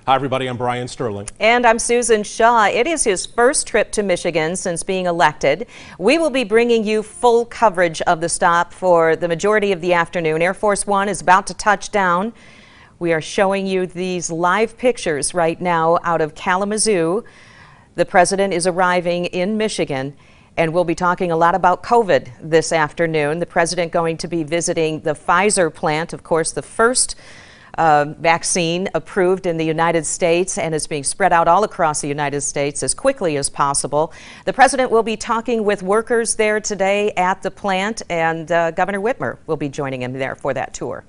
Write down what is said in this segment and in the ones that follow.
Hi, everybody. I'm Brian Sterling. And I'm Susan Shaw. It is his first trip to Michigan since being elected. We will be bringing you full coverage of the stop for the majority of the afternoon. Air Force One is about to touch down. We are showing you these live pictures right now out of Kalamazoo. The president is arriving in Michigan, and we'll be talking a lot about COVID this afternoon. The president going to be visiting the Pfizer plant, of course, the first vaccine approved in the United States, and is being spread out all across the United States as quickly as possible. The president will be talking with workers there today at the plant, and Governor Whitmer will be joining him there for that tour.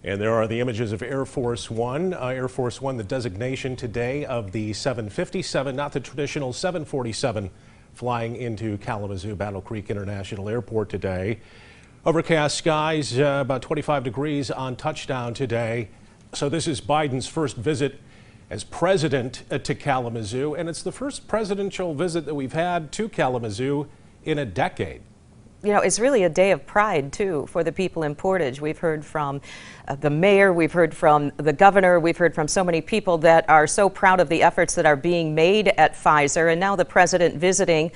And there are the images of Air Force One. Air Force One, the designation today of the 757, not the traditional 747, flying into Kalamazoo Battle Creek International Airport today. Overcast skies, about 25 degrees on touchdown today. So this is Biden's first visit as president to Kalamazoo, and it's the first presidential visit that we've had to Kalamazoo in a decade. You know, it's really a day of pride, too, for the people in Portage. We've heard from the mayor, we've heard from the governor, we've heard from so many people that are so proud of the efforts that are being made at Pfizer, and now the president visiting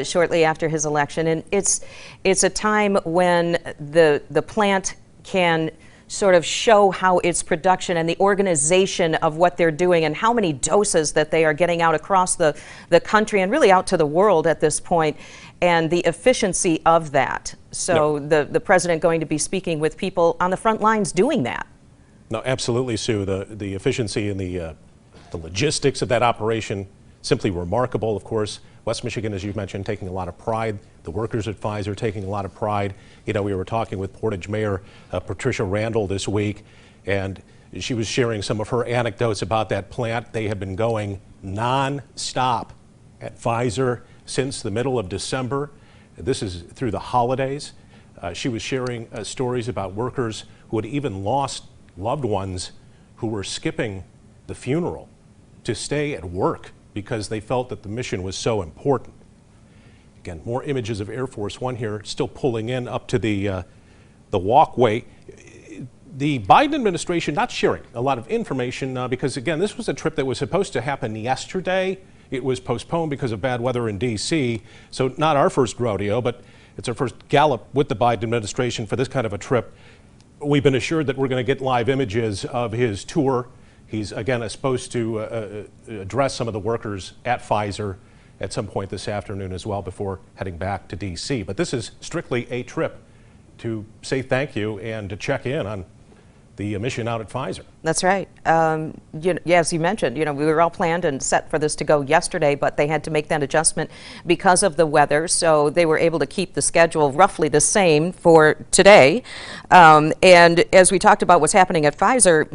shortly after his election. And it's a time when the plant can sort of show how its production and the organization of what they're doing and how many doses that they are getting out across the country and really out to the world at this point, and the efficiency of that. So the president going to be speaking with people on the front lines doing that. No, absolutely, Sue. The efficiency and the logistics of that operation, simply remarkable. Of course, West Michigan, as you mentioned, taking a lot of pride. The workers at Pfizer taking a lot of pride. You know, we were talking with Portage Mayor Patricia Randall this week, and she was sharing some of her anecdotes about that plant. They have been going non-stop at Pfizer since the middle of December. This is through the holidays. She was sharing stories about workers who had even lost loved ones who were skipping the funeral to stay at work because they felt that the mission was so important. Again, more images of Air Force One here, still pulling in up to the walkway. The Biden administration not sharing a lot of information because, again, this was a trip that was supposed to happen yesterday. It was postponed because of bad weather in D.C., so not our first rodeo, but it's our first gallop with the Biden administration for this kind of a trip. We've been assured that we're going to get live images of his tour. He's, again, supposed to address some of the workers at Pfizer at some point this afternoon as well before heading back to D.C. But this is strictly a trip to say thank you and to check in on the mission out at Pfizer. That's right. As you mentioned, we were all planned and set for this to go yesterday, but they had to make that adjustment because of the weather, so they were able to keep the schedule roughly the same for today. And as we talked about what's happening at Pfizer,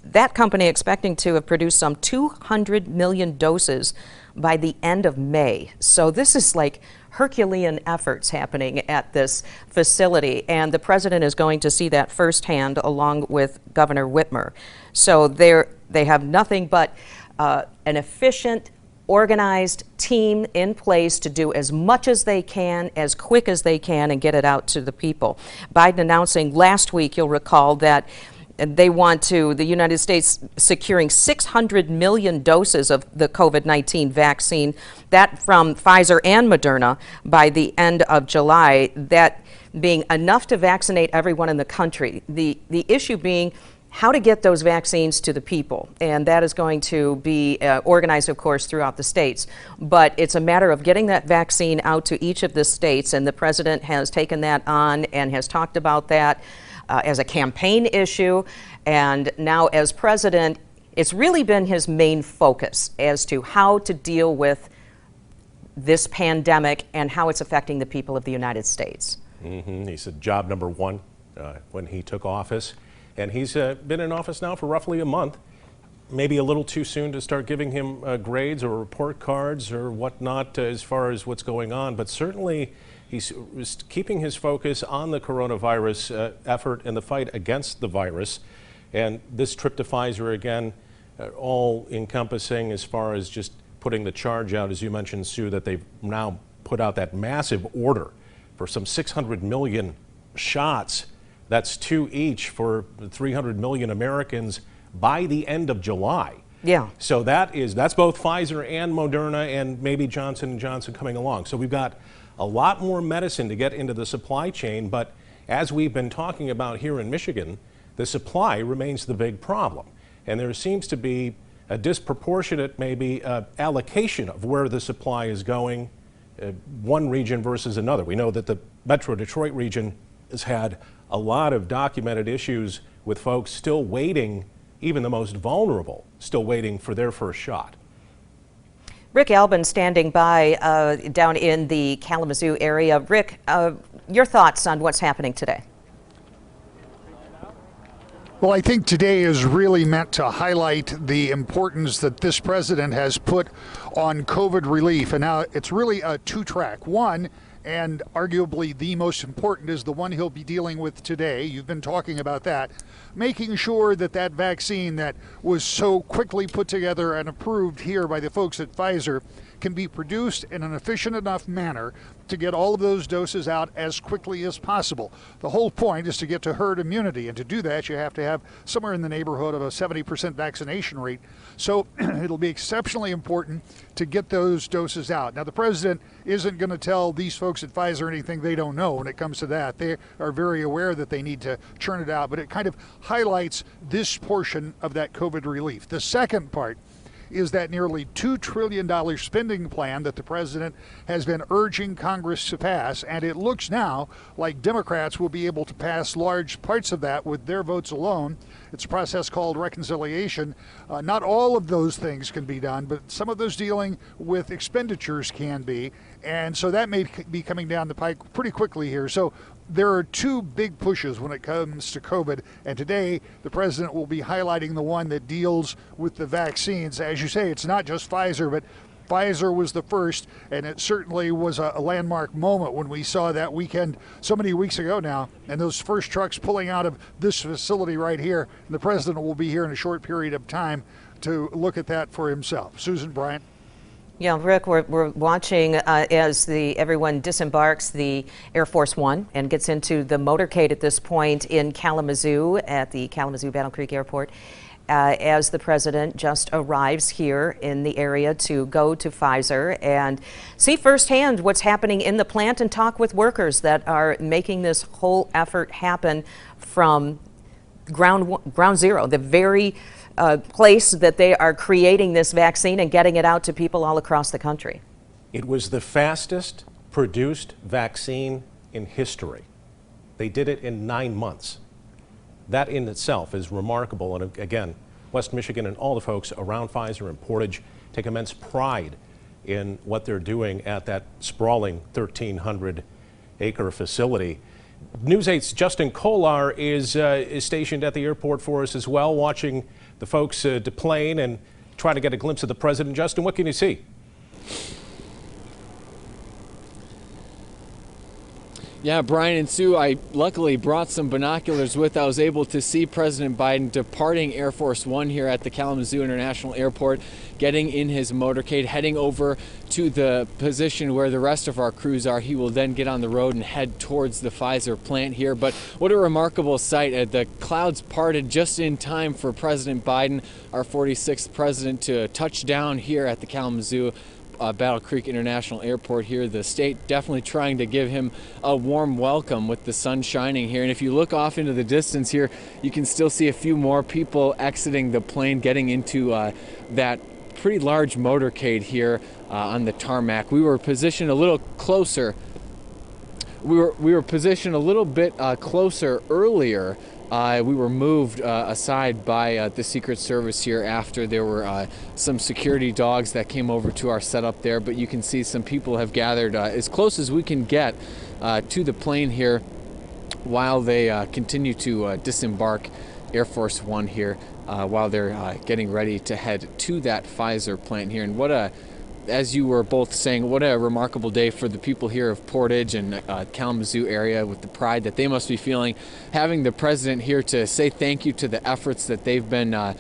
that company expecting to have produced some 200 million doses by the end of May. So this is like Herculean efforts happening at this facility, and the president is going to see that firsthand along with Governor Whitmer. So they have nothing but an efficient, organized team in place to do as much as they can, as quick as they can, and get it out to the people. Biden announcing last week, you'll recall, that they want the United States securing 600 million doses of the COVID-19 vaccine, that from Pfizer and Moderna by the end of July, that being enough to vaccinate everyone in the country. The issue being how to get those vaccines to the people, and that is going to be organized, of course, throughout the states. But it's a matter of getting that vaccine out to each of the states, and the president has taken that on and has talked about that as a campaign issue, and now as president, it's really been his main focus as to how to deal with this pandemic and how it's affecting the people of the United States. He said job number one when he took office, and he's been in office now for roughly a month. Maybe a little too soon to start giving him grades or report cards or whatnot as far as what's going on, but certainly he's keeping his focus on the coronavirus effort and the fight against the virus. And this trip to Pfizer, again, all encompassing as far as just putting the charge out, as you mentioned, Sue, that they've now put out that massive order for some 600 million shots. That's 2 each for 300 million Americans by the end of July. Yeah. So that's both Pfizer and Moderna and maybe Johnson & Johnson coming along. So we've got a lot more medicine to get into the supply chain, but as we've been talking about here in Michigan, the supply remains the big problem. And there seems to be a disproportionate maybe allocation of where the supply is going, one region versus another. We know that the Metro Detroit region has had a lot of documented issues with folks still waiting, even the most vulnerable, still waiting for their first shot. Rick Albin standing by down in the Kalamazoo area. Rick, your thoughts on what's happening today? Well, I think today is really meant to highlight the importance that this president has put on COVID relief. And now it's really a two-track. One, and arguably the most important, is the one he'll be dealing with today. You've been talking about that. Making sure that that vaccine that was so quickly put together and approved here by the folks at Pfizer can be produced in an efficient enough manner to get all of those doses out as quickly as possible. The whole point is to get to herd immunity, and to do that you have to have somewhere in the neighborhood of a 70% vaccination rate. So it'll be exceptionally important to get those doses out. Now, the president isn't going to tell these folks at Pfizer anything they don't know when it comes to that. They are very aware that they need to churn it out, but it kind of highlights this portion of that COVID relief. The second part is that nearly $2 trillion spending plan that the president has been urging Congress to pass, and it looks now like Democrats will be able to pass large parts of that with their votes alone. It's a process called reconciliation. Not all of those things can be done, but some of those dealing with expenditures can be, and so that may be coming down the pike pretty quickly here. So there are two big pushes when it comes to COVID, and today the president will be highlighting the one that deals with the vaccines. As you say, it's not just Pfizer, but Pfizer was the first, and it certainly was a landmark moment when we saw that weekend so many weeks ago now, and those first trucks pulling out of this facility right here. And the president will be here in a short period of time to look at that for himself. Susan, Bryant. Yeah, Rick, we're watching as everyone disembarks the Air Force One and gets into the motorcade at this point in Kalamazoo at the Kalamazoo Battle Creek Airport. As the president just arrives here in the area to go to Pfizer and see firsthand what's happening in the plant and talk with workers that are making this whole effort happen from ground zero, the very place that they are creating this vaccine and getting it out to people all across the country. It was the fastest produced vaccine in history. They did it in 9 months. That in itself is remarkable. And again, West Michigan and all the folks around Pfizer and Portage take immense pride in what they're doing at that sprawling 1,300-acre facility. News 8's Justin Kolar is stationed at the airport for us as well, watching the folks deplane and trying to get a glimpse of the president. Justin, what can you see? Yeah, Brian and Sue, I luckily brought some binoculars with. I was able to see President Biden departing Air Force One here at the Kalamazoo International Airport, getting in his motorcade, heading over to the position where the rest of our crews are. He will then get on the road and head towards the Pfizer plant here. But what a remarkable sight. The clouds parted just in time for President Biden, our 46th president, to touch down here at the Kalamazoo Battle Creek International Airport here. The state definitely trying to give him a warm welcome with the sun shining here. And if you look off into the distance here, you can still see a few more people exiting the plane, getting into that pretty large motorcade here on the tarmac. We were positioned a little closer. We were positioned a little bit closer earlier. We were moved aside by the Secret Service here after there were some security dogs that came over to our setup there, but you can see some people have gathered as close as we can get to the plane here while they continue to disembark Air Force One here while they're getting ready to head to that Pfizer plant here. And as you were both saying, what a remarkable day for the people here of Portage and Kalamazoo area, with the pride that they must be feeling, having the president here to say thank you to the efforts that they've been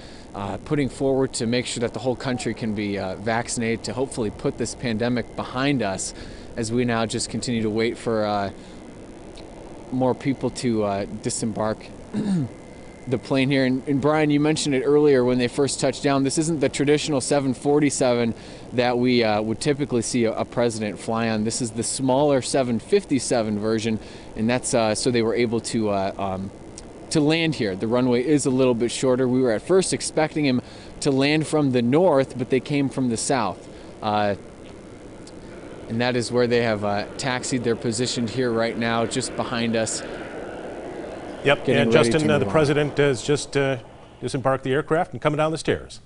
putting forward to make sure that the whole country can be vaccinated, to hopefully put this pandemic behind us as we now just continue to wait for more people to disembark the plane here. And Brian, you mentioned it earlier when they first touched down. This isn't the traditional 747 that we would typically see a president fly on. This is the smaller 757 version, and that's so they were able to land here. The runway is a little bit shorter. We were at first expecting him to land from the north, but they came from the south. And that is where they have taxied. They're positioned here right now, just behind us. Yep, and Justin, the president has just disembarked the aircraft and coming down the stairs.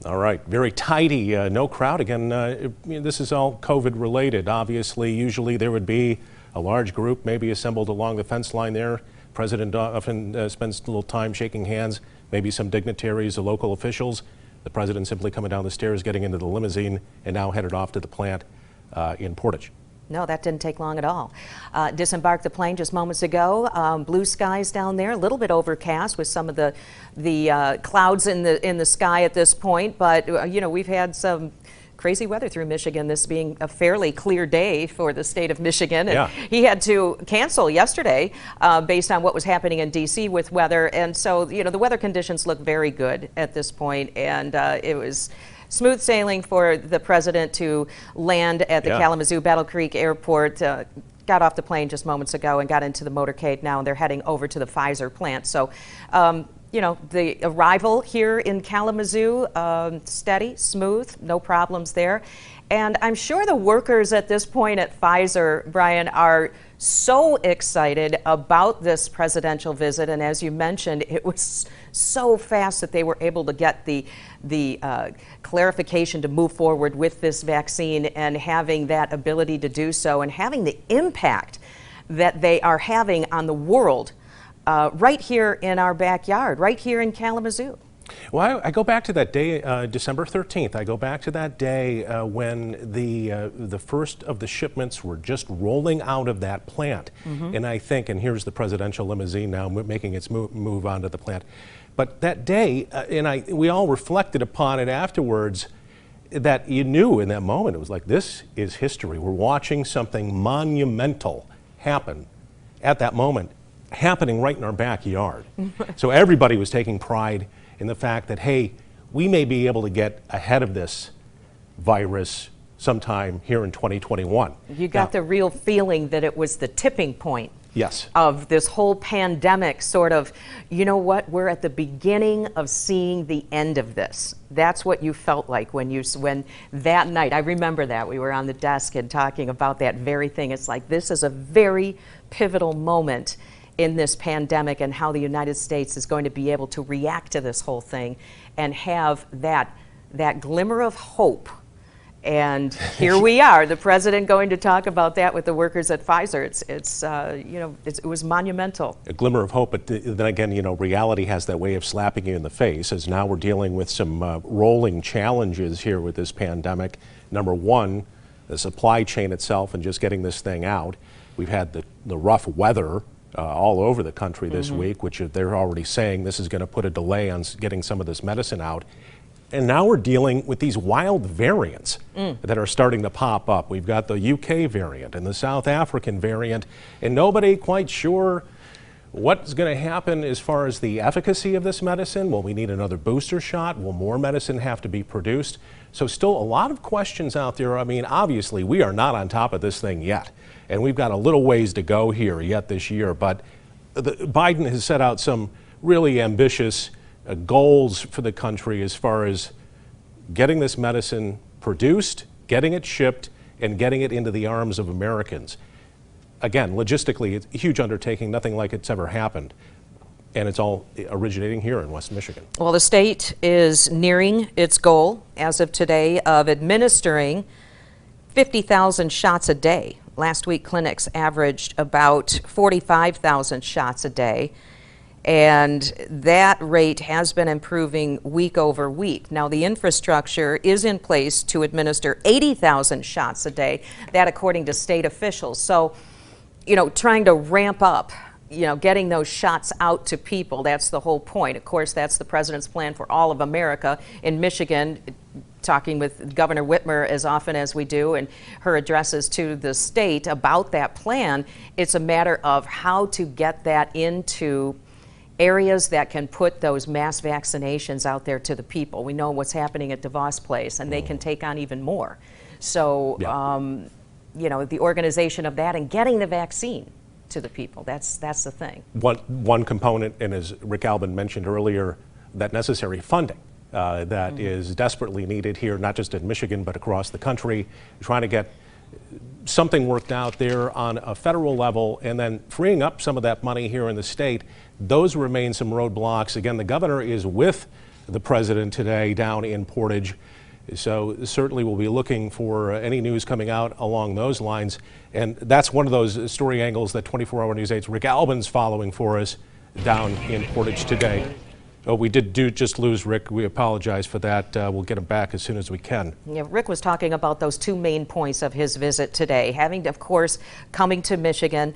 All right, very tidy, no crowd. Again, this is all COVID related. Obviously, usually there would be a large group maybe assembled along the fence line there. President often spends a little time shaking hands, maybe some dignitaries or local officials. The president simply coming down the stairs, getting into the limousine, and now headed off to the plant in Portage. No, that didn't take long at all. Disembarked the plane just moments ago. Blue skies down there, a little bit overcast with some of the clouds in the sky at this point. But you know, we've had some crazy weather through Michigan, this being a fairly clear day for the state of Michigan. And yeah. He had to cancel yesterday based on what was happening in D.C. with weather. And so, you know, the weather conditions look very good at this point, and it was smooth sailing for the president to land at the Kalamazoo Battle Creek Airport. Got off the plane just moments ago and got into the motorcade now, and they're heading over to the Pfizer plant. So, you know, the arrival here in Kalamazoo, steady, smooth, no problems there. And I'm sure the workers at this point at Pfizer, Brian, are so excited about this presidential visit. And as you mentioned, it was so fast that they were able to get the clarification to move forward with this vaccine, and having that ability to do so, and having the impact that they are having on the world right here in our backyard, right here in Kalamazoo. Well, I go back to that day, December 13th. I go back to that day when the first of the shipments were just rolling out of that plant. And I think, and here's the presidential limousine now making its move onto the plant. But that day, we all reflected upon it afterwards, that you knew in that moment, it was like, this is history. We're watching something monumental happen at that moment, happening right in our backyard. So everybody was taking pride in the fact that, hey, we may be able to get ahead of this virus sometime here in 2021. You got the real feeling that it was the tipping point. Yes. Of this whole pandemic, sort of, you know what, we're at the beginning of seeing the end of this. That's what you felt like when that night, I remember that, we were on the desk and talking about that very thing. It's like, this is a very pivotal moment in this pandemic, and how the United States is going to be able to react to this whole thing and have that glimmer of hope. And here we are, the president going to talk about that with the workers at Pfizer. It was monumental. A glimmer of hope, but then again, you know, reality has that way of slapping you in the face, as now we're dealing with some rolling challenges here with this pandemic. Number one, the supply chain itself and just getting this thing out. We've had the rough weather all over the country this week, which they're already saying this is going to put a delay on getting some of this medicine out. And now we're dealing with these wild variants that are starting to pop up. We've got the UK variant and the South African variant, and nobody quite sure what's going to happen as far as the efficacy of this medicine. Will we need another booster shot? Will more medicine have to be produced? So still a lot of questions out there. I mean, obviously, we are not on top of this thing yet, and we've got a little ways to go here yet this year. But Biden has set out some really ambitious goals for the country as far as getting this medicine produced, getting it shipped, and getting it into the arms of Americans. Again, logistically, it's a huge undertaking, nothing like it's ever happened. And it's all originating here in West Michigan. Well, the state is nearing its goal as of today of administering 50,000 shots a day. Last week, clinics averaged about 45,000 shots a day. And that rate has been improving week over week. Now, the infrastructure is in place to administer 80,000 shots a day, that according to state officials. So, you know, trying to ramp up, you know, getting those shots out to people, that's the whole point. Of course, that's the president's plan for all of America. In Michigan, talking with Governor Whitmer as often as we do and her addresses to the state about that plan. It's a matter of how to get that into areas that can put those mass vaccinations out there to the people. We know what's happening at DeVos Place, and they can take on even more. So, you know, the organization of that and getting the vaccine to the people, that's the thing. One component, and as Rick Albin mentioned earlier, that necessary funding that is desperately needed here, not just in Michigan, but across the country, trying to get something worked out there on a federal level, and then freeing up some of that money here in the state. Those remain some roadblocks. Again, the governor is with the president today down in Portage, so certainly we'll be looking for any news coming out along those lines. And that's one of those story angles that 24 Hour News 8's Rick Albin's following for us down in Portage today. Oh, we did just lose Rick. We apologize for that. We'll get him back as soon as we can. Yeah, Rick was talking about those two main points of his visit today. Having, of course, coming to Michigan,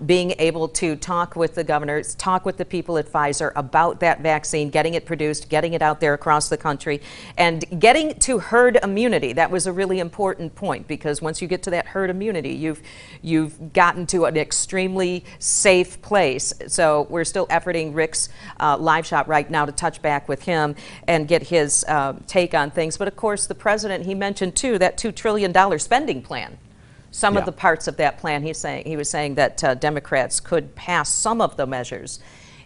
being able to talk with the governors, talk with the people at Pfizer about that vaccine, getting it produced, getting it out there across the country, and getting to herd immunity. That was a really important point, because once you get to that herd immunity, you've gotten to an extremely safe place. So we're still efforting Rick's live shot right now to touch back with him and get his take on things. But of course, the president, he mentioned too that $2 trillion spending plan. Some of the parts of that plan, he was saying that Democrats could pass some of the measures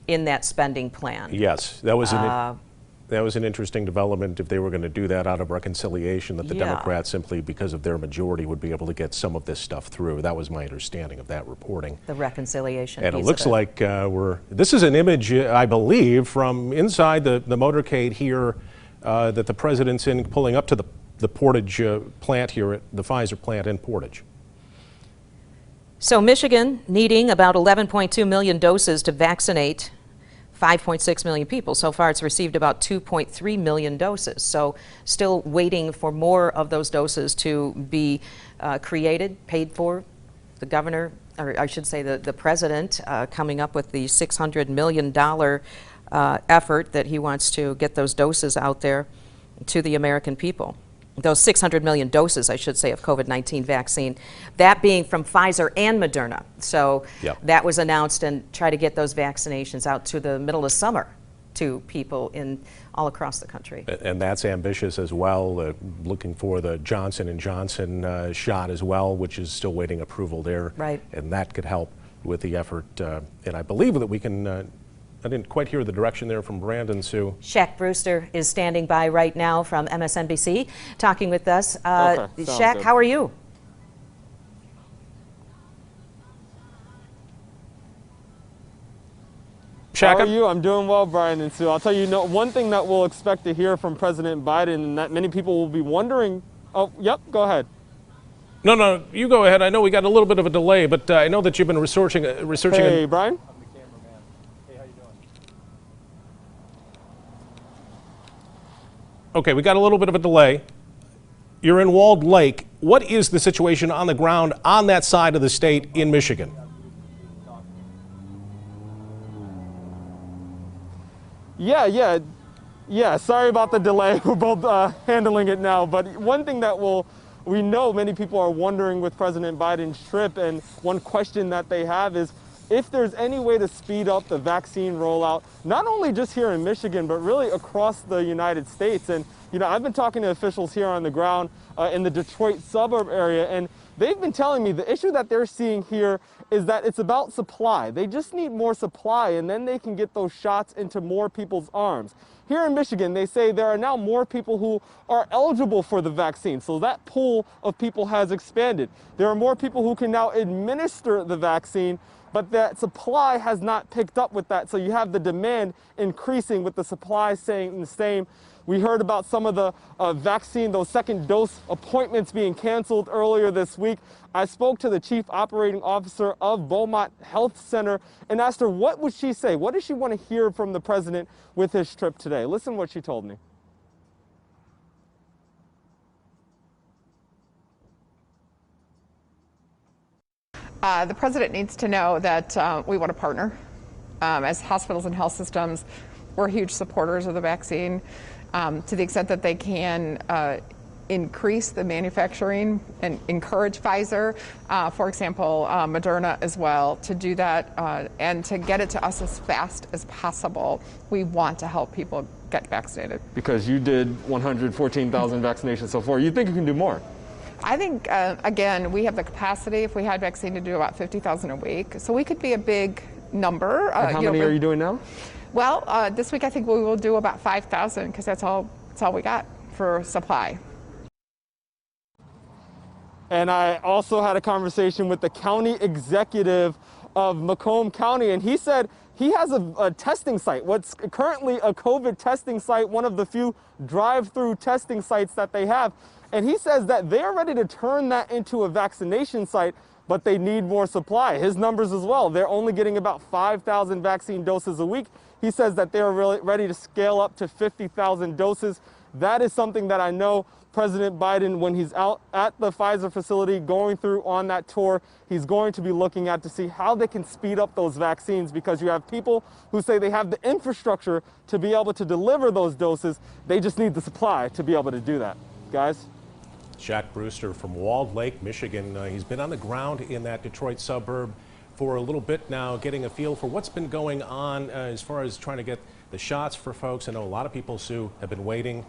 in that spending plan. Yes, that was an interesting development. If they were going to do that out of reconciliation, that the Democrats, simply because of their majority, would be able to get some of this stuff through. That was my understanding of that reporting. The reconciliation. And it looks like this is an image, I believe, from inside the motorcade here that the president's in, pulling up to the Portage plant here at the Pfizer plant in Portage. So Michigan needing about 11.2 million doses to vaccinate 5.6 million people. So far, it's received about 2.3 million doses. So still waiting for more of those doses to be created, paid for. The governor, or I should say the president, coming up with the $600 million effort that he wants to get those doses out there to the American people. Those 600 million doses, I should say, of COVID-19 vaccine, that being from Pfizer and Moderna. So that was announced, and try to get those vaccinations out to the middle of summer to people all across the country. And that's ambitious as well, looking for the Johnson & Johnson shot as well, which is still waiting approval there. Right. And that could help with the effort. And I believe that we can I didn't quite hear the direction there from Brandon, Sue. Shaq Brewster is standing by right now from MSNBC, talking with us. Shaq, good. how are you? Shaq, how are you? I'm doing well, Brian and Sue. I'll tell you, one thing that we'll expect to hear from President Biden, and that many people will be wondering. Oh, yep, go ahead. No, you go ahead. I know we got a little bit of a delay, but I know that you've been researching. Hey, Brian. Okay, we got a little bit of a delay. You're in Walled Lake. What is the situation on the ground on that side of the state in Michigan? Yeah. Sorry about the delay. We're both handling it now. But one thing that we know many people are wondering with President Biden's trip, and one question that they have is if there's any way to speed up the vaccine rollout, not only just here in Michigan, but really across the United States. And, I've been talking to officials here on the ground in the Detroit suburb area, and they've been telling me the issue that they're seeing here is that it's about supply. They just need more supply, and then they can get those shots into more people's arms. Here in Michigan, they say there are now more people who are eligible for the vaccine, so that pool of people has expanded. There are more people who can now administer the vaccine, but that supply has not picked up with that. So you have the demand increasing with the supply staying the same. We heard about some of the vaccine, those second dose appointments being canceled earlier this week. I spoke to the chief operating officer of Beaumont Health Center and asked her what would she say? What does she want to hear from the president with his trip today? Listen what she told me. The president needs to know that we want to partner. As hospitals and health systems, we're huge supporters of the vaccine. to the extent that they can increase the manufacturing and encourage Pfizer, for example, Moderna as well, to do that and to get it to us as fast as possible. We want to help people get vaccinated. Because you did 114,000 vaccinations so far, you think you can do more? I think, again, we have the capacity, if we had vaccine, to do about 50,000 a week. So we could be a big number. And how many are you doing now? Well, this week I think we will do about 5,000 because that's all we got for supply. And I also had a conversation with the county executive of Macomb County, and he said he has a testing site, what's currently a COVID testing site, one of the few drive-through testing sites that they have. And he says that they're ready to turn that into a vaccination site, but they need more supply. His numbers as well, they're only getting about 5,000 vaccine doses a week. He says that they're really ready to scale up to 50,000 doses. That is something that I know President Biden, when he's out at the Pfizer facility going through on that tour, he's going to be looking at to see how they can speed up those vaccines, because you have people who say they have the infrastructure to be able to deliver those doses. They just need the supply to be able to do that. Guys? Jack Brewster from Walled Lake, Michigan. He's been on the ground in that Detroit suburb for a little bit now, getting a feel for what's been going on as far as trying to get the shots for folks. I know a lot of people, Sue, have been waiting.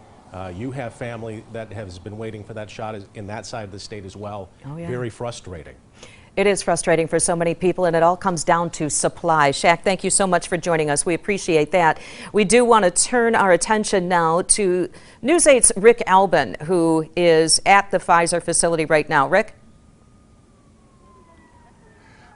You have family that has been waiting for that shot in that side of the state as well. Oh, yeah. Very frustrating. It is frustrating for so many people, and it all comes down to supply. Shaq, thank you so much for joining us. We appreciate that. We do want to turn our attention now to News 8's Rick Albin, who is at the Pfizer facility right now. Rick?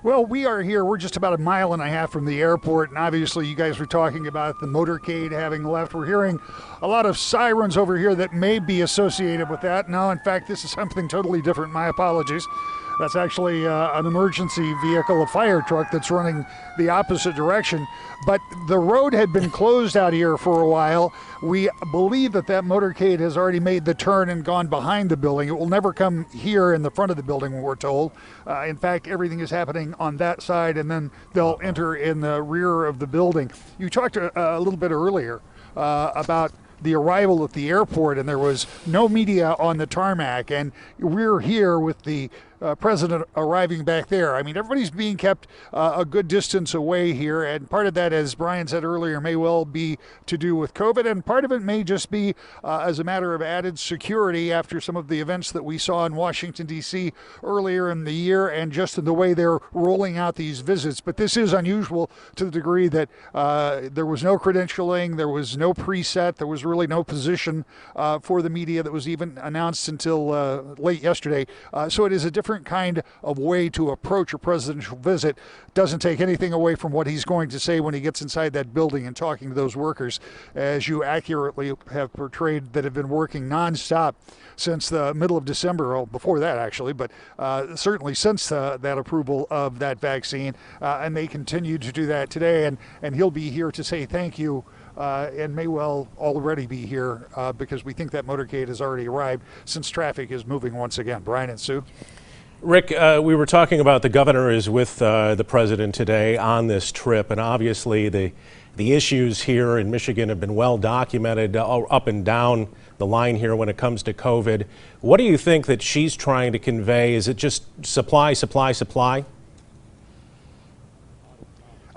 Well, we are here. We're just about a mile and a half from the airport, and obviously you guys were talking about the motorcade having left. We're hearing a lot of sirens over here that may be associated with that. No, in fact, this is something totally different. My apologies. That's actually an emergency vehicle, a fire truck that's running the opposite direction. But the road had been closed out here for a while. We believe that motorcade has already made the turn and gone behind the building. It will never come here in the front of the building, we're told. In fact, everything is happening on that side, and then they'll enter in the rear of the building. You talked a little bit earlier about the arrival at the airport, and there was no media on the tarmac, and we're here with the president arriving back there. I mean, everybody's being kept a good distance away here, and part of that, as Brian said earlier, may well be to do with COVID, and part of it may just be as a matter of added security after some of the events that we saw in Washington, D.C. earlier in the year, and just in the way they're rolling out these visits. But this is unusual to the degree that there was no credentialing, there was no preset, there was really no position for the media that was even announced until late yesterday. So it is a different kind of way to approach a presidential visit. Doesn't take anything away from what he's going to say when he gets inside that building and talking to those workers, as you accurately have portrayed, that have been working nonstop since the middle of December, or before that actually, but certainly since that approval of that vaccine, and they continue to do that today, and he'll be here to say thank you. And may well already be here because we think that motorcade has already arrived, since traffic is moving once again. Brian and Sue? Rick, we were talking about the governor is with the president today on this trip, and obviously the issues here in Michigan have been well documented up and down the line here when it comes to COVID. What do you think that she's trying to convey? Is it just supply, supply, supply?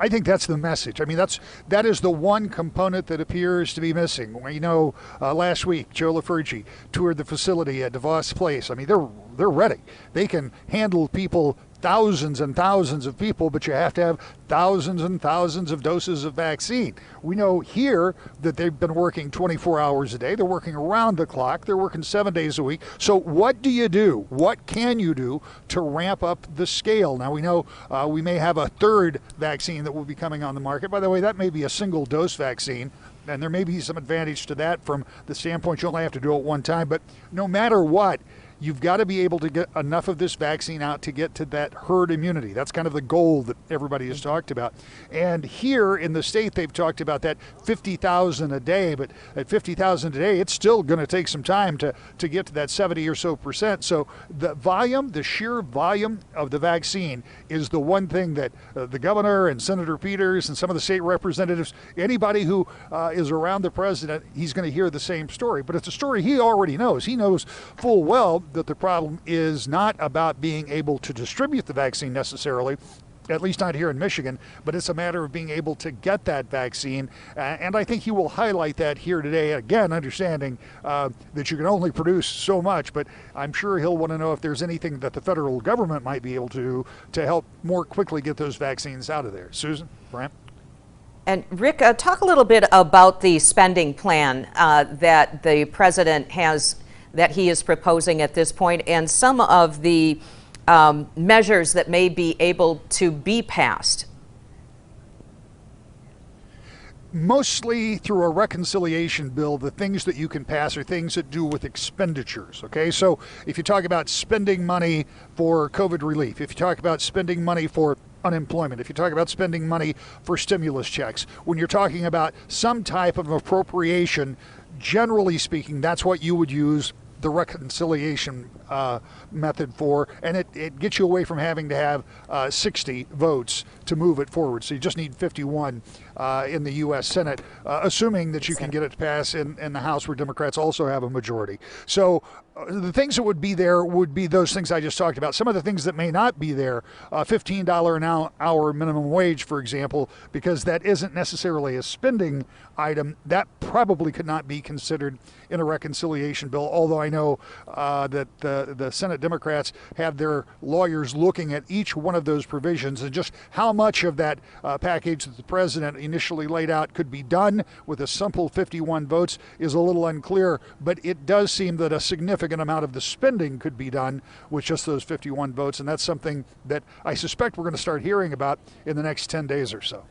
I think that's the message. I mean, that is the one component that appears to be missing. You know, last week, Joe LaFurgey toured the facility at DeVos Place. I mean, they're ready. They can handle people, thousands and thousands of people, but you have to have thousands and thousands of doses of vaccine. We know here that they've been working 24 hours a day. They're working around the clock. They're working 7 days a week. So what do you do? What can you do to ramp up the scale? Now, we know we may have a third vaccine that will be coming on the market. By the way, that may be a single dose vaccine, and there may be some advantage to that from the standpoint you only have to do it one time. But no matter what, you've got to be able to get enough of this vaccine out to get to that herd immunity. That's kind of the goal that everybody has talked about. And here in the state, they've talked about that 50,000 a day, but at 50,000 a day, it's still going to take some time to get to that 70 or so percent. So the volume, the sheer volume of the vaccine is the one thing that the governor and Senator Peters and some of the state representatives, anybody who is around the president, he's going to hear the same story. But it's a story he already knows. He knows full well that the problem is not about being able to distribute the vaccine necessarily, at least not here in Michigan, but it's a matter of being able to get that vaccine. And I think he will highlight that here today, again, understanding that you can only produce so much, but I'm sure he'll want to know if there's anything that the federal government might be able to do to help more quickly get those vaccines out of there. Susan, Brant? And Rick, talk a little bit about the spending plan that the president has, that he is proposing at this point, and some of the measures that may be able to be passed. Mostly through a reconciliation bill, the things that you can pass are things that do with expenditures, okay? So if you talk about spending money for COVID relief, if you talk about spending money for unemployment, if you talk about spending money for stimulus checks, when you're talking about some type of appropriation, generally speaking, that's what you would use the reconciliation method for, and it gets you away from having to have 60 votes to move it forward. So you just need 51 in the U.S. Senate, assuming that you can get it to pass in the House, where Democrats also have a majority. So the things that would be there would be those things I just talked about. Some of the things that may not be there, $15 an hour minimum wage, for example, because that isn't necessarily a spending item, that probably could not be considered in a reconciliation bill, although I know that the Senate Democrats have their lawyers looking at each one of those provisions, and just how much of that package that the president initially laid out could be done with a simple 51 votes is a little unclear, but it does seem that a significant amount of the spending could be done with just those 51 votes, and that's something that I suspect we're going to start hearing about in the next 10 days or so.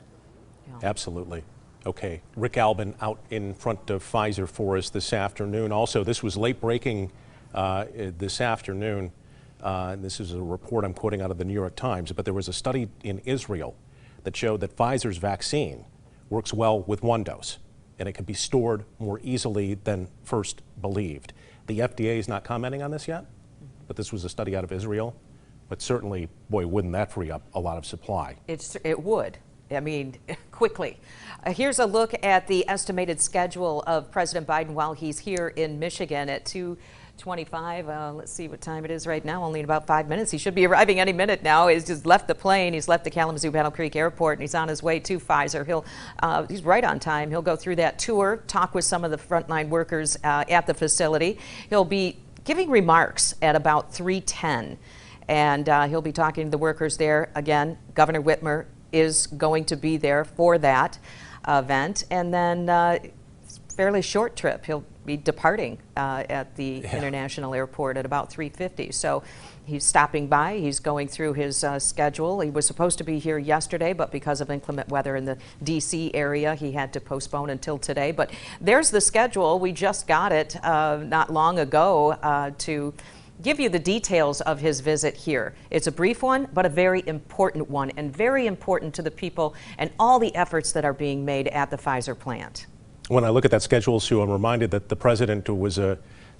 Absolutely. Okay, Rick Albin out in front of Pfizer for us this afternoon. Also, this was late breaking this afternoon. This is a report I'm quoting out of the New York Times, but there was a study in Israel that showed that Pfizer's vaccine works well with one dose, and it can be stored more easily than first believed. The FDA is not commenting on this yet, but this was a study out of Israel. But certainly, boy, wouldn't that free up a lot of supply? It would. I mean, quickly. Here's a look at the estimated schedule of President Biden while he's here in Michigan at 2:25. Let's see what time it is right now. Only in about 5 minutes. He should be arriving any minute now. He's just left the plane. He's left the Kalamazoo Battle Creek Airport, and he's on his way to Pfizer. He's right on time. He'll go through that tour, talk with some of the frontline workers at the facility. He'll be giving remarks at about 3:10, and he'll be talking to the workers there. Again, Governor Whitmer is going to be there for that event, and then fairly short trip. He'll be departing at the international airport at about 3:50. So he's stopping by. He's going through his schedule. He was supposed to be here yesterday, but because of inclement weather in the D.C. area, he had to postpone until today. But there's the schedule. We just got it not long ago to give you the details of his visit here. It's a brief one, but a very important one, and very important to the people and all the efforts that are being made at the Pfizer plant. When I look at that schedule, Sue, I'm reminded that the president was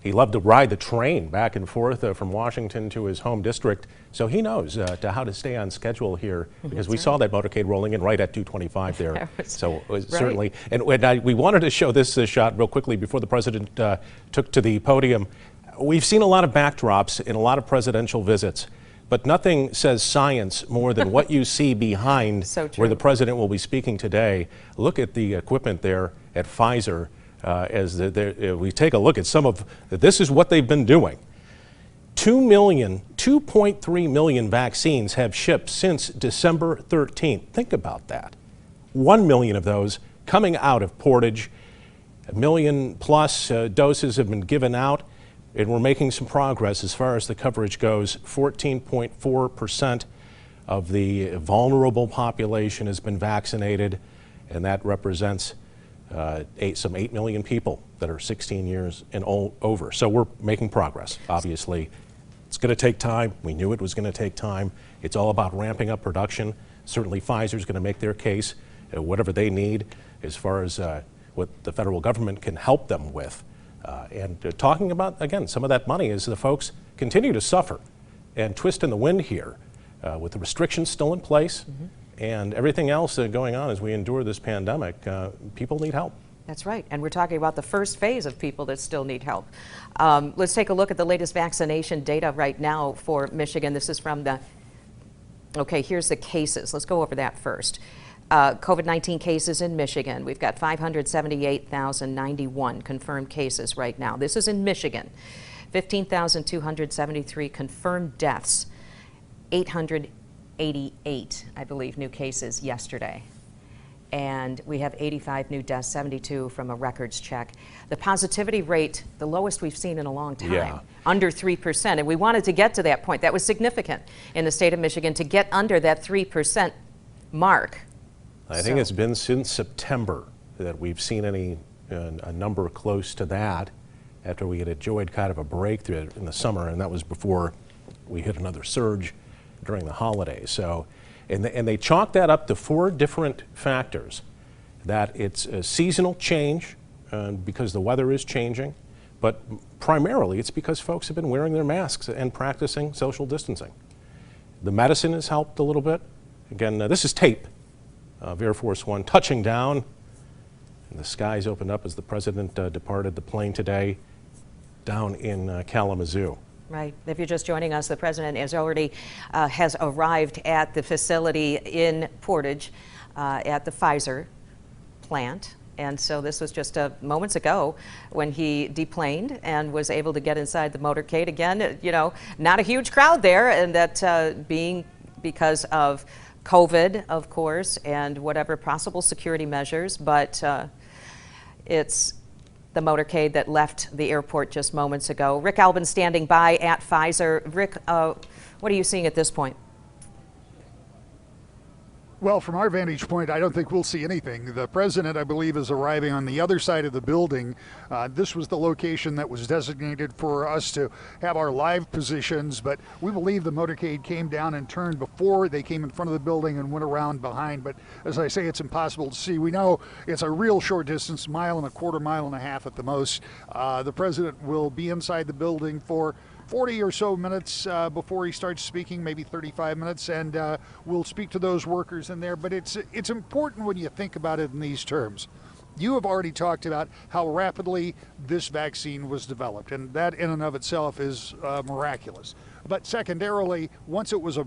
he loved to ride the train back and forth from Washington to his home district, so he knows how to stay on schedule here, because we saw that motorcade rolling in right at 2:25 there. So certainly, and we wanted to show this shot real quickly before the president took to the podium. We've seen a lot of backdrops in a lot of presidential visits, but nothing says science more than what you see behind where the president will be speaking today. Look at the equipment there at Pfizer as we take a look at some of this is what they've been doing. 2.3 million vaccines have shipped since December 13th. Think about that. 1 million of those coming out of Portage. 1 million plus doses have been given out. And we're making some progress as far as the coverage goes. 14.4% of the vulnerable population has been vaccinated, and that represents some 8 million people that are 16 years and over. So we're making progress. Obviously, it's going to take time. We knew it was going to take time. It's all about ramping up production. Certainly Pfizer's going to make their case, whatever they need as far as what the federal government can help them with. And talking about, again, some of that money as the folks continue to suffer and twist in the wind here with the restrictions still in place and everything else going on as we endure this pandemic. People need help. That's right, and we're talking about the first phase of people that still need help. Let's take a look at the latest vaccination data right now for Michigan. This is from the, okay, here's the cases. Let's go over that first. COVID-19 cases in Michigan. We've got 578,091 confirmed cases right now. This is in Michigan. 15,273 confirmed deaths. 888, I believe, new cases yesterday. And we have 85 new deaths, 72 from a records check. The positivity rate, the lowest we've seen in a long time, under 3%. And we wanted to get to that point. That was significant in the state of Michigan to get under that 3% mark. I think it's been since September that we've seen a number close to that after we had enjoyed kind of a breakthrough in the summer, and that was before we hit another surge during the holidays. So, and they chalk that up to 4 different factors. That it's a seasonal change because the weather is changing, but primarily it's because folks have been wearing their masks and practicing social distancing. The medicine has helped a little bit. Again, this is tape of Air Force One touching down, and the skies opened up as the president departed the plane today down in Kalamazoo. Right. If you're just joining us, the president has already has arrived at the facility in Portage at the Pfizer plant. And so this was just moments ago when he deplaned and was able to get inside the motorcade. Again, you know, not a huge crowd there, and that being because of COVID, of course, and whatever possible security measures, but it's the motorcade that left the airport just moments ago. Rick Albin standing by at Pfizer. Rick, what are you seeing at this point? Well, from our vantage point, I don't think we'll see anything. The president, I believe, is arriving on the other side of the building. This was the location that was designated for us to have our live positions, but we believe the motorcade came down and turned before they came in front of the building and went around behind. But as I say, it's impossible to see. We know it's a real short distance, 1.25 miles at the most. The president will be inside the building for 40 or so minutes before he starts speaking, maybe 35 minutes, and we'll speak to those workers in there. But it's important when you think about it in these terms. You have already talked about how rapidly this vaccine was developed, and that in and of itself is miraculous. But secondarily, once it was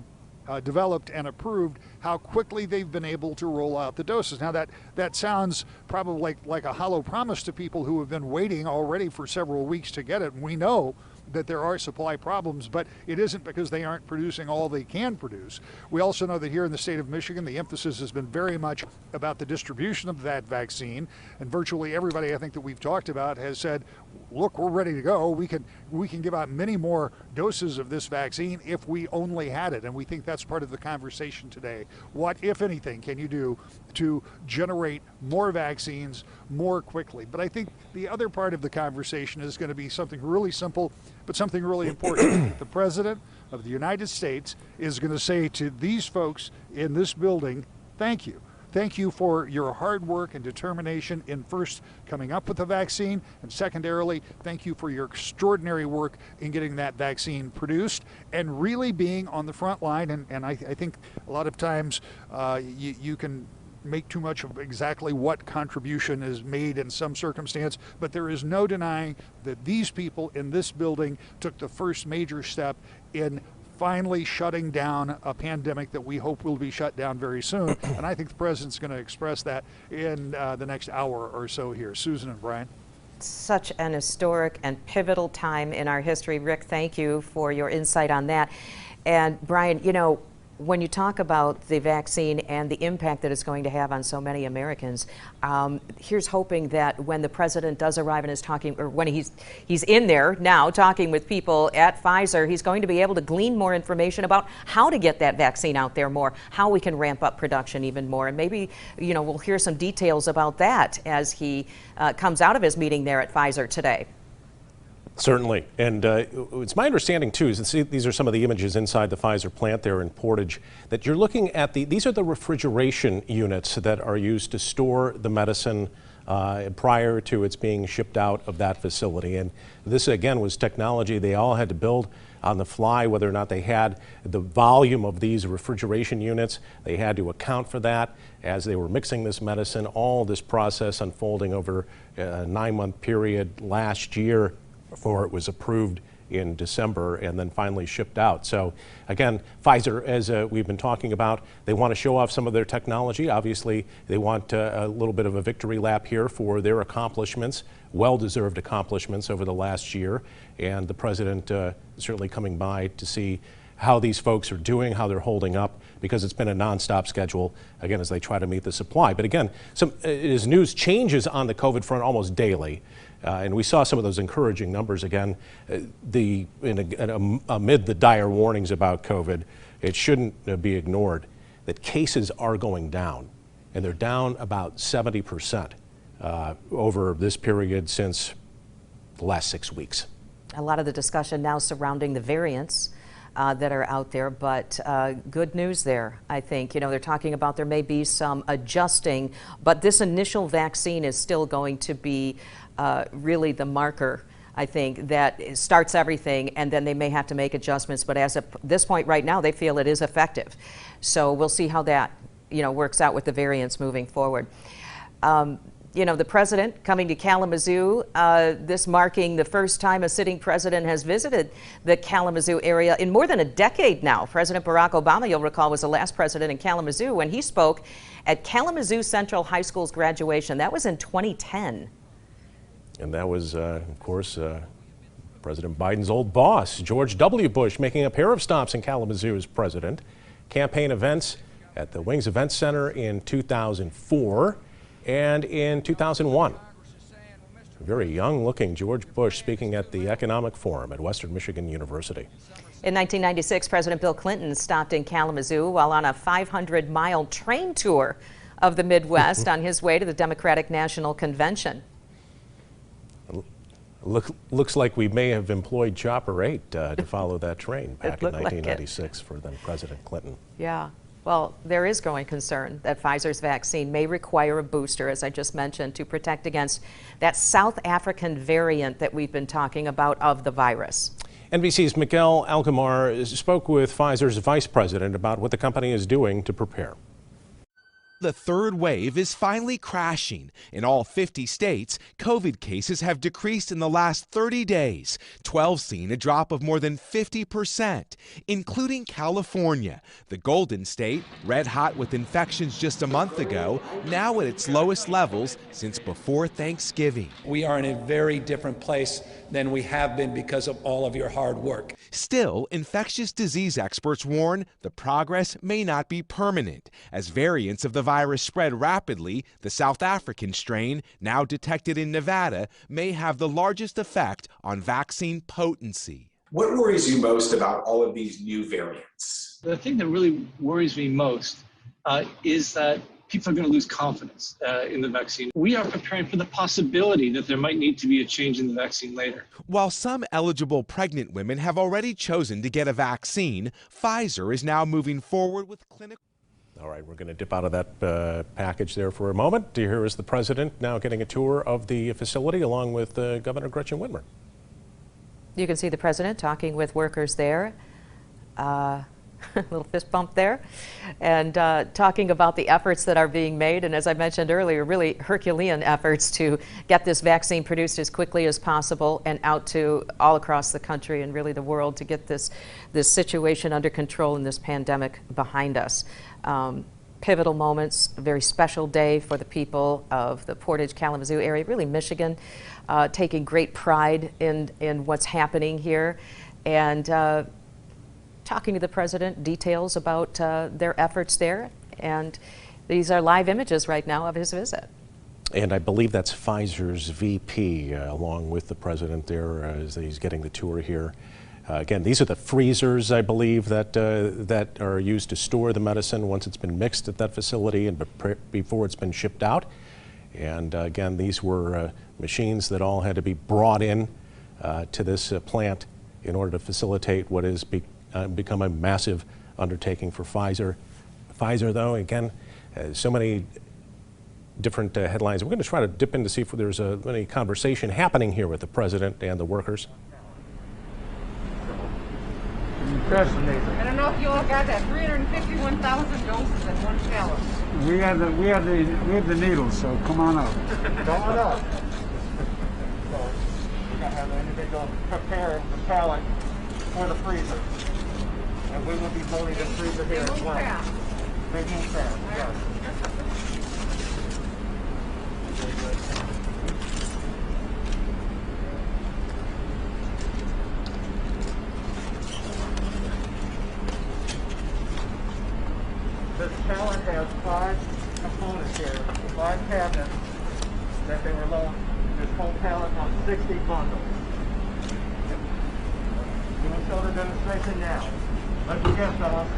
developed and approved, how quickly they've been able to roll out the doses. Now that sounds probably like a hollow promise to people who have been waiting already for several weeks to get it, and we know that there are supply problems, but it isn't because they aren't producing all they can produce. We also know that here in the state of Michigan, the emphasis has been very much about the distribution of that vaccine, and virtually everybody I think that we've talked about has said, look, we're ready to go. We can give out many more doses of this vaccine if we only had it, and we think that's part of the conversation today. What, if anything, can you do to generate more vaccines more quickly? But I think the other part of the conversation is going to be something really simple, but something really important. The President of the United States is going to say to these folks in this building, thank you. Thank you for your hard work and determination in first coming up with the vaccine, and secondarily, thank you for your extraordinary work in getting that vaccine produced and really being on the front line. And I think a lot of times you can make too much of exactly what contribution is made in some circumstance, but there is no denying that these people in this building took the first major step in finally shutting down a pandemic that we hope will be shut down very soon. And I think the president's going to express that in the next hour or so here. Susan and Brian. Such an historic and pivotal time in our history. Rick, thank you for your insight on that. And Brian, you know, when you talk about the vaccine and the impact that it's going to have on so many Americans, here's hoping that when the president does arrive and is talking, or when he's in there now talking with people at Pfizer, he's going to be able to glean more information about how to get that vaccine out there more, how we can ramp up production even more, and maybe, you know, we'll hear some details about that as he comes out of his meeting there at Pfizer today. Certainly. And it's my understanding, too, is these are some of the images inside the Pfizer plant there in Portage, that you're looking at these are the refrigeration units that are used to store the medicine prior to its being shipped out of that facility. And this, again, was technology they all had to build on the fly, whether or not they had the volume of these refrigeration units. They had to account for that as they were mixing this medicine, all this process unfolding over a 9-month period last year before it was approved in December and then finally shipped out. So again, Pfizer, as we've been talking about, they want to show off some of their technology. Obviously, they want a little bit of a victory lap here for their accomplishments, well-deserved accomplishments over the last year. And the president certainly coming by to see how these folks are doing, how they're holding up, because it's been a nonstop schedule, again, as they try to meet the supply. But again, as news changes on the COVID front almost daily, and we saw some of those encouraging numbers again, amid the dire warnings about COVID, it shouldn't be ignored that cases are going down, and they're down about 70% over this period since the last 6 weeks. A lot of the discussion now surrounding the variants that are out there, but good news there, I think. You know, they're talking about there may be some adjusting, but this initial vaccine is still going to be really the marker, I think, that starts everything, and then they may have to make adjustments. But as of this point right now, they feel it is effective. So we'll see how that, you know, works out with the variants moving forward. You know, the president coming to Kalamazoo, this marking the first time a sitting president has visited the Kalamazoo area in more than a decade now. President Barack Obama, you'll recall, was the last president in Kalamazoo when he spoke at Kalamazoo Central High School's graduation. That was in 2010. And that was, of course, President Biden's old boss, George W. Bush, making a pair of stops in Kalamazoo as president. Campaign events at the Wings Event Center in 2004. And in 2001, a very young-looking George Bush speaking at the Economic Forum at Western Michigan University. In 1996, President Bill Clinton stopped in Kalamazoo while on a 500-mile train tour of the Midwest on his way to the Democratic National Convention. Looks like we may have employed Chopper 8 to follow that train back in 1996 for then President Clinton. Yeah. Well, there is growing concern that Pfizer's vaccine may require a booster, as I just mentioned, to protect against that South African variant that we've been talking about of the virus. NBC's Miguel Alcamar spoke with Pfizer's vice president about what the company is doing to prepare. The third wave is finally crashing. In all 50 states, COVID cases have decreased in the last 30 days, 12 seeing a drop of more than 50%, including California, the Golden State, red hot with infections just a month ago, now at its lowest levels since before Thanksgiving. We are in a very different place than we have been because of all of your hard work. Still, infectious disease experts warn the progress may not be permanent. As variants of the virus spread rapidly, the South African strain, now detected in Nevada, may have the largest effect on vaccine potency. What worries you most about all of these new variants? The thing that really worries me most is that people are going to lose confidence in the vaccine. We are preparing for the possibility that there might need to be a change in the vaccine later. While some eligible pregnant women have already chosen to get a vaccine, Pfizer is now moving forward with clinical. All right, we're going to dip out of that package there for a moment. Here is the president now getting a tour of the facility along with Governor Gretchen Whitmer. You can see the president talking with workers there. A little fist bump there, and talking about the efforts that are being made, and as I mentioned earlier, really Herculean efforts to get this vaccine produced as quickly as possible and out to all across the country and really the world to get this situation under control and this pandemic behind us. Pivotal moments, a very special day for the people of the Portage, Kalamazoo area, really Michigan, taking great pride in what's happening here, and talking to the president, details about their efforts there. And these are live images right now of his visit. And I believe that's Pfizer's VP along with the president there as he's getting the tour here. Again, these are the freezers, I believe, that are used to store the medicine once it's been mixed at that facility and before it's been shipped out. And again, these were machines that all had to be brought in to this plant in order to facilitate what has become a massive undertaking for Pfizer. Pfizer, though, again, so many different headlines. We're going to try to dip in to see if there's any conversation happening here with the president and the workers. I don't know if you all got that. 351,000 doses in one pallet. We have the needles, so come on up. Come on up. So we're going to have an individual prepare the pallet for the freezer. And we will be loading the freezer here as well. They move fast, yes. Very good. This pallet has 5 components here, 5 cabinets that they were loading this whole pallet on 60 bundles. You will show the demonstration now. Let's begin, fellas.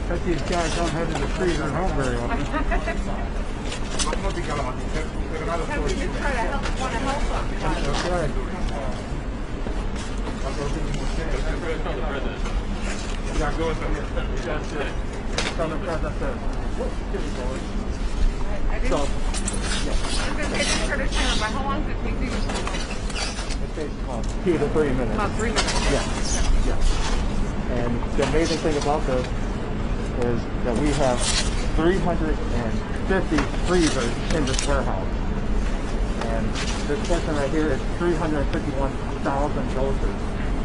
Bet these guys don't head to the freezer at home very often. We just try to want to help them. That's right. That's it. Tell the president this. I didn't. I was going to say this for the timer, but how long does it take you to do? It takes about 2 to 3 minutes. About 3 minutes. Yes. Yes. And the amazing thing about this is that we have 350 freezers in this warehouse. And this section right here is 351,000 doses.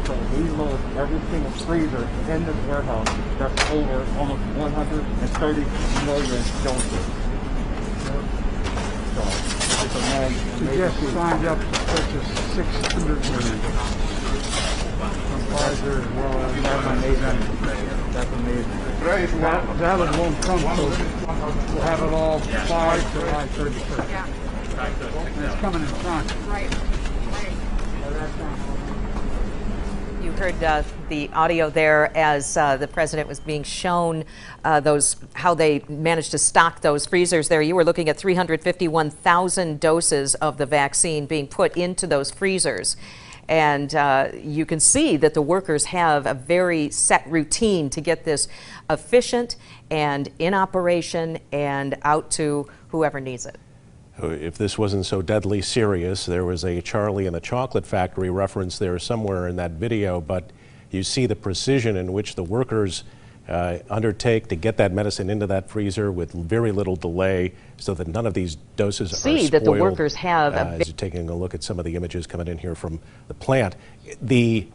So we load every single freezer in this warehouse that's over almost 130 million doses. So it's amazing. We just signed up to purchase 600 million from Pfizer as well as That's amazing. That's amazing. that one won't come, so we'll have it all by July 31st. Yeah. And it's coming in front. Right. You heard the audio there as the president was being shown how they managed to stock those freezers there. You were looking at 351,000 doses of the vaccine being put into those freezers. And you can see that the workers have a very set routine to get this efficient and in operation and out to whoever needs it. If this wasn't so deadly serious, there was a Charlie and the Chocolate Factory reference there somewhere in that video, but you see the precision in which the workers undertake to get that medicine into that freezer with very little delay so that none of these doses are spoiled. See that the workers have as you're taking a look at some of the images coming in here from the plant. The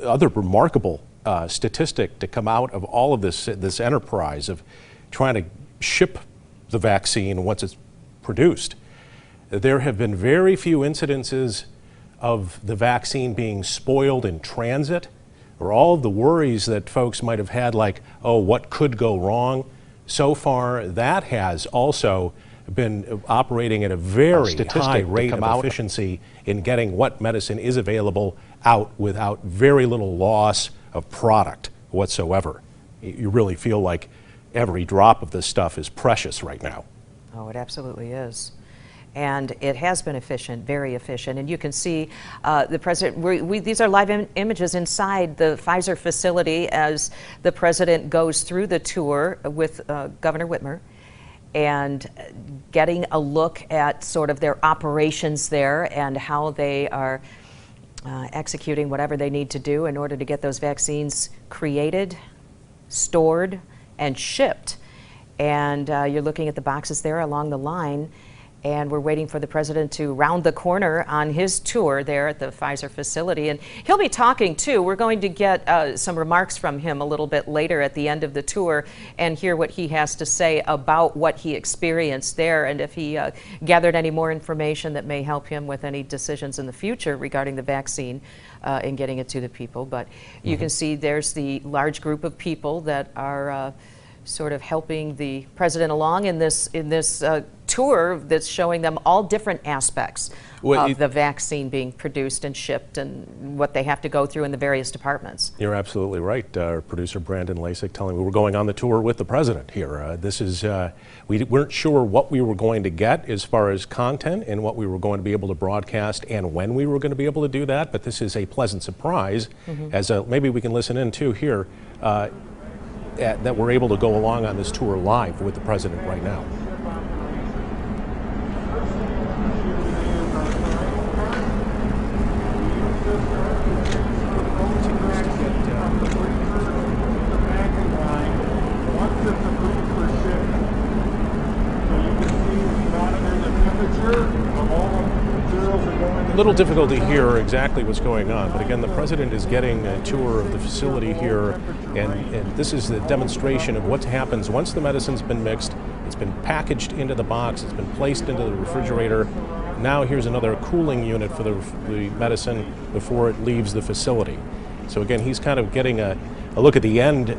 other remarkable statistic to come out of all of this enterprise of trying to ship the vaccine once it's produced, there have been very few incidences of the vaccine being spoiled in transit, or all of the worries that folks might have had, like, oh, what could go wrong? So far, that has also been operating at a very high rate of efficiency in getting what medicine is available out without very little loss of product whatsoever. You really feel like every drop of this stuff is precious right now. Oh, it absolutely is. And it has been efficient, very efficient. And you can see the president, these are live images inside the Pfizer facility as the president goes through the tour with Governor Whitmer and getting a look at sort of their operations there and how they are executing whatever they need to do in order to get those vaccines created, stored, and shipped. And you're looking at the boxes there along the line, and we're waiting for the president to round the corner on his tour there at the Pfizer facility. And he'll be talking too. We're going to get some remarks from him a little bit later at the end of the tour and hear what he has to say about what he experienced there and if he gathered any more information that may help him with any decisions in the future regarding the vaccine and getting it to the people. But you can see there's the large group of people that are sort of helping the president along in this tour that's showing them all different aspects of the vaccine being produced and shipped and what they have to go through in the various departments. You're absolutely right. Our producer Brandon Lasik telling me we're going on the tour with the president here. This is, we weren't sure what we were going to get as far as content and what we were going to be able to broadcast and when we were going to be able to do that, but this is a pleasant surprise as maybe we can listen in too here. That we're able to go along on this tour live with the president right now. A little difficult to hear exactly what's going on, but again, the president is getting a tour of the facility here, and this is the demonstration of what happens once the medicine's been mixed, it's been packaged into the box, it's been placed into the refrigerator. Now here's another cooling unit for the medicine before it leaves the facility. So again, he's kind of getting a look at the end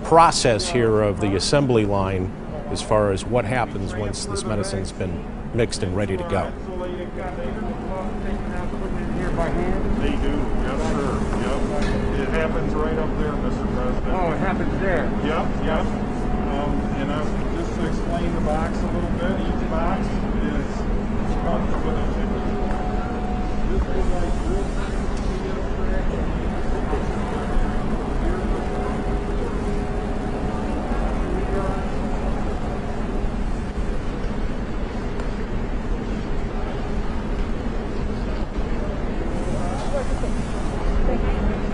process here of the assembly line as far as what happens once this medicine's been mixed and ready to go. They do, yes sir, yep. It happens right up there, Mr. President. Oh, it happens there? Yep. And just to explain the box a little bit, each box comes with a temperature. This is like this.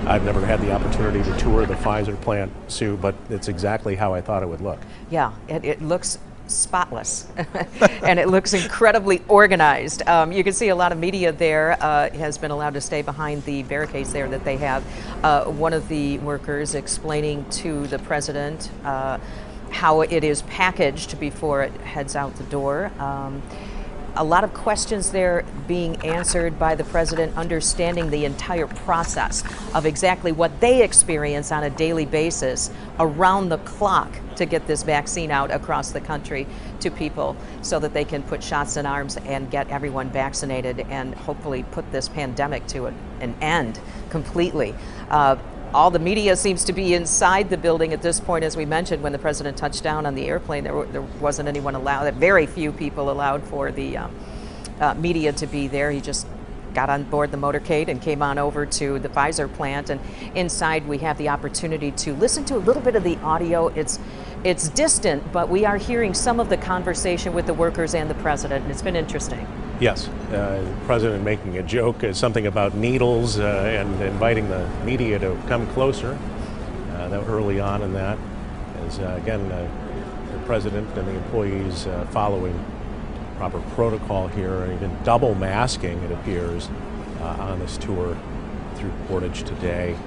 I've never had the opportunity to tour the Pfizer plant, Sue, but it's exactly how I thought it would look. Yeah, it looks spotless and it looks incredibly organized. You can see a lot of media there has been allowed to stay behind the barricades there that they have. One of the workers explaining to the president how it is packaged before it heads out the door. A lot of questions there being answered by the president, understanding the entire process of exactly what they experience on a daily basis around the clock to get this vaccine out across the country to people so that they can put shots in arms and get everyone vaccinated and hopefully put this pandemic to an end completely. All the media seems to be inside the building at this point. As we mentioned, when the president touched down on the airplane, there wasn't anyone allowed, very few people allowed for the media to be there. He just got on board the motorcade and came on over to the Pfizer plant. And inside we have the opportunity to listen to a little bit of the audio. It's distant, but we are hearing some of the conversation with the workers and the president, and it's been interesting. Yes, the president making a joke, something about needles and inviting the media to come closer that early on in that. As again, the president and the employees following proper protocol here, and even double masking, it appears, on this tour through Portage today.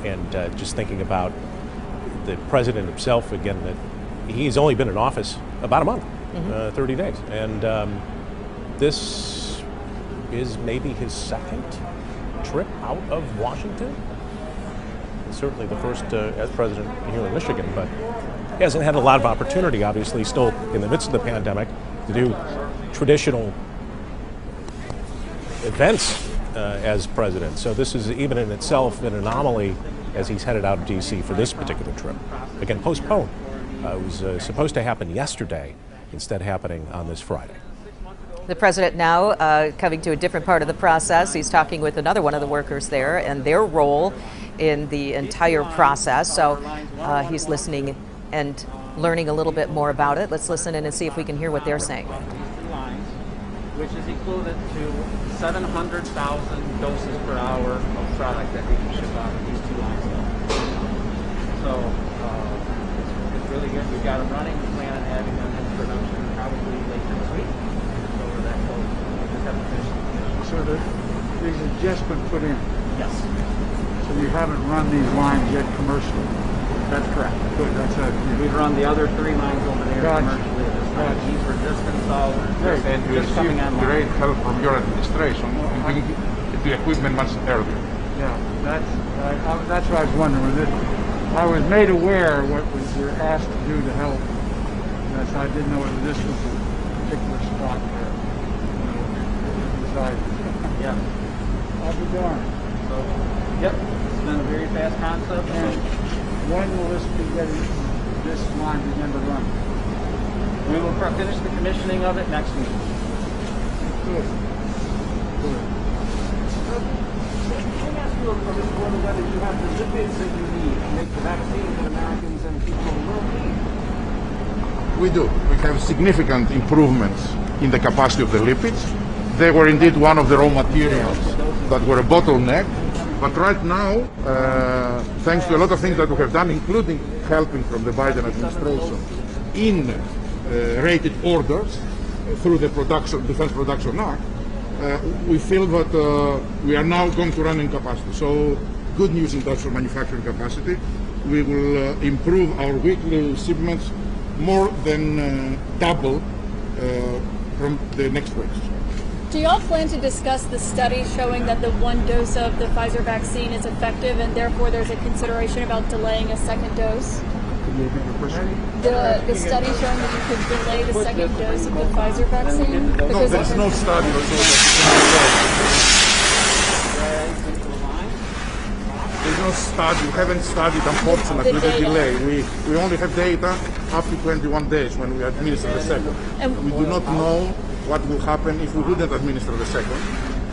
And just thinking about the president himself, again, that he's only been in office about a month, 30 days. And this is maybe his second trip out of Washington. Certainly the first as president here in Michigan, but he hasn't had a lot of opportunity, obviously, still in the midst of the pandemic, to do traditional events as president. So this is even in itself an anomaly as he's headed out of D.C. for this particular trip. Again, postponed. It was supposed to happen yesterday, instead happening on this Friday. The president now coming to a different part of the process. He's talking with another one of the workers there and their role in the entire process. So he's listening and learning a little bit more about it. Let's listen in and see if we can hear what they're saying. Lines, which is equivalent to 700,000 doses per hour of product that we can ship out of these 2 lines. So it's really good. We've got them running. We plan on having them in production probably late next week. So we're that close. We just have to finish the commission. So these have just been put in? Yes. So you haven't run these lines yet commercially? That's correct. Good, that's it. We've run the other 3 lines over there commercially at this time. These were just installed. And you received great help from your administration in bringing the equipment much earlier. Yeah, that's what I was wondering. I was made aware what you're asked to do to help. Yes, I didn't know whether this was a particular spot there. Yeah. I'll be darned. So, yep, it's been a very fast concept. And when will this line begin to run? We will finish the commissioning of it next week. Good. Good. Let me ask you whether you have the lipids that you need to make the vaccines that Americans and people will need. We do. We have significant improvements in the capacity of the lipids. They were indeed one of the raw materials that were a bottleneck. But right now, thanks to a lot of things that we have done, including helping from the Biden administration in rated orders through the Defense Production Act, we feel that we are now going to run in capacity. So good news in terms of manufacturing capacity. We will improve our weekly shipments more than double from the next week. Do y'all plan to discuss the study showing that the 1 dose of the Pfizer vaccine is effective and therefore there's a consideration about delaying a 2nd dose? Can you repeat the question? The study showing that you could delay the 2nd dose of the Pfizer vaccine? No, there's no study or so There's no study. We haven't studied, unfortunately, the delay. We only have data up to 21 days when we administer the 2nd. We do not know what will happen if we wouldn't administer the 2nd,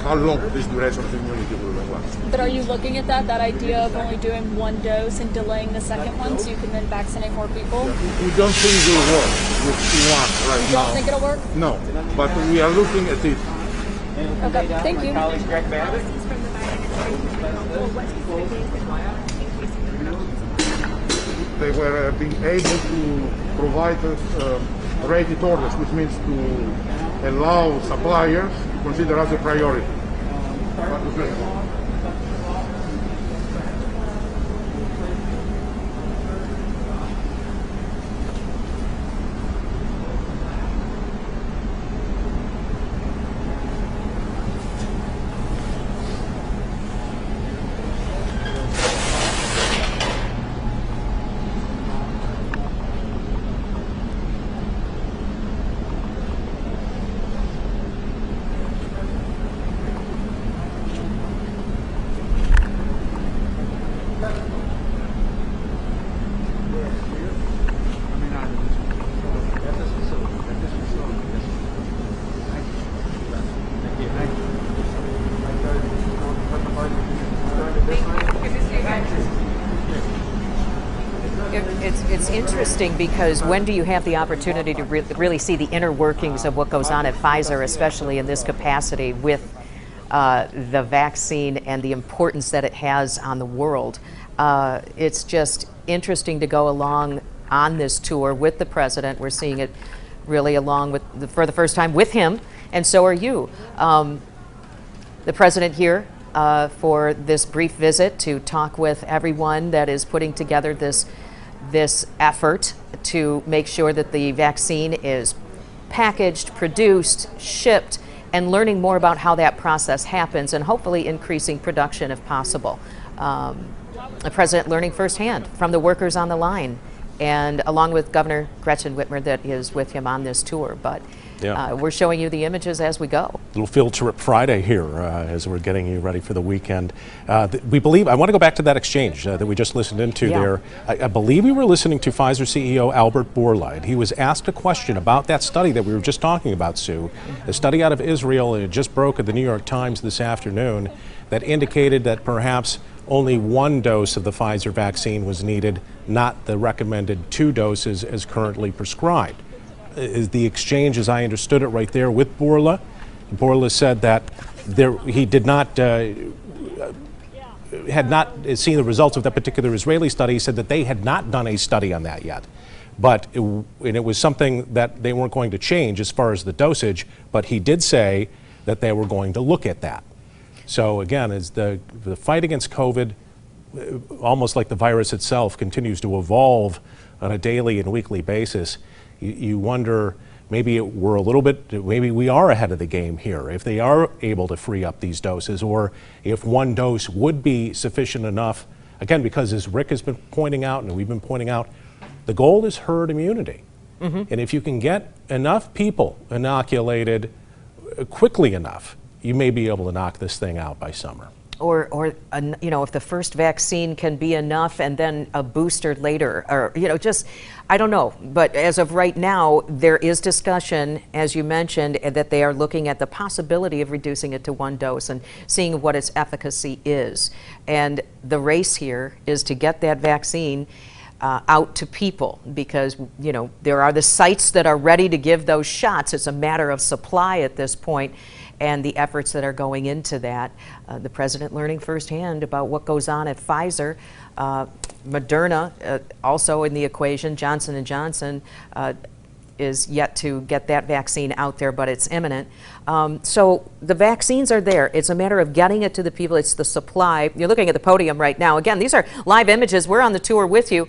how long this duration of immunity will last. But are you looking at that idea of only doing 1 dose and delaying the 2nd one so you can then vaccinate more people? We don't think it will work with one right now. You don't think it'll work? No, but we are looking at it. Okay, thank you. They were being able to provide us rated orders, which means to allow suppliers to consider as a priority. It's interesting because when do you have the opportunity to really see the inner workings of what goes on at Pfizer, especially in this capacity with the vaccine and the importance that it has on the world? It's just interesting to go along on this tour with the president. We're seeing it really along with for the first time with him, and so are you. The president here for this brief visit to talk with everyone that is putting together this effort to make sure that the vaccine is packaged, produced, shipped, and learning more about how that process happens and hopefully increasing production if possible. The president learning firsthand from the workers on the line and along with Governor Gretchen Whitmer that is with him on this tour. But Yeah. We're showing you the images as we go. Little field trip Friday here as we're getting you ready for the weekend. We believe, I want to go back to that exchange that we just listened into there. I believe we were listening to Pfizer CEO Albert Bourla, and he was asked a question about that study that we were just talking about, Sue. The study out of Israel, and it just broke at the New York Times this afternoon, that indicated that perhaps only 1 dose of the Pfizer vaccine was needed, not the recommended 2 doses as currently prescribed. Is the exchange, as I understood it right there with Bourla. Bourla said that he did not, had not seen the results of that particular Israeli study. He said that they had not done a study on that yet. But it was something that they weren't going to change as far as the dosage, but he did say that they were going to look at that. So again, as the fight against COVID, almost like the virus itself, continues to evolve on a daily and weekly basis, you wonder, maybe we're a little bit, maybe we are ahead of the game here, if they are able to free up these doses, or if 1 dose would be sufficient enough. Again, because as Rick has been pointing out, and we've been pointing out, the goal is herd immunity. And if you can get enough people inoculated quickly enough, you may be able to knock this thing out by summer. Or you know, if the first vaccine can be enough and then a booster later, or, you know, just, I don't know. But as of right now, there is discussion, as you mentioned, that they are looking at the possibility of reducing it to 1 dose and seeing what its efficacy is. And the race here is to get that vaccine out to people, because, you know, there are the sites that are ready to give those shots. It's a matter of supply at this point, and the efforts that are going into that. The president learning firsthand about what goes on at Pfizer. Moderna also in the equation. Johnson & Johnson is yet to get that vaccine out there, but it's imminent. So the vaccines are there. It's a matter of getting it to the people. It's the supply. You're looking at the podium right now. Again, these are live images. We're on the tour with you,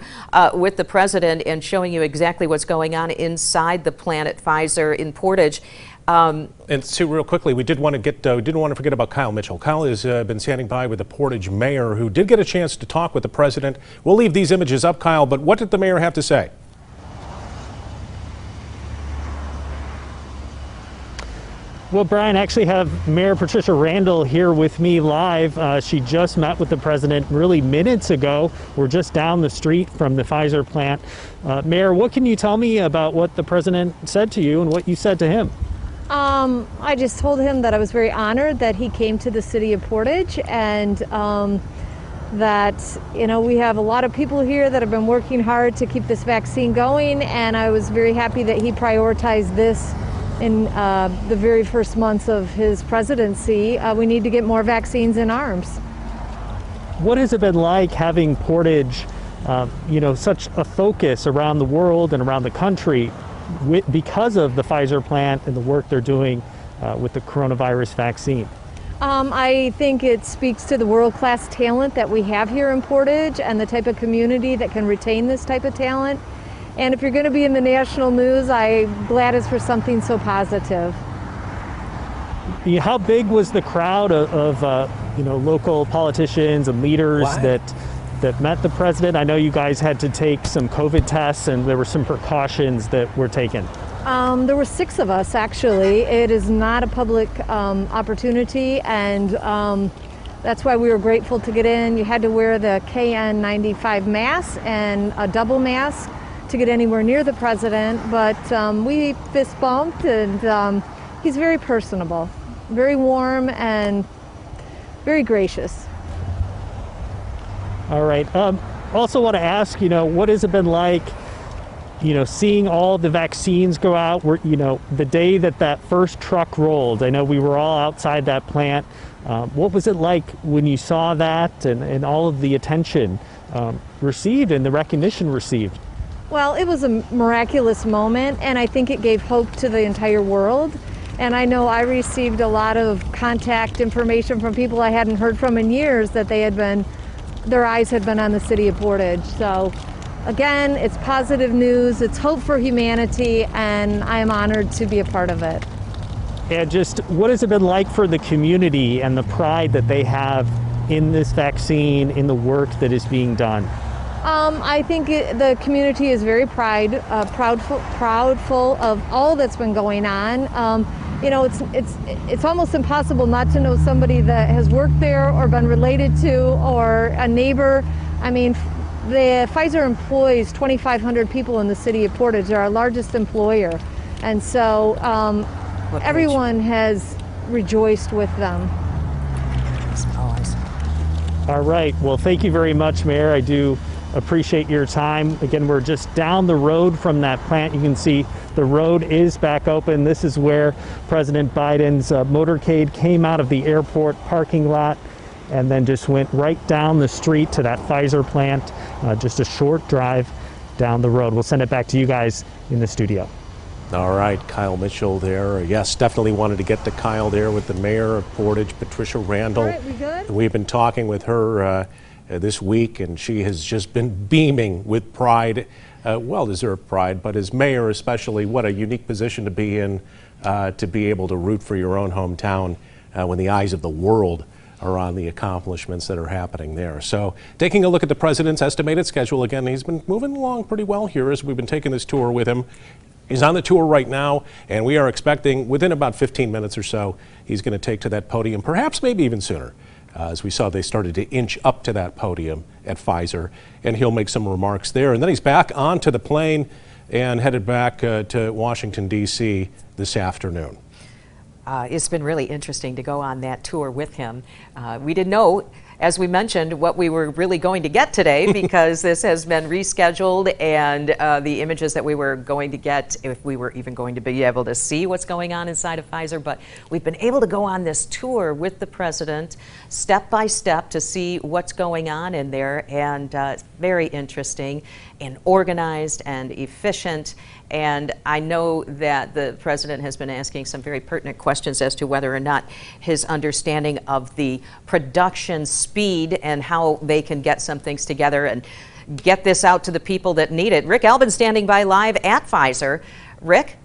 with the president, and showing you exactly what's going on inside the plant at Pfizer in Portage. And Sue, real quickly, we didn't want to forget about Kyle Mitchell. Kyle has been standing by with the Portage mayor, who did get a chance to talk with the president. We'll leave these images up, Kyle, but what did the mayor have to say? Well, Brian, I actually have Mayor Patricia Randall here with me live. She just met with the president really minutes ago. We're just down the street from the Pfizer plant. Mayor, what can you tell me about what the president said to you and what you said to him? I just told him that I was very honored that he came to the city of Portage, and that, you know, we have a lot of people here that have been working hard to keep this vaccine going, and I was very happy that he prioritized this in the very first months of his presidency. We need to get more vaccines in arms. What has it been like having Portage, you know, such a focus around the world and around the country because of the Pfizer plant and the work they're doing with the coronavirus vaccine? I think it speaks to the world-class talent that we have here in Portage and the type of community that can retain this type of talent. And if you're going to be in the national news, I'm glad it's for something so positive. How big was the crowd of you know, local politicians and leaders that met the president? I know you guys had to take some COVID tests, and there were some precautions that were taken. There were 6 of us, actually. It is not a public opportunity, and that's why we were grateful to get in. You had to wear the KN95 mask and a double mask to get anywhere near the president, but we fist bumped, and he's very personable, very warm, and very gracious. All right. Also want to ask, you know, what has it been like, you know, seeing all the vaccines go out? You know, the day that first truck rolled, I know we were all outside that plant. What was it like when you saw that and all of the attention received and the recognition received? Well, it was a miraculous moment, and I think it gave hope to the entire world. And I know I received a lot of contact information from people I hadn't heard from in years, that their eyes had been on the city of Portage. So again, it's positive news, it's hope for humanity, and I am honored to be a part of it. And just what has it been like for the community and the pride that they have in this vaccine, in the work that is being done? I think the community is very proudful of all that's been going on. You know, it's almost impossible not to know somebody that has worked there or been related to, or a neighbor. I mean, the Pfizer employs 2,500 people in the city of Portage. They're our largest employer, and so everyone has rejoiced with them. All right. Well, thank you very much, Mayor. I do appreciate your time. Again, we're just down the road from that plant. You can see the road is back open. This is where President Biden's motorcade came out of the airport parking lot and then just went right down the street to that Pfizer plant, just a short drive down the road. We'll send it back to you guys in the studio. All right, Kyle Mitchell there. Yes, definitely wanted to get to Kyle there with the mayor of Portage, Patricia Randall. All right, we good? We've been talking with her this week, and she has just been beaming with pride, well-deserved pride, but as mayor especially, what a unique position to be in, to be able to root for your own hometown when the eyes of the world are on the accomplishments that are happening there. So taking a look at the president's estimated schedule again, he's been moving along pretty well here as we've been taking this tour with him. He's on the tour right now, and we are expecting within about 15 minutes or so, he's going to take to that podium, perhaps maybe even sooner. As we saw, they started to inch up to that podium at Pfizer, and he'll make some remarks there. And then he's back onto the plane and headed back to Washington, D.C. this afternoon. It's been really interesting to go on that tour with him. We didn't know, as we mentioned, what we were really going to get today because this has been rescheduled, and the images that we were going to get, if we were even going to be able to see what's going on inside of Pfizer. But we've been able to go on this tour with the president step by step to see what's going on in there, and it's very interesting and organized and efficient. And I know that the president has been asking some very pertinent questions as to whether or not his understanding of the production speed and how they can get some things together and get this out to the people that need it. Rick Albin standing by live at Pfizer. Rick?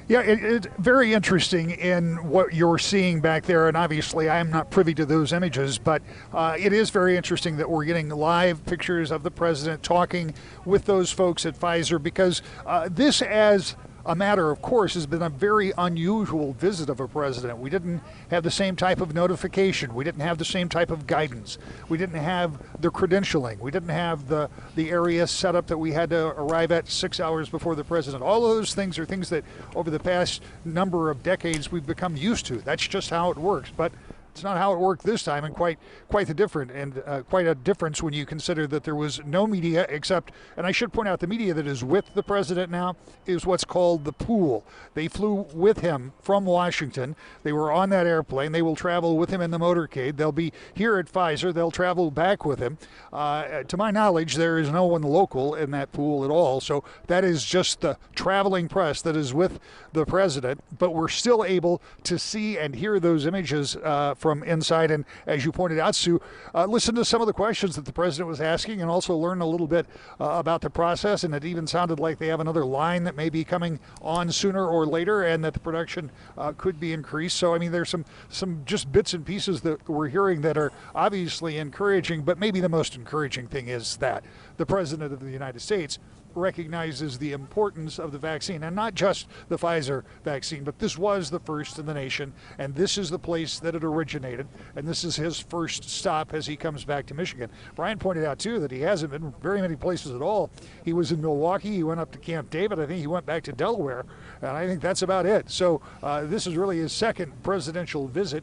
Yeah, it's very interesting in what you're seeing back there, and obviously I'm not privy to those images, but it is very interesting that we're getting live pictures of the president talking with those folks at Pfizer, because this, as a matter of course, has been a very unusual visit of a president. We didn't have the same type of notification. We didn't have the same type of guidance. We didn't have the credentialing. We didn't have the area set up that we had to arrive at 6 hours before the president. All of those things are things that over the past number of decades we've become used to. That's just how it works. But it's not how it worked this time, and quite the different, and quite a difference when you consider that there was no media except, and I should point out, the media that is with the president now is what's called the pool. They flew with him from Washington. They were on that airplane. They will travel with him in the motorcade. They'll be here at Pfizer. They'll travel back with him. To my knowledge, there is no one local in that pool at all. So that is just the traveling press that is with the president. But we're still able to see and hear those images from inside. And as you pointed out, Sue, listen to some of the questions that the president was asking, and also learn a little bit about the process. And it even sounded like they have another line that may be coming on sooner or later, and that the production could be increased. So, I mean, there's some just bits and pieces that we're hearing that are obviously encouraging, but maybe the most encouraging thing is that the president of the United States recognizes the importance of the vaccine, and not just the Pfizer vaccine, but this was the first in the nation, and this is the place that it originated, and this is his first stop as he comes back to Michigan. Brian pointed out too that he hasn't been very many places at all. He was in Milwaukee, he went up to Camp David, I think he went back to Delaware, and I think that's about it. So this is really his second presidential visit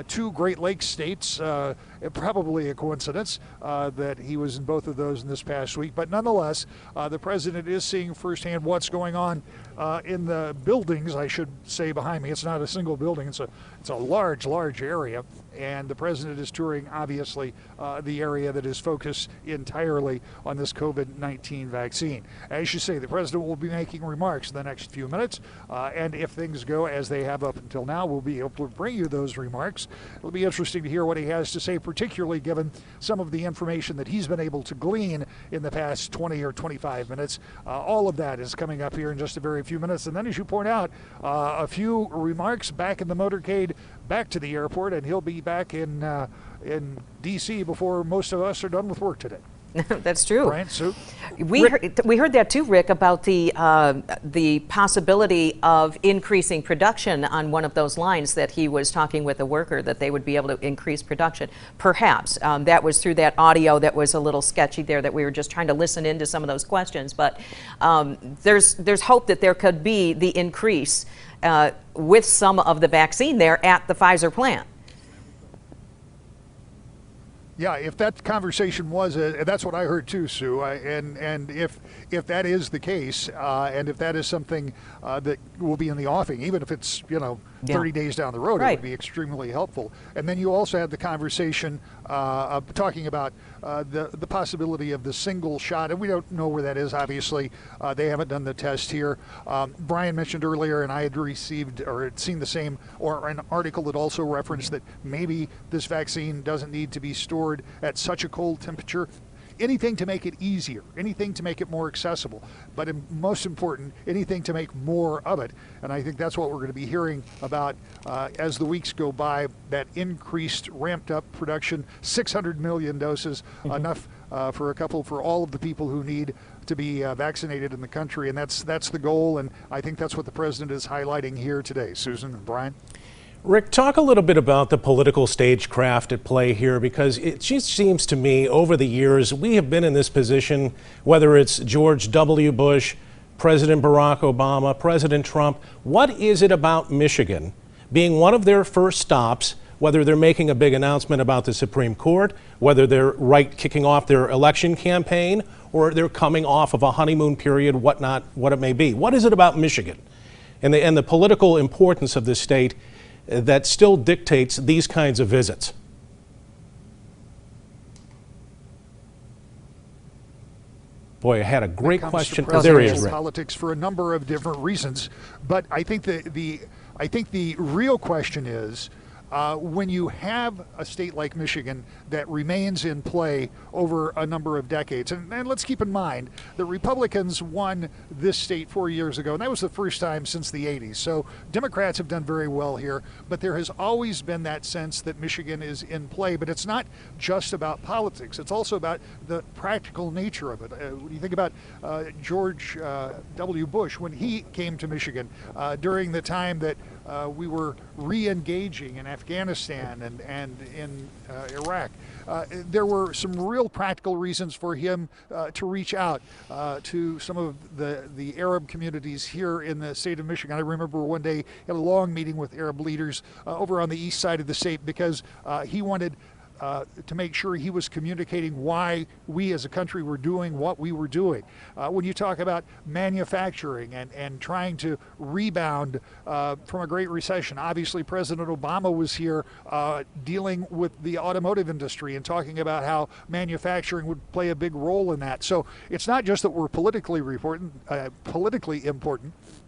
to Great Lakes states. Probably a coincidence that he was in both of those in this past week, but nonetheless, the president is seeing firsthand what's going on in the buildings, I should say, behind me. It's not a single building, it's a large area, and the president is touring, obviously, the area that is focused entirely on this COVID-19 vaccine. As you say, the president will be making remarks in the next few minutes, and if things go as they have up until now, we'll be able to bring you those remarks. It'll be interesting to hear what he has to say, particularly given some of the information that he's been able to glean in the past 20 or 25 minutes. All of that is coming up here in just a very few minutes. And then, as you point out, a few remarks back in the motorcade, back to the airport, and he'll be back in D.C. before most of us are done with work today. That's true. Brian, Sue? We heard that too, Rick, about the possibility of increasing production on one of those lines that he was talking with a worker, that they would be able to increase production. Perhaps. That was through that audio that was a little sketchy there, that we were just trying to listen into some of those questions. But there's hope that there could be the increase with some of the vaccine there at the Pfizer plant. Yeah, if that conversation was, that's what I heard too, Sue. And if that is the case, and if that is something that will be in the offing, even if it's 30 days down the road, it would be extremely helpful. And then you also had the conversation of talking about the possibility of the single shot, and we don't know where that is. Obviously, they haven't done the test here. Brian mentioned earlier, and I had received or had seen the same, or an article that also referenced that maybe this vaccine doesn't need to be stored at such a cold temperature. Anything to make it easier, anything to make it more accessible, but most important, anything to make more of it. And I think that's what we're going to be hearing about as the weeks go by, that increased, ramped up production, 600 million doses, enough for all of the people who need to be vaccinated in the country. And that's the goal, and I think that's what the president is highlighting here today. Susan and Brian? Rick, talk a little bit about the political stagecraft at play here, because it just seems to me over the years we have been in this position, whether it's George W. Bush, President Barack Obama, President Trump. What is it about Michigan being one of their first stops, whether they're making a big announcement about the Supreme Court, whether they're kicking off their election campaign, or they're coming off of a honeymoon period, what it may be? What is it about Michigan and the political importance of this state that still dictates these kinds of visits? Boy, I had a great question. Oh, there he is. Politics for a number of different reasons, but I think the real question is, when you have a state like Michigan that remains in play over a number of decades, and let's keep in mind, the Republicans won this state 4 years ago, and that was the first time since the 80s. So Democrats have done very well here, but there has always been that sense that Michigan is in play. But it's not just about politics. It's also about the practical nature of it. When you think about George W. Bush, when he came to Michigan during the time that we were re-engaging in Afghanistan and in Iraq, there were some real practical reasons for him to reach out to some of the Arab communities here in the state of Michigan. I remember one day he had a long meeting with Arab leaders over on the east side of the state, because he wanted to make sure he was communicating why we as a country were doing what we were doing. When you talk about manufacturing and trying to rebound from a great recession, obviously President Obama was here dealing with the automotive industry and talking about how manufacturing would play a big role in that. So it's not just that we're politically important,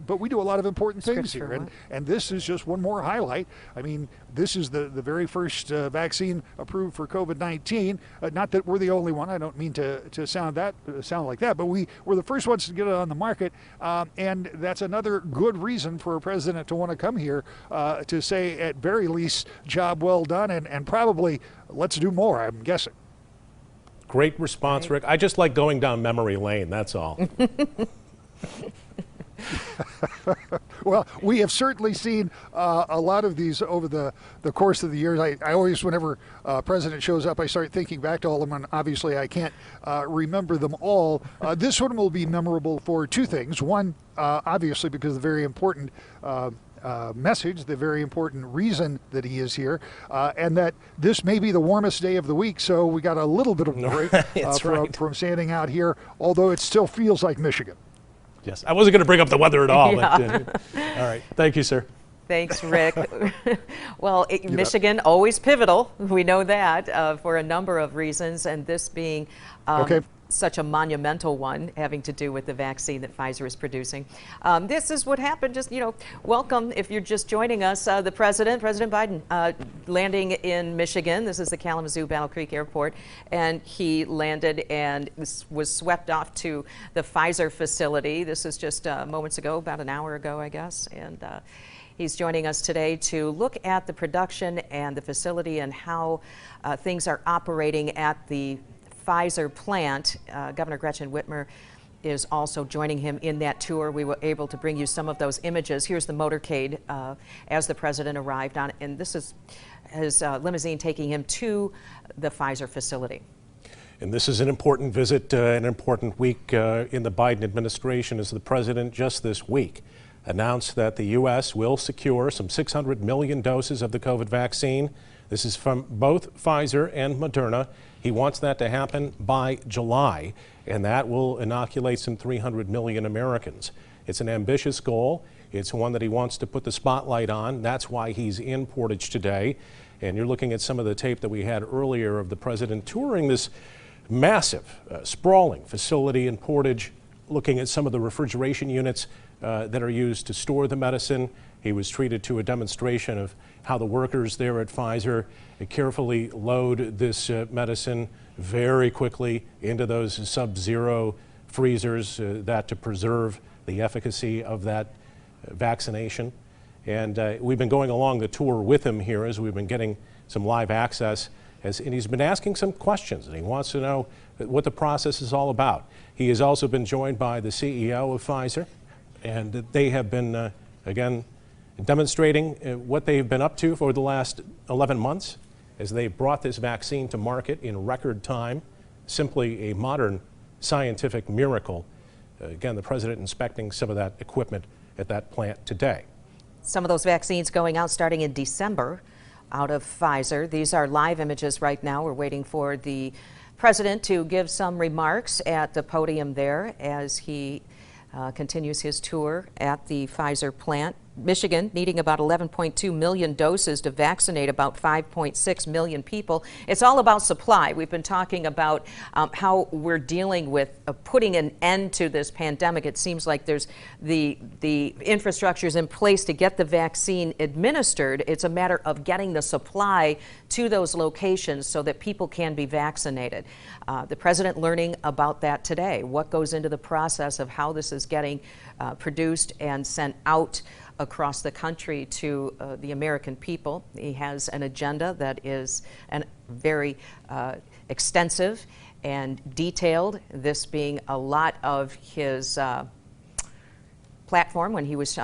but we do a lot of important things here. And this is just one more highlight. I mean, this is the very first vaccine approved for COVID-19. Not that we're the only one. I don't mean to sound like that, but we were the first ones to get it on the market, and that's another good reason for a president to want to come here to say, at very least, job well done, and probably let's do more, I'm guessing. Great response, Rick. I just like going down memory lane, that's all. Well, we have certainly seen a lot of these over the course of the years. I always, whenever a president shows up, I start thinking back to all of them, and obviously I can't remember them all. This one will be memorable for two things. One, obviously, because of the very important message, the very important reason that he is here, and that this may be the warmest day of the week, so we got a little bit of a break from standing out here, although it still feels like Michigan. Yes, I wasn't going to bring up the weather at all. Yeah. But, all right. Thank you, sir. Thanks, Rick. Well, Michigan, always pivotal. We know that for a number of reasons, and this being such a monumental one having to do with the vaccine that Pfizer is producing. This is what happened. Just, welcome if you're just joining us. The President Biden, landing in Michigan. This is the Kalamazoo Battle Creek Airport, and he landed and was swept off to the Pfizer facility. This is just moments ago, about an hour ago, I guess, and he's joining us today to look at the production and the facility and how things are operating at the Pfizer plant. Governor Gretchen Whitmer is also joining him in that tour. We were able to bring you some of those images. Here's the motorcade as the president arrived on, and this is his limousine taking him to the Pfizer facility. And this is an important visit, an important week in the Biden administration, as the president just this week announced that the U.S. will secure some 600 million doses of the COVID vaccine. This is from both Pfizer and Moderna. He wants that to happen by July, and that will inoculate some 300 million Americans. It's an ambitious goal. It's one that he wants to put the spotlight on. That's why he's in Portage today. And you're looking at some of the tape that we had earlier of the president touring this massive, sprawling facility in Portage, looking at some of the refrigeration units that are used to store the medicine. He was treated to a demonstration of how the workers there at Pfizer carefully load this medicine very quickly into those sub-zero freezers that to preserve the efficacy of that vaccination. And we've been going along the tour with him here as we've been getting some live access, and he's been asking some questions, and he wants to know what the process is all about. He has also been joined by the CEO of Pfizer, and they have been, again, demonstrating what they've been up to for the last 11 months as they brought this vaccine to market in record time. Simply a modern scientific miracle. Again, the president inspecting some of that equipment at that plant today. Some of those vaccines going out starting in December out of Pfizer. These are live images right now. We're waiting for the president to give some remarks at the podium there as he continues his tour at the Pfizer plant. Michigan needing about 11.2 million doses to vaccinate about 5.6 million people. It's all about supply. We've been talking about how we're dealing with putting an end to this pandemic. It seems like there's the infrastructure is in place to get the vaccine administered. It's a matter of getting the supply to those locations so that people can be vaccinated. The president learning about that today. What goes into the process of how this is getting produced and sent out across the country to the American people. He has an agenda that is very extensive and detailed, this being a lot of his platform when he was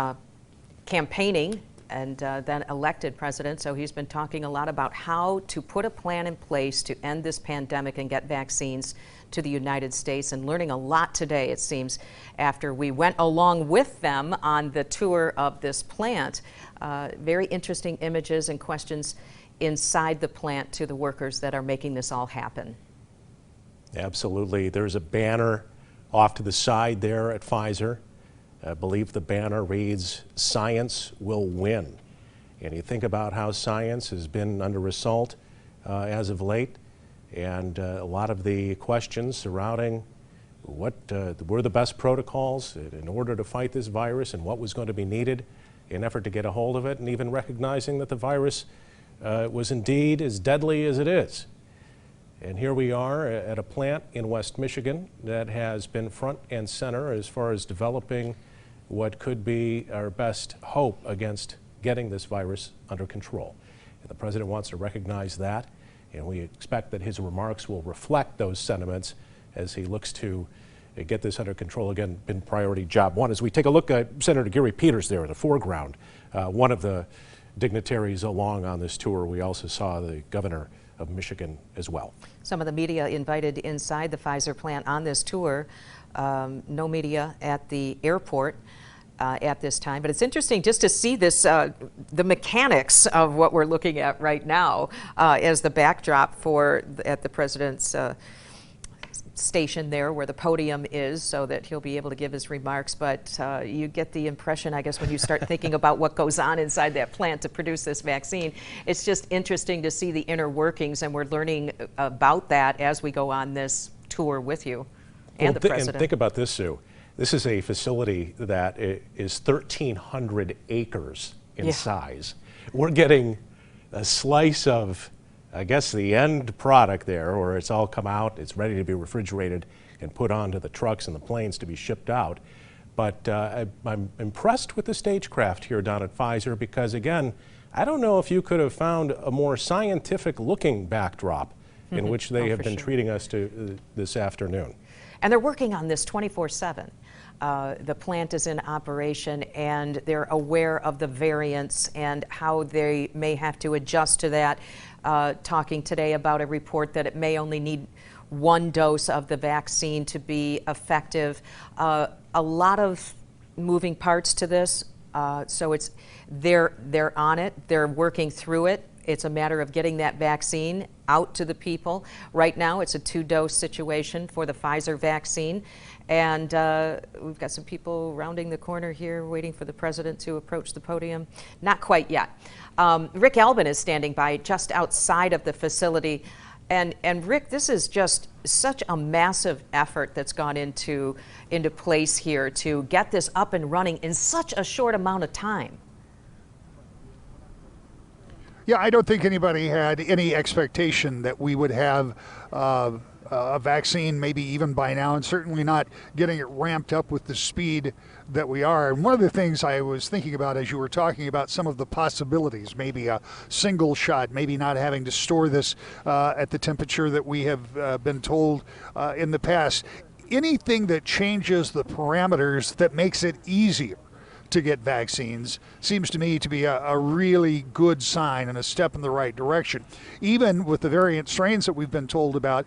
campaigning and then elected president. So he's been talking a lot about how to put a plan in place to end this pandemic and get vaccines to the United States, and learning a lot today, it seems, after we went along with them on the tour of this plant. Very interesting images and questions inside the plant to the workers that are making this all happen. Absolutely. There's a banner off to the side there at Pfizer. I believe the banner reads, "Science will win." And you think about how science has been under assault as of late, and a lot of the questions surrounding what were the best protocols in order to fight this virus and what was going to be needed in effort to get a hold of it, and even recognizing that the virus was indeed as deadly as it is. And here we are at a plant in West Michigan that has been front and center as far as developing what could be our best hope against getting this virus under control. And the president wants to recognize that, and we expect that his remarks will reflect those sentiments as he looks to get this under control. Again, been priority job one. As we take a look at Senator Gary Peters there in the foreground, one of the dignitaries along on this tour. We also saw the governor of Michigan as well. Some of the media invited inside the Pfizer plant on this tour. No media at the airport at this time, but it's interesting just to see this, the mechanics of what we're looking at right now as the backdrop for at the president's station there where the podium is, so that he'll be able to give his remarks. But you get the impression, I guess, when you start thinking about what goes on inside that plant to produce this vaccine, it's just interesting to see the inner workings, and we're learning about that as we go on this tour with you. and the president. And think about this, Sue. This is a facility that is 1,300 acres in size. We're getting a slice of, I guess, the end product there, or it's all come out, it's ready to be refrigerated and put onto the trucks and the planes to be shipped out. But I'm impressed with the stagecraft here down at Pfizer because, again, I don't know if you could have found a more scientific-looking backdrop in which they have been treating us to this afternoon. And they're working on this 24/7. The plant is in operation and they're aware of the variants and how they may have to adjust to that. Talking today about a report that it may only need one dose of the vaccine to be effective. A lot of moving parts to this, so they're on it, they're working through it. It's a matter of getting that vaccine out to the people. Right now, it's a 2-dose situation for the Pfizer vaccine. And we've got some people rounding the corner here waiting for the president to approach the podium. Not quite yet. Rick Albin is standing by just outside of the facility. And Rick, this is just such a massive effort that's gone into place here to get this up and running in such a short amount of time. Yeah, I don't think anybody had any expectation that we would have a vaccine maybe even by now, and certainly not getting it ramped up with the speed that we are. And one of the things I was thinking about as you were talking about some of the possibilities, maybe a single shot, maybe not having to store this at the temperature that we have been told in the past. Anything that changes the parameters that makes it easier to get vaccines seems to me to be a really good sign and a step in the right direction. Even with the variant strains that we've been told about,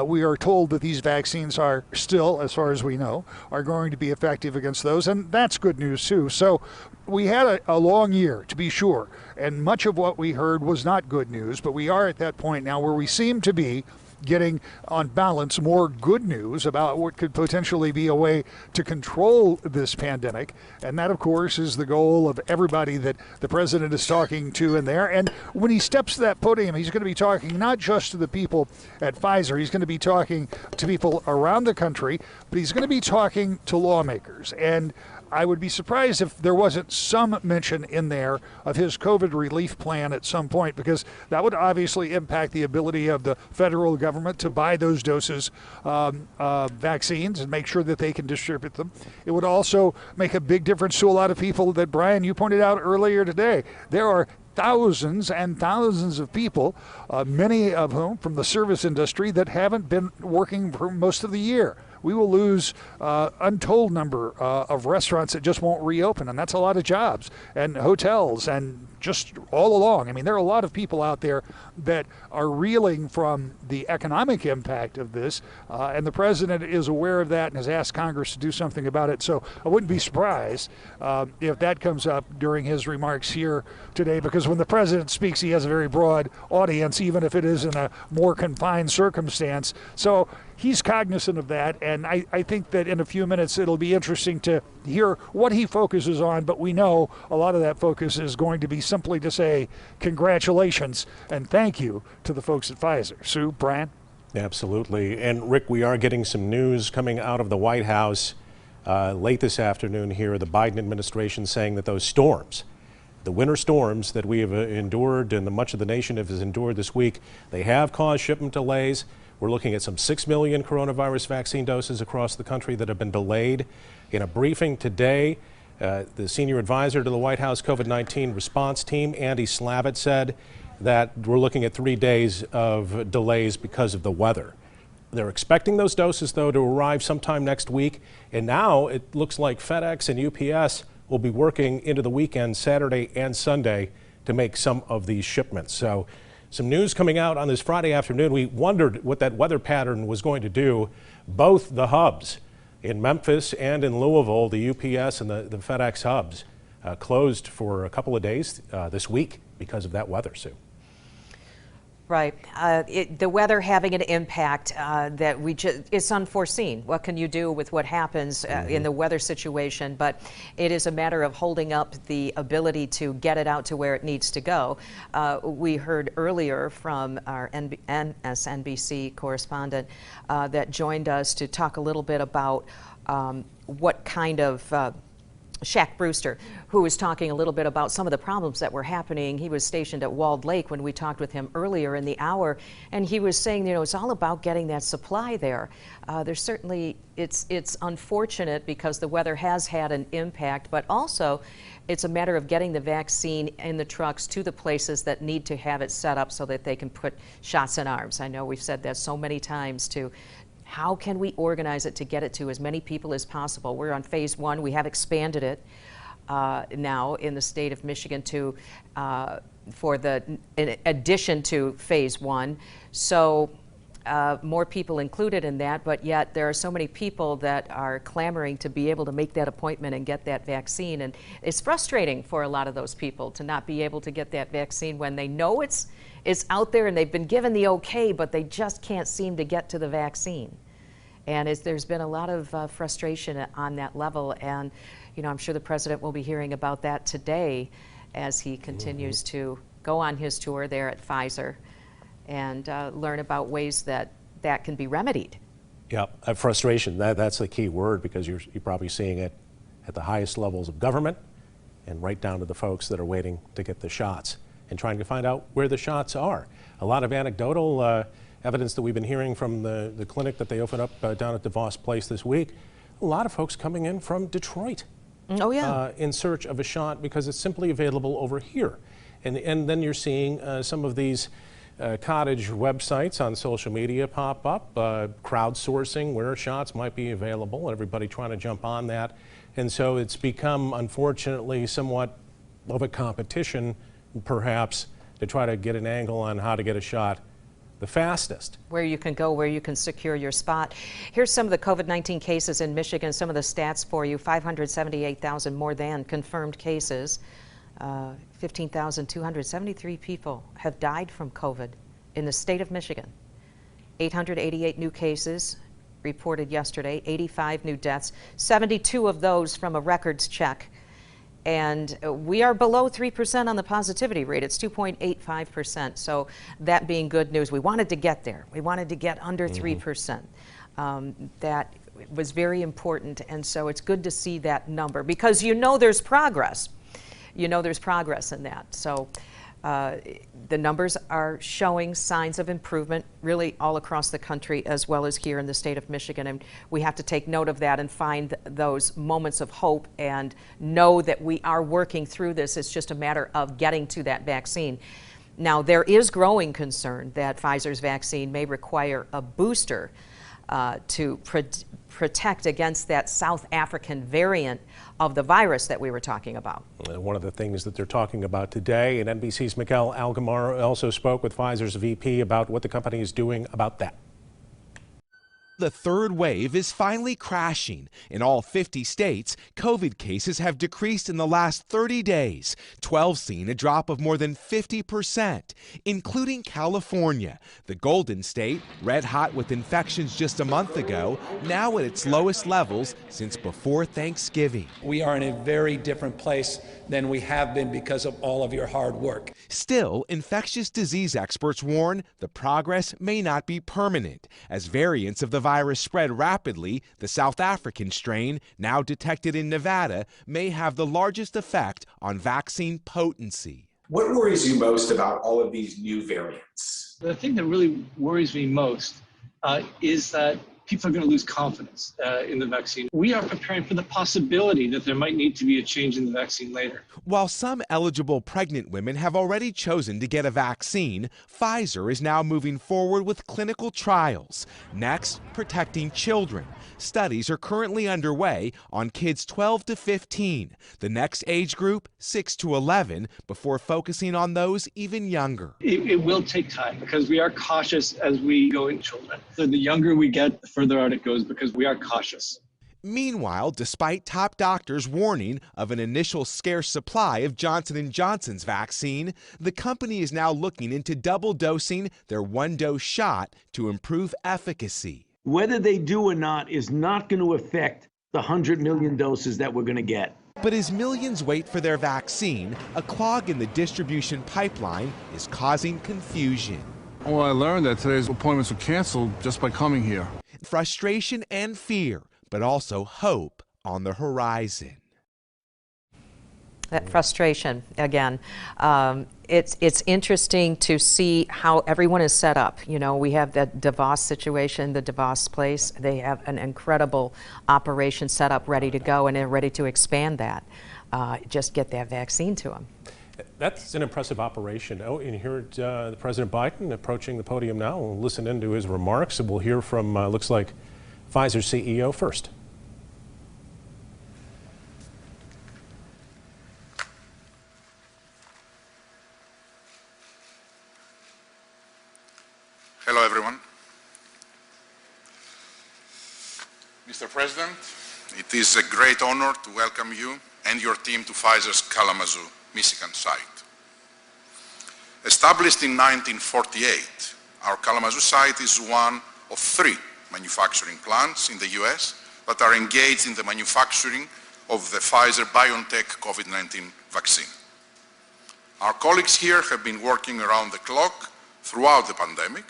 we are told that these vaccines are still, as far as we know, are going to be effective against those, and that's good news too. So we had a long year, to be sure, and much of what we heard was not good news, but we are at that point now where we seem to be getting, on balance, more good news about what could potentially be a way to control this pandemic. And that, of course, is the goal of everybody that the president is talking to in there. And when he steps to that podium, he's going to be talking not just to the people at Pfizer, he's going to be talking to people around the country, but he's going to be talking to lawmakers. And I would be surprised if there wasn't some mention in there of his COVID relief plan at some point, because that would obviously impact the ability of the federal government to buy those doses vaccines and make sure that they can distribute them. It would also make a big difference to a lot of people that, Brian, you pointed out earlier today. There are thousands and thousands of people, many of whom from the service industry, that haven't been working for most of the year. We will lose untold number of restaurants that just won't reopen, and that's a lot of jobs, and hotels, and just all along. I mean, there are a lot of people out there that are reeling from the economic impact of this, and the president is aware of that and has asked Congress to do something about it. So I wouldn't be surprised if that comes up during his remarks here today, because when the president speaks, he has a very broad audience, even if it is in a more confined circumstance. So he's cognizant of that, and I think that in a few minutes it'll be interesting to hear what he focuses on, but we know a lot of that focus is going to be simply to say congratulations and thank you to the folks at Pfizer. Sue, Brian? Absolutely. And Rick, we are getting some news coming out of the White House late this afternoon here, the Biden administration saying that those storms, the winter storms that we have endured and much of the nation has endured this week, they have caused shipment delays. We're looking at some 6 million coronavirus vaccine doses across the country that have been delayed. In a briefing today, the senior advisor to the White House COVID-19 response team, Andy Slavitt, said that we're looking at 3 days of delays because of the weather. They're expecting those doses, though, to arrive sometime next week. And now it looks like FedEx and UPS will be working into the weekend, Saturday and Sunday, to make some of these shipments. So some news coming out on this Friday afternoon. We wondered what that weather pattern was going to do. Both the hubs in Memphis and in Louisville, the UPS and the FedEx hubs, closed for a couple of days this week because of that weather, Sue. Right. The weather having an impact that it's unforeseen. What can you do with what happens in the weather situation? But it is a matter of holding up the ability to get it out to where it needs to go. We heard earlier from our MSNBC correspondent that joined us to talk a little bit about what kind of Shaq Brewster, who was talking a little bit about some of the problems that were happening. He was stationed at Walled Lake when we talked with him earlier in the hour, and he was saying, you know, it's all about getting that supply there. There's certainly, it's unfortunate because the weather has had an impact, but also it's a matter of getting the vaccine in the trucks to the places that need to have it set up so that they can put shots in arms. I know we've said that so many times too. How can we organize it to get it to as many people as possible? We're on phase 1. We have expanded it now in the state of Michigan to in addition to phase 1. So more people included in that, but yet there are so many people that are clamoring to be able to make that appointment and get that vaccine. And it's frustrating for a lot of those people to not be able to get that vaccine when they know it's out there and they've been given the okay, but they just can't seem to get to the vaccine. And there's been a lot of frustration on that level, and you know, I'm sure the president will be hearing about that today as he continues to go on his tour there at Pfizer and learn about ways that can be remedied. Yeah, frustration, that's the key word, because you're probably seeing it at the highest levels of government and right down to the folks that are waiting to get the shots and trying to find out where the shots are. A lot of anecdotal evidence that we've been hearing from the clinic that they opened up down at DeVos Place this week. A lot of folks coming in from Detroit. Oh, yeah. In search of a shot because it's simply available over here. And then you're seeing some of these cottage websites on social media pop up, crowdsourcing where shots might be available, everybody trying to jump on that. And so it's become, unfortunately, somewhat of a competition, perhaps, to try to get an angle on how to get a shot the fastest. Where you can go, where you can secure your spot. Here's some of the COVID-19 cases in Michigan, some of the stats for you. 578,000 more than confirmed cases. 15,273 people have died from COVID in the state of Michigan. 888 new cases reported yesterday, 85 new deaths, 72 of those from a records check. And we are below 3% on the positivity rate. It's 2.85%. So that being good news, we wanted to get there. We wanted to get under 3%. That was very important. And so it's good to see that number because you know there's progress. You know there's progress in that. So the numbers are showing signs of improvement really all across the country as well as here in the state of Michigan. And we have to take note of that and find those moments of hope and know that we are working through this. It's just a matter of getting to that vaccine. Now, there is growing concern that Pfizer's vaccine may require a booster to protect against that South African variant of the virus that we were talking about. One of the things that they're talking about today, and NBC's Miguel Algamar also spoke with Pfizer's VP about what the company is doing about that. The third wave is finally crashing. In all 50 states, COVID cases have decreased in the last 30 days, 12 seeing a drop of more than 50%, including California, the Golden State, red hot with infections just a month ago, now at its lowest levels since before Thanksgiving. We are in a very different place than we have been because of all of your hard work. Still, infectious disease experts warn the progress may not be permanent, as variants of the virus spread rapidly. The South African strain, now detected in Nevada, may have the largest effect on vaccine potency. What worries you most about all of these new variants? The thing that really worries me most is that people are going to lose confidence in the vaccine. We are preparing for the possibility that there might need to be a change in the vaccine later. While some eligible pregnant women have already chosen to get a vaccine, Pfizer is now moving forward with clinical trials. Next, protecting children. Studies are currently underway on kids 12 to 15. The next age group, 6 to 11, before focusing on those even younger. It will take time because we are cautious as we go in children. So the younger we get, the further out it goes because we are cautious. Meanwhile, despite top doctors warning of an initial scarce supply of Johnson & Johnson's vaccine, the company is now looking into double dosing their one-dose shot to improve efficacy. Whether they do or not is not going to affect the 100 million doses that we're going to get. But as millions wait for their vaccine, a clog in the distribution pipeline is causing confusion. Well, I learned that today's appointments were canceled just by coming here. Frustration and fear, but also hope on the horizon. That frustration, again, it's interesting to see how everyone is set up. You know, we have the DeVos situation, the DeVos place. They have an incredible operation set up, ready to go, and they're ready to expand that. Just get that vaccine to them. That's an impressive operation. Oh, and you heard President Biden approaching the podium now. We'll listen into his remarks, and we'll hear from, looks like, Pfizer CEO first. Hello, everyone. Mr. President, it is a great honor to welcome you and your team to Pfizer's Kalamazoo, Michigan site. Established in 1948, our Kalamazoo site is one of 3 manufacturing plants in the U.S. that are engaged in the manufacturing of the Pfizer-BioNTech COVID-19 vaccine. Our colleagues here have been working around the clock throughout the pandemic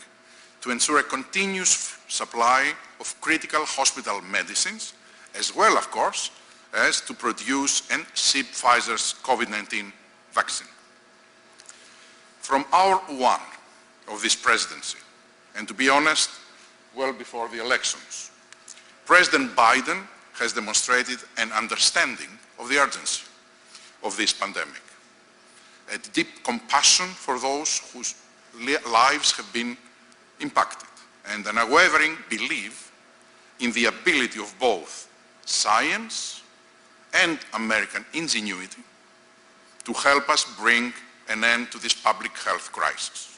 to ensure a continuous supply of critical hospital medicines, as well, of course, as to produce and ship Pfizer's COVID-19 vaccine. From hour 1 of this presidency, and to be honest, well before the elections, President Biden has demonstrated an understanding of the urgency of this pandemic, a deep compassion for those whose lives have been impacted, and an unwavering belief in the ability of both science and American ingenuity to help us bring an end to this public health crisis.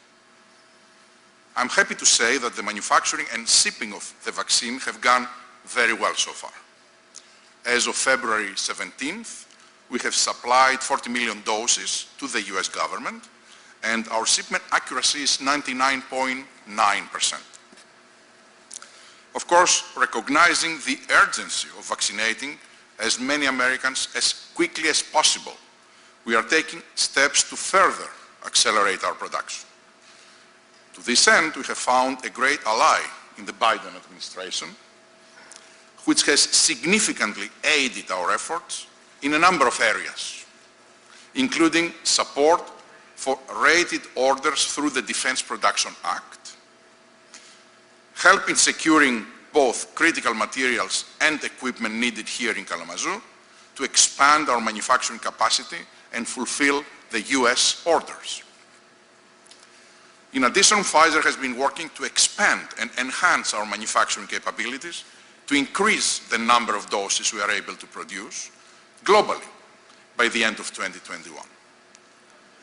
I'm happy to say that the manufacturing and shipping of the vaccine have gone very well so far. As of February 17th, we have supplied 40 million doses to the US government, and our shipment accuracy is 99.9%. Of course, recognizing the urgency of vaccinating as many Americans as quickly as possible, we are taking steps to further accelerate our production. To this end, we have found a great ally in the Biden administration, which has significantly aided our efforts in a number of areas, including support for rated orders through the Defense Production Act, help in securing both critical materials and equipment needed here in Kalamazoo to expand our manufacturing capacity and fulfill the US orders. In addition, Pfizer has been working to expand and enhance our manufacturing capabilities to increase the number of doses we are able to produce globally by the end of 2021.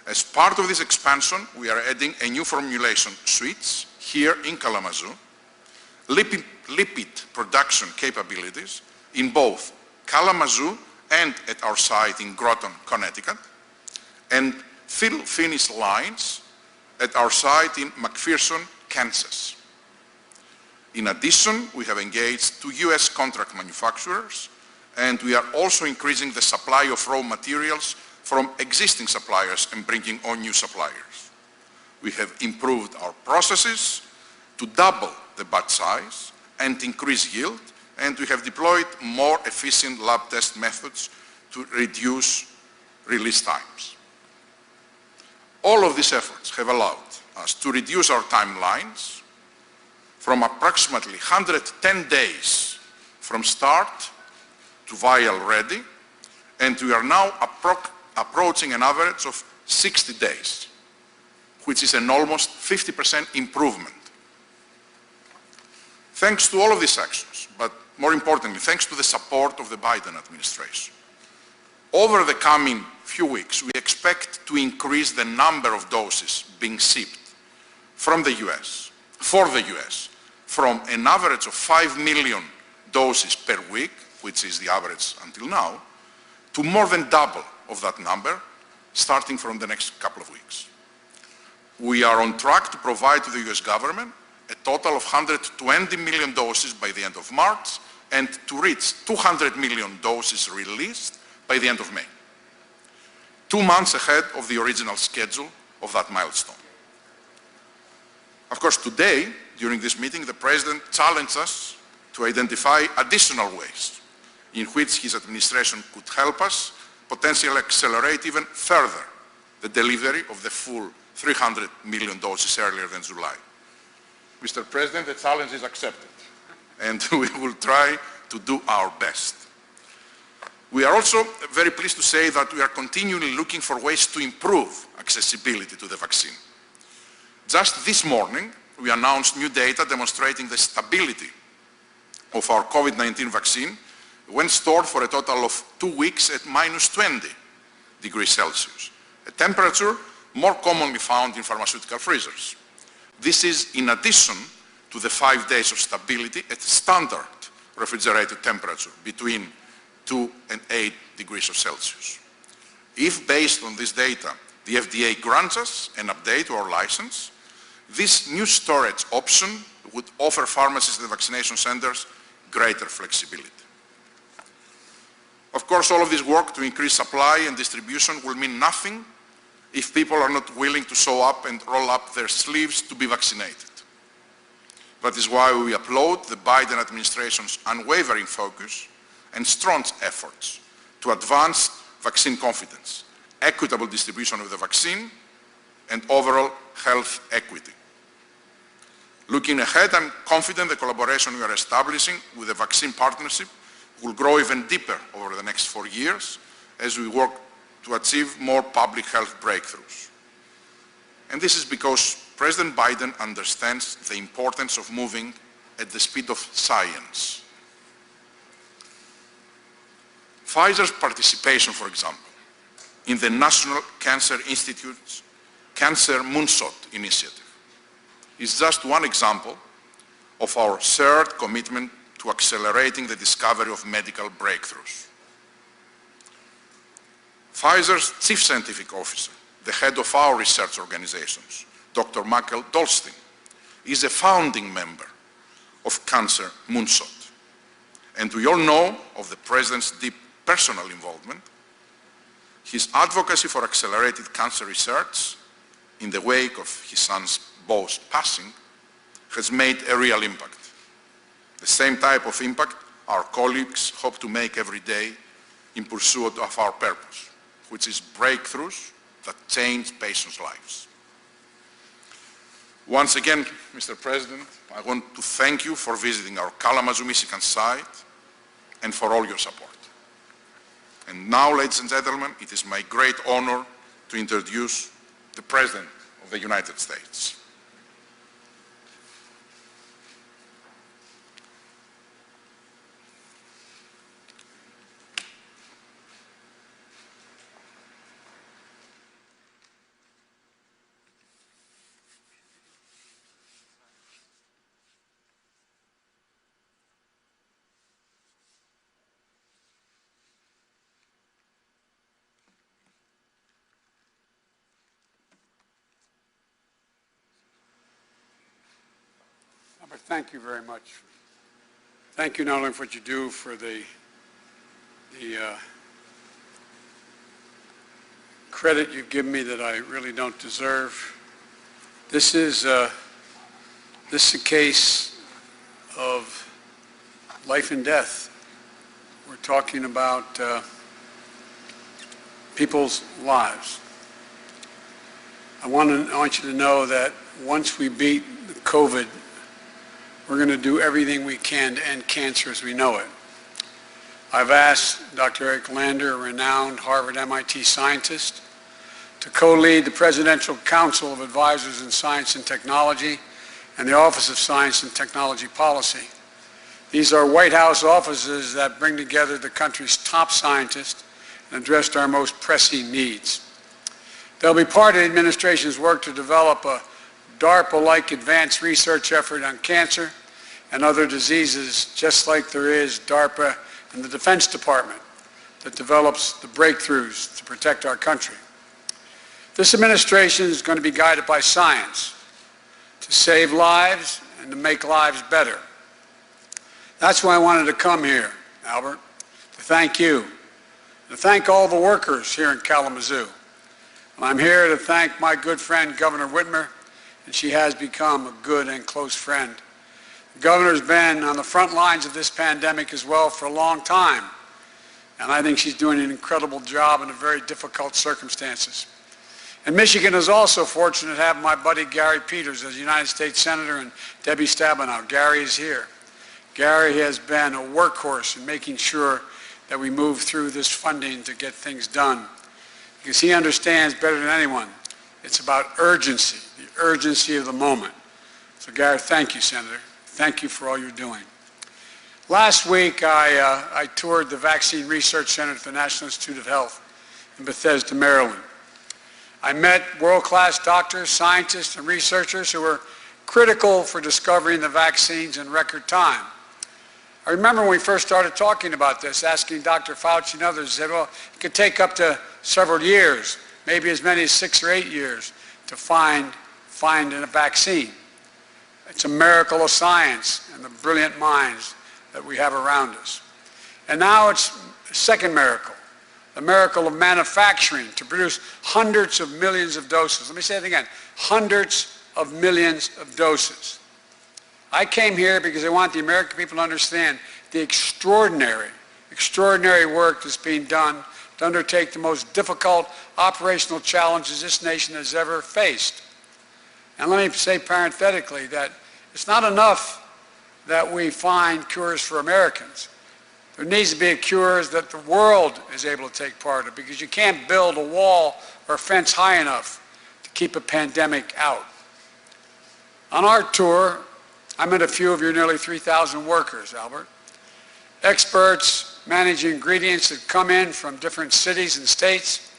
As part of this expansion, we are adding a new formulation suites here in Kalamazoo, lipid production capabilities in both Kalamazoo and at our site in Groton, Connecticut, and fill-finish lines at our site in McPherson, Kansas. In addition, we have engaged 2 US contract manufacturers, and we are also increasing the supply of raw materials from existing suppliers and bringing on new suppliers. We have improved our processes to double the batch size and increase yield, and we have deployed more efficient lab test methods to reduce release times. All of these efforts have allowed us to reduce our timelines from approximately 110 days from start to vial ready, and we are now approaching an average of 60 days, which is an almost 50% improvement. Thanks to all of these actions, but more importantly, thanks to the support of the Biden administration, over the coming few weeks, we expect to increase the number of doses being shipped from the US, for the US, from an average of 5 million doses per week which is the average until now, to more than double of that number starting from the next couple of weeks. We are on track to provide to the US government a total of 120 million doses by the end of March and to reach 200 million doses released by the end of May, 2 months ahead of the original schedule of that milestone. Of course, today, during this meeting, the President challenged us to identify additional ways in which his administration could help us potentially accelerate even further the delivery of the full 300 million doses earlier than July. Mr. President, the challenge is accepted, and we will try to do our best. We are also very pleased to say that we are continually looking for ways to improve accessibility to the vaccine. Just this morning, we announced new data demonstrating the stability of our COVID-19 vaccine when stored for a total of 2 weeks at -20 degrees Celsius, a temperature more commonly found in pharmaceutical freezers. This is in addition to the 5 days of stability at standard refrigerated temperature between 2 and 8 degrees of Celsius. If, based on this data, the FDA grants us an update to our license, this new storage option would offer pharmacists and vaccination centers greater flexibility. Of course, all of this work to increase supply and distribution will mean nothing if people are not willing to show up and roll up their sleeves to be vaccinated. That is why we applaud the Biden administration's unwavering focus and strong efforts to advance vaccine confidence, equitable distribution of the vaccine, and overall health equity. Looking ahead, I'm confident the collaboration we are establishing with the vaccine partnership will grow even deeper over the next 4 years as we work to achieve more public health breakthroughs. And this is because President Biden understands the importance of moving at the speed of science. Pfizer's participation, for example, in the National Cancer Institute's Cancer Moonshot initiative is just one example of our shared commitment to accelerating the discovery of medical breakthroughs. Pfizer's Chief Scientific Officer, the head of our research organizations, Dr. Michael Dolstein, is a founding member of Cancer Moonshot. And we all know of the President's deep personal involvement. His advocacy for accelerated cancer research in the wake of his son's Bo's passing has made a real impact. The same type of impact our colleagues hope to make every day in pursuit of our purpose, which is breakthroughs that change patients' lives. Once again, Mr. President, I want to thank you for visiting our Kalamazoo, Michigan site and for all your support. And now, ladies and gentlemen, it is my great honor to introduce the President of the United States. But thank you very much. Thank you not only for what you do for the credit you've given me that I really don't deserve. This is a case of life and death. We're talking about people's lives. I want you to know that once we beat COVID, we're going to do everything we can to end cancer as we know it. I've asked Dr. Eric Lander, a renowned Harvard MIT scientist, to co-lead the Presidential Council of Advisors in Science and Technology and the Office of Science and Technology Policy. These are White House offices that bring together the country's top scientists and address our most pressing needs. They'll be part of the administration's work to develop a DARPA-like advanced research effort on cancer and other diseases, just like there is DARPA and the Defense Department that develops the breakthroughs to protect our country. This administration is going to be guided by science to save lives and to make lives better. That's why I wanted to come here, Albert, to thank you, to thank all the workers here in Kalamazoo. And I'm here to thank my good friend, Governor Whitmer, and she has become a good and close friend. The governor's been on the front lines of this pandemic as well for a long time, and I think she's doing an incredible job in very difficult circumstances. And Michigan is also fortunate to have my buddy Gary Peters as United States Senator and Debbie Stabenow. Gary is here. Gary has been a workhorse in making sure that we move through this funding to get things done, because he understands better than anyone it's about urgency, the urgency of the moment. So Gary, thank you, Senator. Thank you for all you're doing. Last week, I toured the Vaccine Research Center at the National Institute of Health in Bethesda, Maryland. I met world-class doctors, scientists, and researchers who were critical for discovering the vaccines in record time. I remember when we first started talking about this, asking Dr. Fauci and others, said, well, it could take up to several years, maybe as many as 6 or 8 years, to find a vaccine. It's a miracle of science and the brilliant minds that we have around us. And now it's a second miracle, the miracle of manufacturing to produce hundreds of millions of doses. Let me say it again, hundreds of millions of doses. I came here because I want the American people to understand the extraordinary work that's being done to undertake the most difficult operational challenges this nation has ever faced. And let me say parenthetically that it's not enough that we find cures for Americans. There needs to be cures that the world is able to take part of, because you can't build a wall or a fence high enough to keep a pandemic out. On our tour, I met a few of your nearly 3,000 workers, Albert. Experts managing ingredients that come in from different cities and states.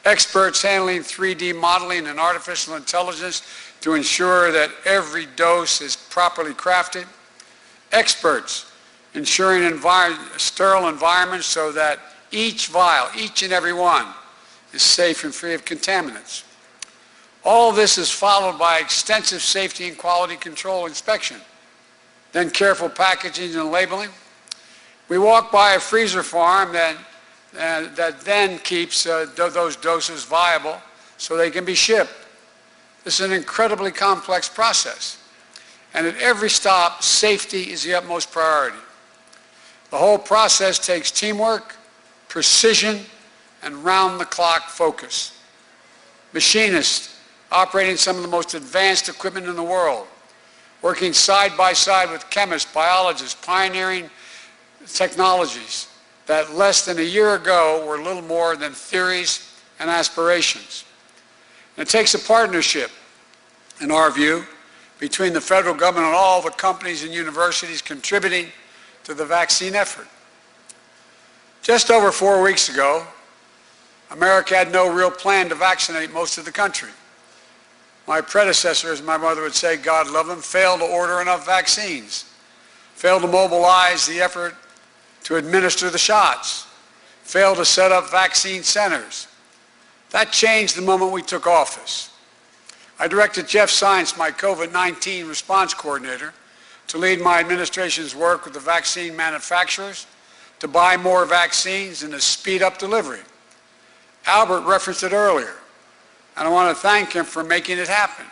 Experts handling 3D modeling and artificial intelligence to ensure that every dose is properly crafted. Experts ensuring sterile environments so that each vial, each and every one, is safe and free of contaminants. All this is followed by extensive safety and quality control inspection, then careful packaging and labeling. We walk by a freezer farm that then keeps those doses viable so they can be shipped. This is an incredibly complex process. And at every stop, safety is the utmost priority. The whole process takes teamwork, precision, and round-the-clock focus. Machinists operating some of the most advanced equipment in the world, working side by side with chemists, biologists, pioneering technologies that less than a year ago were little more than theories and aspirations. And it takes a partnership, in our view, between the federal government and all the companies and universities contributing to the vaccine effort. Just over 4 weeks ago, America had no real plan to vaccinate most of the country. My predecessor, as my mother would say, God love them, failed to order enough vaccines, failed to mobilize the effort to administer the shots, failed to set up vaccine centers. That changed the moment we took office. I directed Jeff Science, my COVID-19 response coordinator, to lead my administration's work with the vaccine manufacturers to buy more vaccines and to speed up delivery. Albert referenced it earlier, and I want to thank him for making it happen.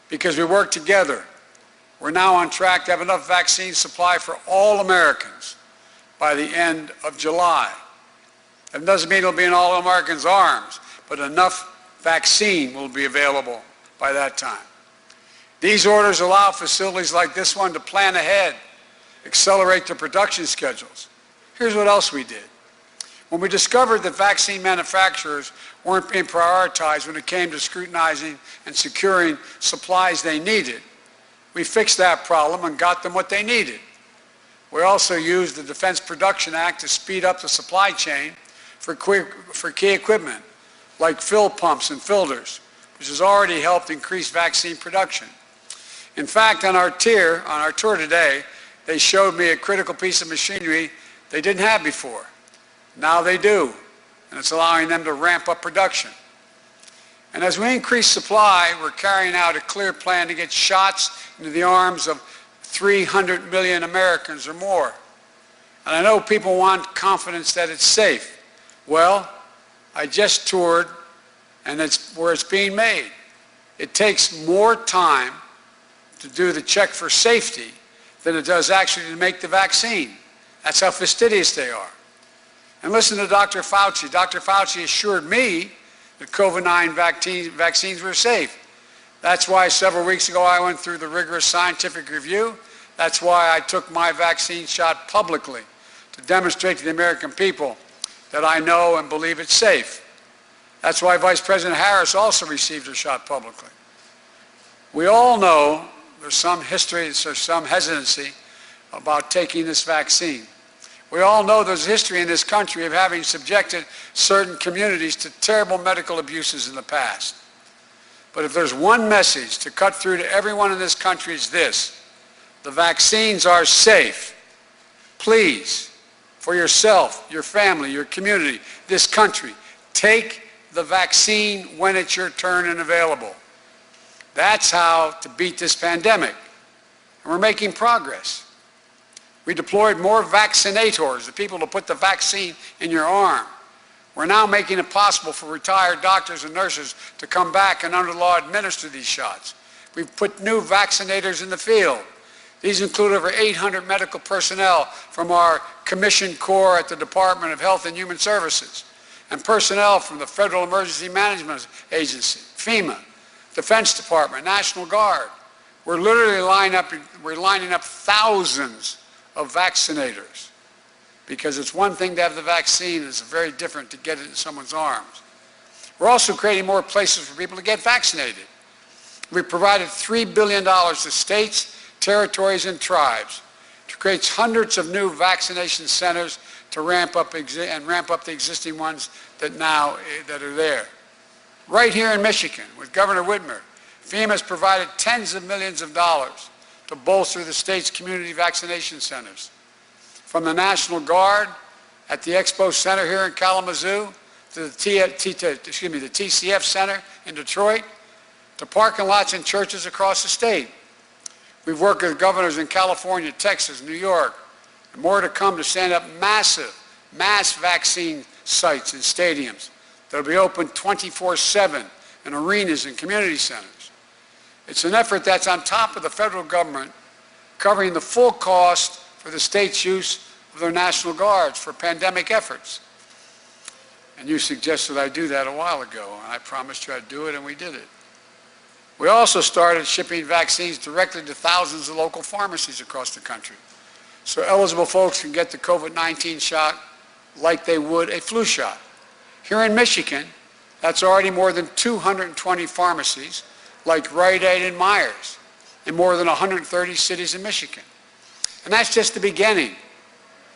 Because we worked together, we're now on track to have enough vaccine supply for all Americans by the end of July. It doesn't mean it'll be in all Americans' arms, but enough vaccine will be available by that time. These orders allow facilities like this one to plan ahead, accelerate their production schedules. Here's what else we did. When we discovered that vaccine manufacturers weren't being prioritized when it came to scrutinizing and securing supplies they needed, we fixed that problem and got them what they needed. We also used the Defense Production Act to speed up the supply chain for key equipment like fill pumps and filters, which has already helped increase vaccine production. In fact, on our tour today, they showed me a critical piece of machinery they didn't have before. Now they do, and it's allowing them to ramp up production. And as we increase supply, we're carrying out a clear plan to get shots into the arms of 300 million Americans or more. And I know people want confidence that it's safe. Well, I just toured, and it's where it's being made. It takes more time to do the check for safety than it does actually to make the vaccine. That's how fastidious they are. And listen to Dr. Fauci. Dr. Fauci assured me that COVID-19 vaccines were safe. That's why several weeks ago I went through the rigorous scientific review. That's why I took my vaccine shot publicly, to demonstrate to the American people that I know and believe it's safe. That's why Vice President Harris also received her shot publicly. We all know there's some history, there's some hesitancy about taking this vaccine. We all know there's a history in this country of having subjected certain communities to terrible medical abuses in the past. But if there's one message to cut through to everyone in this country, it's this: the vaccines are safe. Please, for yourself, your family, your community, this country, take the vaccine when it's your turn and available. That's how to beat this pandemic. And we're making progress. We deployed more vaccinators, the people to put the vaccine in your arm. We're now making it possible for retired doctors and nurses to come back and under law administer these shots. We've put new vaccinators in the field. These include over 800 medical personnel from our commissioned corps at the Department of Health and Human Services, and personnel from the Federal Emergency Management Agency, FEMA, Defense Department, National Guard. We're literally lining up thousands of vaccinators, because it's one thing to have the vaccine, it's very different to get it in someone's arms. We're also creating more places for people to get vaccinated. We've provided $3 billion to states, territories, and tribes to create hundreds of new vaccination centers to ramp up the existing ones that are there. Right here in Michigan, with Governor Whitmer, FEMA has provided tens of millions of dollars to bolster the state's community vaccination centers. From the National Guard at the Expo Center here in Kalamazoo, to the TCF Center in Detroit, to parking lots and churches across the state. We've worked with governors in California, Texas, New York, and more to come to stand up mass vaccine sites and stadiums that will be open 24/7 in arenas and community centers. It's an effort that's on top of the federal government, covering the full cost for the state's use of their National Guards for pandemic efforts. And you suggested I do that a while ago, and I promised you I'd do it, and we did it. We also started shipping vaccines directly to thousands of local pharmacies across the country, so eligible folks can get the COVID-19 shot like they would a flu shot. Here in Michigan, that's already more than 220 pharmacies, like Rite Aid and Myers, in more than 130 cities in Michigan. And that's just the beginning.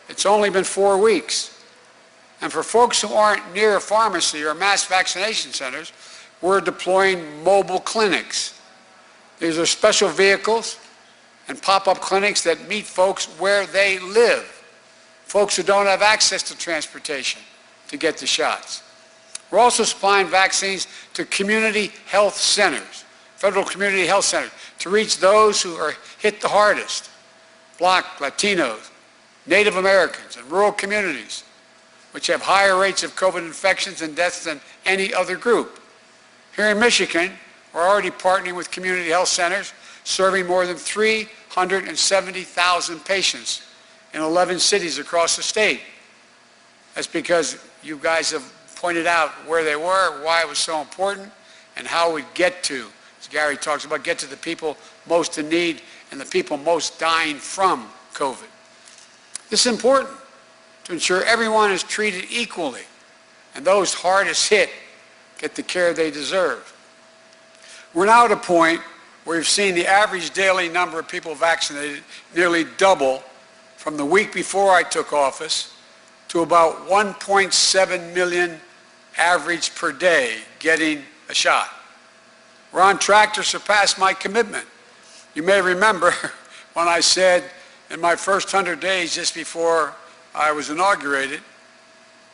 It's only been 4 weeks. And for folks who aren't near a pharmacy or mass vaccination centers, we're deploying mobile clinics. These are special vehicles and pop-up clinics that meet folks where they live, folks who don't have access to transportation to get the shots. We're also supplying vaccines to community health centers, federal community health centers, to reach those who are hit the hardest: Black, Latinos, Native Americans, and rural communities, which have higher rates of COVID infections and deaths than any other group. Here in Michigan, we're already partnering with community health centers, serving more than 370,000 patients in 11 cities across the state. That's because you guys have pointed out where they were, why it was so important, and how we'd get to, as Gary talks about, get to the people most in need and the people most dying from COVID. This is important to ensure everyone is treated equally and those hardest hit get the care they deserve. We're now at a point where we've seen the average daily number of people vaccinated nearly double from the week before I took office to about 1.7 million average per day getting a shot. We're on track to surpass my commitment. You may remember when I said in my first 100 days just before I was inaugurated,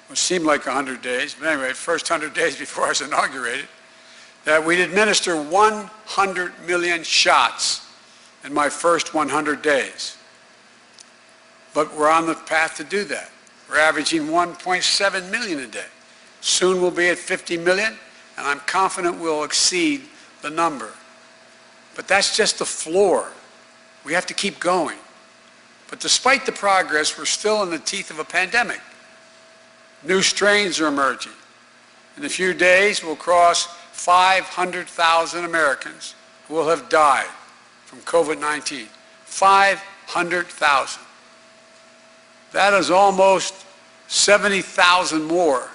which seemed like 100 days, but anyway, first 100 days before I was inaugurated, that we'd administer 100 million shots in my first 100 days. But we're on the path to do that. We're averaging 1.7 million a day. Soon we'll be at 50 million, and I'm confident we'll exceed the number. But that's just the floor. We have to keep going. But despite the progress, we're still in the teeth of a pandemic. New strains are emerging. In a few days, we'll cross 500,000 Americans who will have died from COVID-19. 500,000. That is almost 70,000 more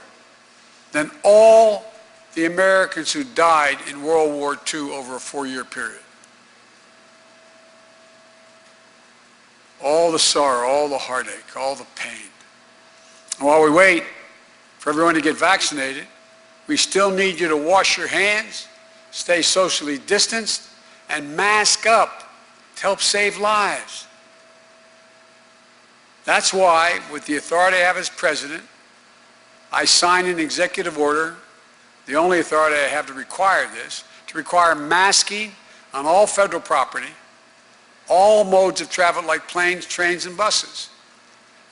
than all the Americans who died in World War II over a 4-year period. All the sorrow, all the heartache, all the pain. And while we wait for everyone to get vaccinated, we still need you to wash your hands, stay socially distanced, and mask up to help save lives. That's why, with the authority I have as president, I signed an executive order, the only authority I have to require this, to require masking on all federal property, all modes of travel like planes, trains, and buses.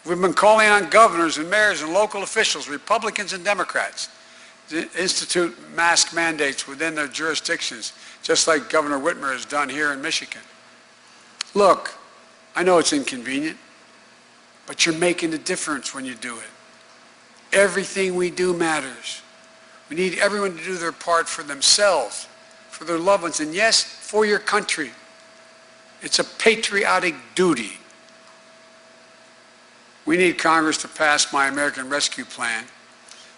We've been calling on governors and mayors and local officials, Republicans and Democrats, to institute mask mandates within their jurisdictions, just like Governor Whitmer has done here in Michigan. Look, I know it's inconvenient, but you're making a difference when you do it. Everything we do matters. We need everyone to do their part for themselves, for their loved ones, and yes, for your country. It's a patriotic duty. We need Congress to pass my American Rescue Plan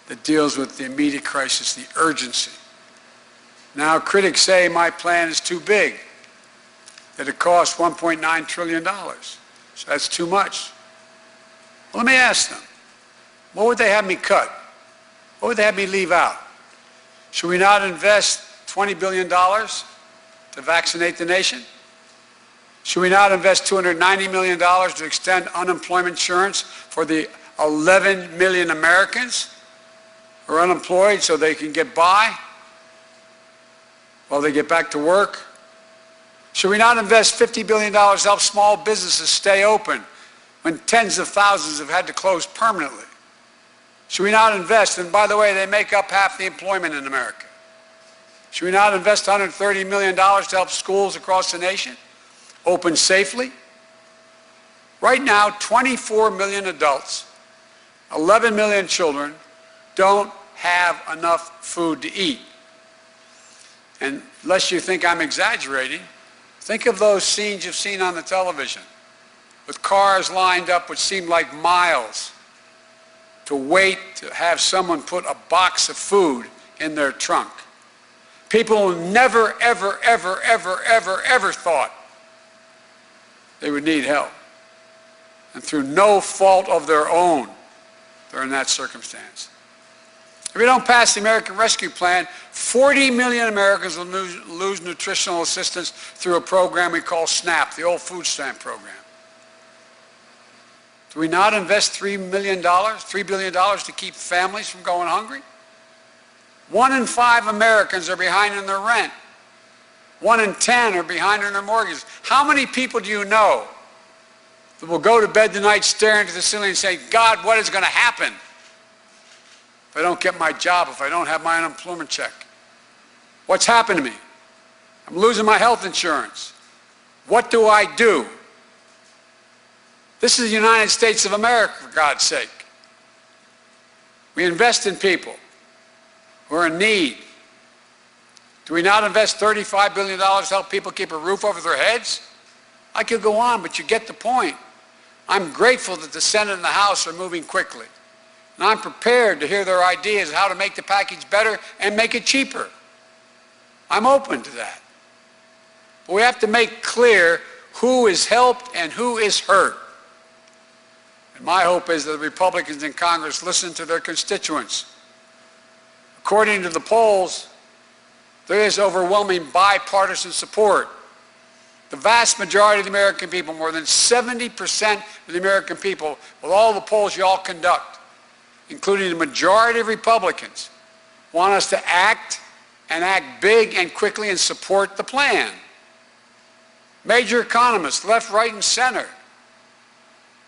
that deals with the immediate crisis, the urgency. Now, critics say my plan is too big, that it costs $1.9 trillion. So that's too much. Well, let me ask them, what would they have me cut? What would they have me leave out? Should we not invest $20 billion to vaccinate the nation? Should we not invest $290 million to extend unemployment insurance for the 11 million Americans who are unemployed so they can get by while they get back to work? Should we not invest $50 billion to help small businesses stay open when tens of thousands have had to close permanently? Should we not invest, and by the way, they make up half the employment in America. Should we not invest $130 million to help schools across the nation open safely? Right now, 24 million adults, 11 million children don't have enough food to eat. And unless you think I'm exaggerating, think of those scenes you've seen on the television with cars lined up which seem like miles to wait to have someone put a box of food in their trunk. People who never, ever, ever, ever, ever, ever thought they would need help. And through no fault of their own, they're in that circumstance. If we don't pass the American Rescue Plan, 40 million Americans will lose nutritional assistance through a program we call SNAP, the old food stamp program. Do we not invest $3 billion to keep families from going hungry? 1 in 5 Americans are behind in their rent. 1 in 10 are behind in their mortgages. How many people do you know that will go to bed tonight staring into the ceiling and say, God, what is going to happen if I don't get my job, if I don't have my unemployment check? What's happened to me? I'm losing my health insurance. What do I do? This is the United States of America, for God's sake. We invest in people who are in need. Do we not invest $35 billion to help people keep a roof over their heads? I could go on, but you get the point. I'm grateful that the Senate and the House are moving quickly. And I'm prepared to hear their ideas how to make the package better and make it cheaper. I'm open to that. But we have to make clear who is helped and who is hurt. And my hope is that the Republicans in Congress listen to their constituents. According to the polls, there is overwhelming bipartisan support The vast majority of the American people, more than 70% of the American people, with all the polls you all conduct, including the majority of Republicans, want us to act and act big and quickly and support the plan. Major economists, left, right, and center,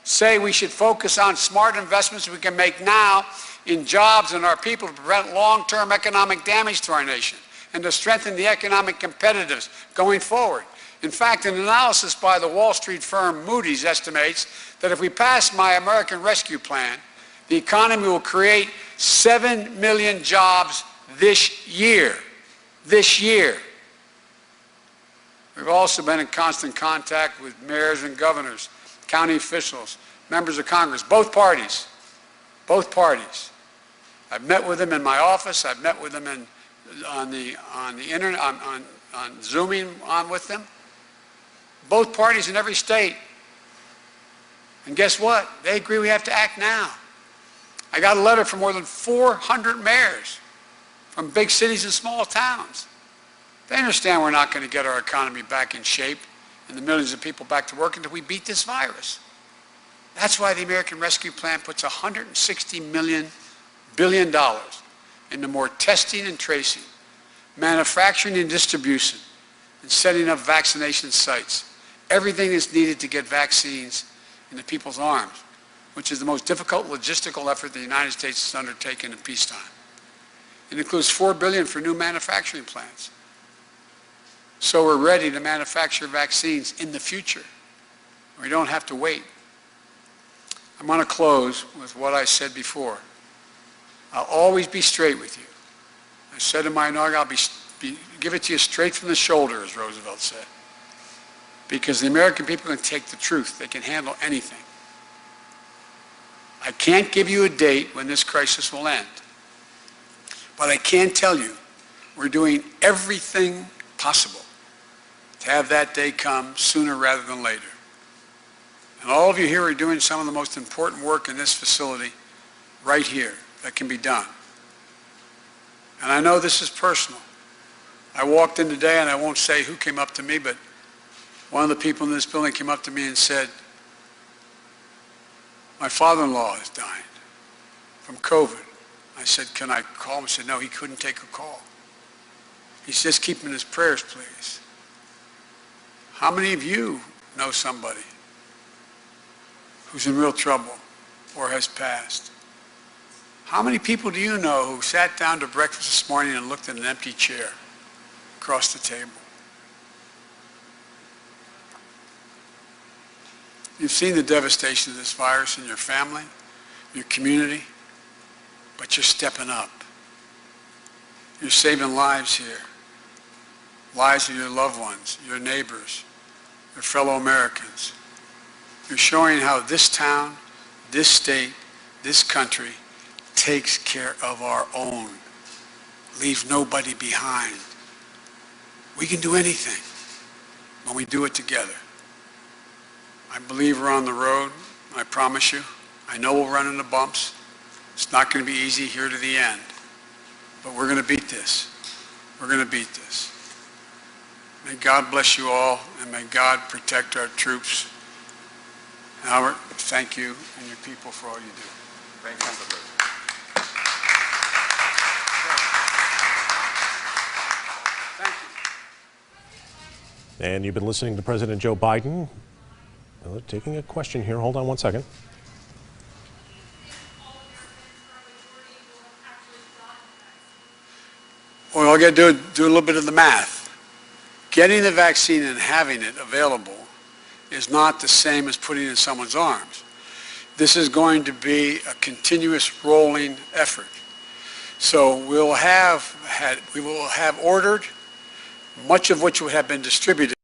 say we should focus on smart investments we can make now in jobs and our people to prevent long-term economic damage to our nation and to strengthen the economic competitiveness going forward. In fact, an analysis by the Wall Street firm Moody's estimates that if we pass my American Rescue Plan, the economy will create 7 million jobs this year. This year. We've also been in constant contact with mayors and governors, county officials, members of Congress, both parties. Both parties. I've met with them in my office. I've met with them on the internet, on Zooming on with them. Both parties in every state. And guess what? They agree we have to act now. I got a letter from more than 400 mayors from big cities and small towns. They understand we're not going to get our economy back in shape and the millions of people back to work until we beat this virus. That's why the American Rescue Plan puts $160 billion into more testing and tracing, manufacturing and distribution, and setting up vaccination sites. Everything that's needed to get vaccines into people's arms, which is the most difficult logistical effort the United States has undertaken in peacetime. It includes $4 billion for new manufacturing plants. So we're ready to manufacture vaccines in the future. We don't have to wait. I'm going to close with what I said before. I'll always be straight with you. I said in my inaugural, I'll give it to you straight from the shoulder, as Roosevelt said. Because the American people can take the truth. They can handle anything. I can't give you a date when this crisis will end. But I can tell you we're doing everything possible to have that day come sooner rather than later. And all of you here are doing some of the most important work in this facility right here that can be done. And I know this is personal. I walked in today, and I won't say who came up to me, but one of the people in this building came up to me and said, my father-in-law has died from COVID. I said, can I call him? He said, no, he couldn't take a call. He says, keep him in his prayers, please. How many of you know somebody who's in real trouble or has passed? How many people do you know who sat down to breakfast this morning and looked at an empty chair across the table? You've seen the devastation of this virus in your family, your community, but you're stepping up. You're saving lives here, lives of your loved ones, your neighbors, your fellow Americans. You're showing how this town, this state, this country takes care of our own, leaves nobody behind. We can do anything when we do it together. I believe we're on the road, I promise you. I know we'll run into bumps. It's not going to be easy here to the end, but we're going to beat this. We're going to beat this. May God bless you all, and may God protect our troops. Howard, thank you and your people for all you do. Thank you, Mr. President. And you've been listening to President Joe Biden. Taking a question here. Hold on one second. Well, all you got to do a little bit of the math. Getting the vaccine and having it available is not the same as putting it in someone's arms. This is going to be a continuous rolling effort. So we will have ordered, much of which would have been distributed,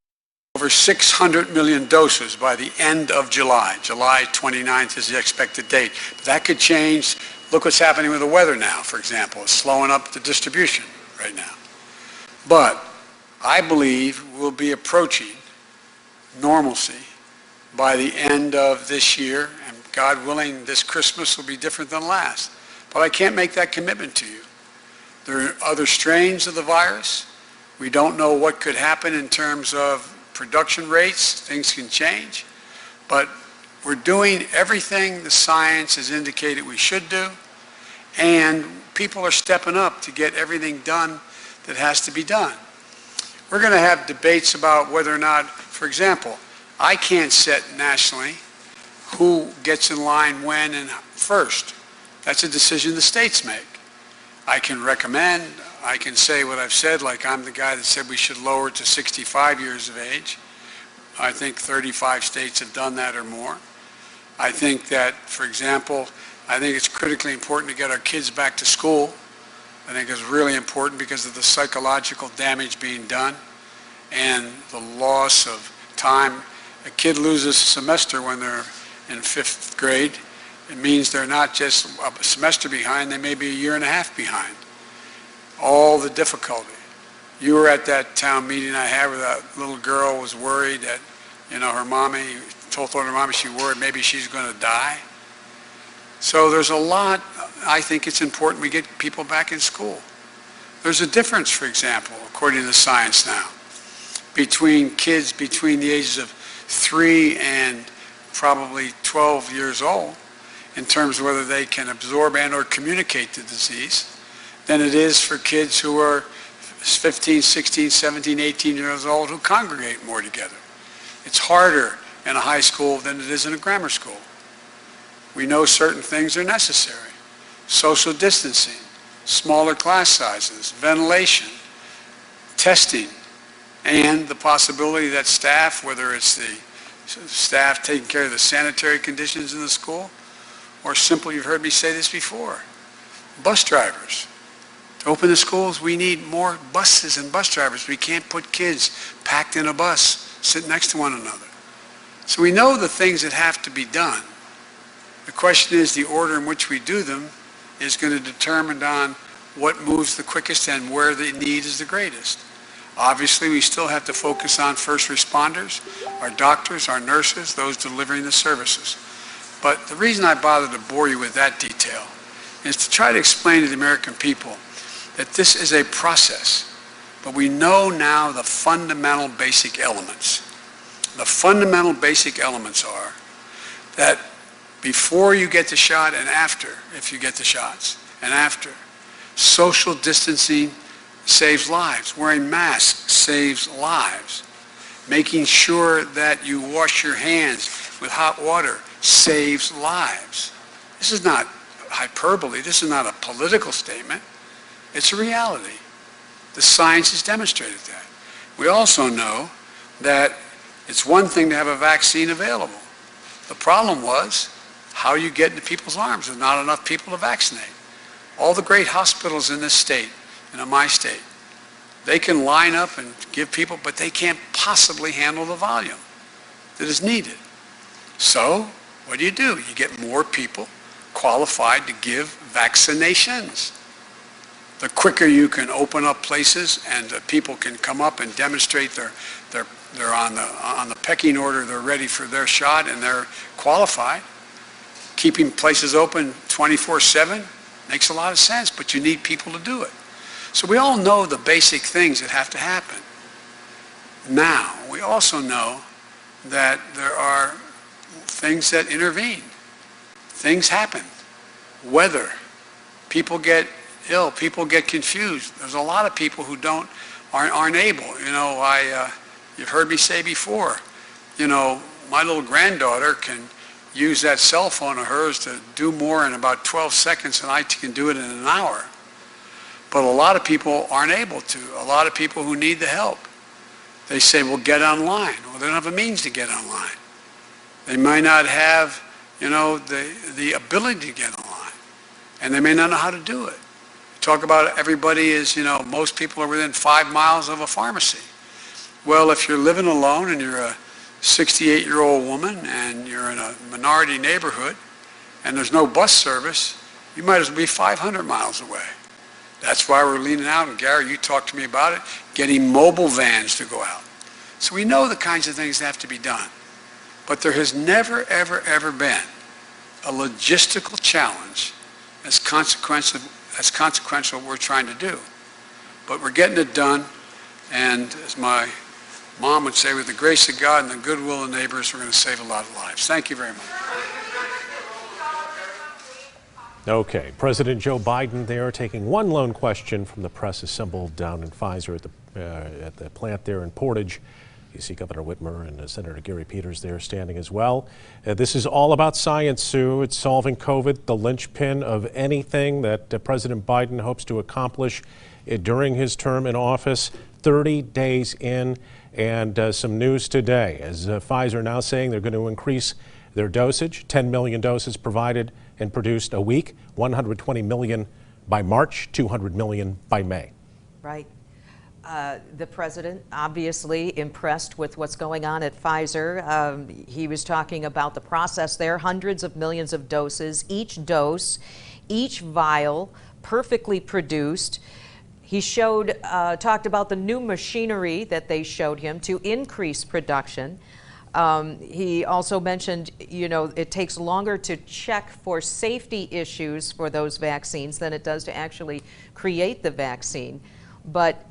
over 600 million doses by the end of July. July 29th is the expected date. But that could change. Look what's happening with the weather now, for example. It's slowing up the distribution right now. But I believe we'll be approaching normalcy by the end of this year, and God willing, this Christmas will be different than last. But I can't make that commitment to you. There are other strains of the virus. We don't know what could happen in terms of production rates, things can change, but we're doing everything the science has indicated we should do, and people are stepping up to get everything done that has to be done. We're going to have debates about whether or not, for example, I can't set nationally who gets in line when and first. That's a decision the states make. I can recommend, I can say what I've said, like I'm the guy that said we should lower it to 65 years of age. I think 35 states have done that or more. I think that, for example, I think it's critically important to get our kids back to school. I think it's really important because of the psychological damage being done and the loss of time. A kid loses a semester when they're in 5th grade. It means they're not just a semester behind, they may be a year and a half behind. All the difficulty. You were at that town meeting I had where that little girl was worried that, her mommy told her mommy she worried maybe she's going to die. So there's a lot, I think it's important we get people back in school. There's a difference, for example, according to the science now, between kids between the ages of 3 and probably 12 years old in terms of whether they can absorb and or communicate the disease than it is for kids who are 15, 16, 17, 18 years old who congregate more together. It's harder in a high school than it is in a grammar school. We know certain things are necessary. Social distancing, smaller class sizes, ventilation, testing, and the possibility that staff, whether it's the staff taking care of the sanitary conditions in the school, or simply, you've heard me say this before, bus drivers. To open the schools, we need more buses and bus drivers. We can't put kids packed in a bus sitting next to one another. So we know the things that have to be done. The question is the order in which we do them is going to determine on what moves the quickest and where the need is the greatest. Obviously, we still have to focus on first responders, our doctors, our nurses, those delivering the services. But the reason I bother to bore you with that detail is to try to explain to the American people that this is a process, but we know now the fundamental basic elements. The fundamental basic elements are that before you get the shot and after, if you get the shots, and after, social distancing saves lives. Wearing masks saves lives. Making sure that you wash your hands with hot water saves lives. This is not hyperbole. This is not a political statement. It's a reality. The science has demonstrated that. We also know that it's one thing to have a vaccine available. The problem was how you get into people's arms. There's not enough people to vaccinate. All the great hospitals in this state, and in my state, they can line up and give people, but they can't possibly handle the volume that is needed. So what do? You get more people qualified to give vaccinations. The quicker you can open up places and people can come up and demonstrate they're on the pecking order, they're ready for their shot and they're qualified. Keeping places open 24/7 makes a lot of sense, but you need people to do it. So we all know the basic things that have to happen. Now, we also know that there are things that intervene. Things happen. Weather. People get ill. People get confused. There's a lot of people who aren't able. You've heard me say before, my little granddaughter can use that cell phone of hers to do more in about 12 seconds than I can do it in an hour. But a lot of people aren't able to. A lot of people who need the help. They say, well, get online. Well, they don't have a means to get online. They might not have, the ability to get online. And they may not know how to do it. Talk about everybody is, most people are within 5 miles of a pharmacy. Well, if you're living alone and you're a 68-year-old woman and you're in a minority neighborhood and there's no bus service, you might as well be 500 miles away. That's why we're leaning out, and Gary, you talked to me about it, getting mobile vans to go out. So we know the kinds of things that have to be done. But there has never, ever, ever been a logistical challenge as consequential what we're trying to do. But we're getting it done, and as my Mom would say, with the grace of God and the goodwill of neighbors, we're going to save a lot of lives. Thank you very much. Okay, President Joe Biden there taking one lone question from the press assembled down in Pfizer at the plant there in Portage. You see Governor Whitmer and Senator Gary Peters there standing as well. This is all about science, Sue. It's solving COVID, the linchpin of anything that President Biden hopes to accomplish during his term in office. 30 days in, and some news today as Pfizer now saying they're going to increase their dosage. 10 million doses provided and produced a week, 120 million by March, 200 million by May. Right. The president obviously impressed with what's going on at Pfizer. He was talking about the process there, hundreds of millions of doses, each dose, each vial, perfectly produced. He talked about the new machinery that they showed him to increase production. He also mentioned, it takes longer to check for safety issues for those vaccines than it does to actually create the vaccine. But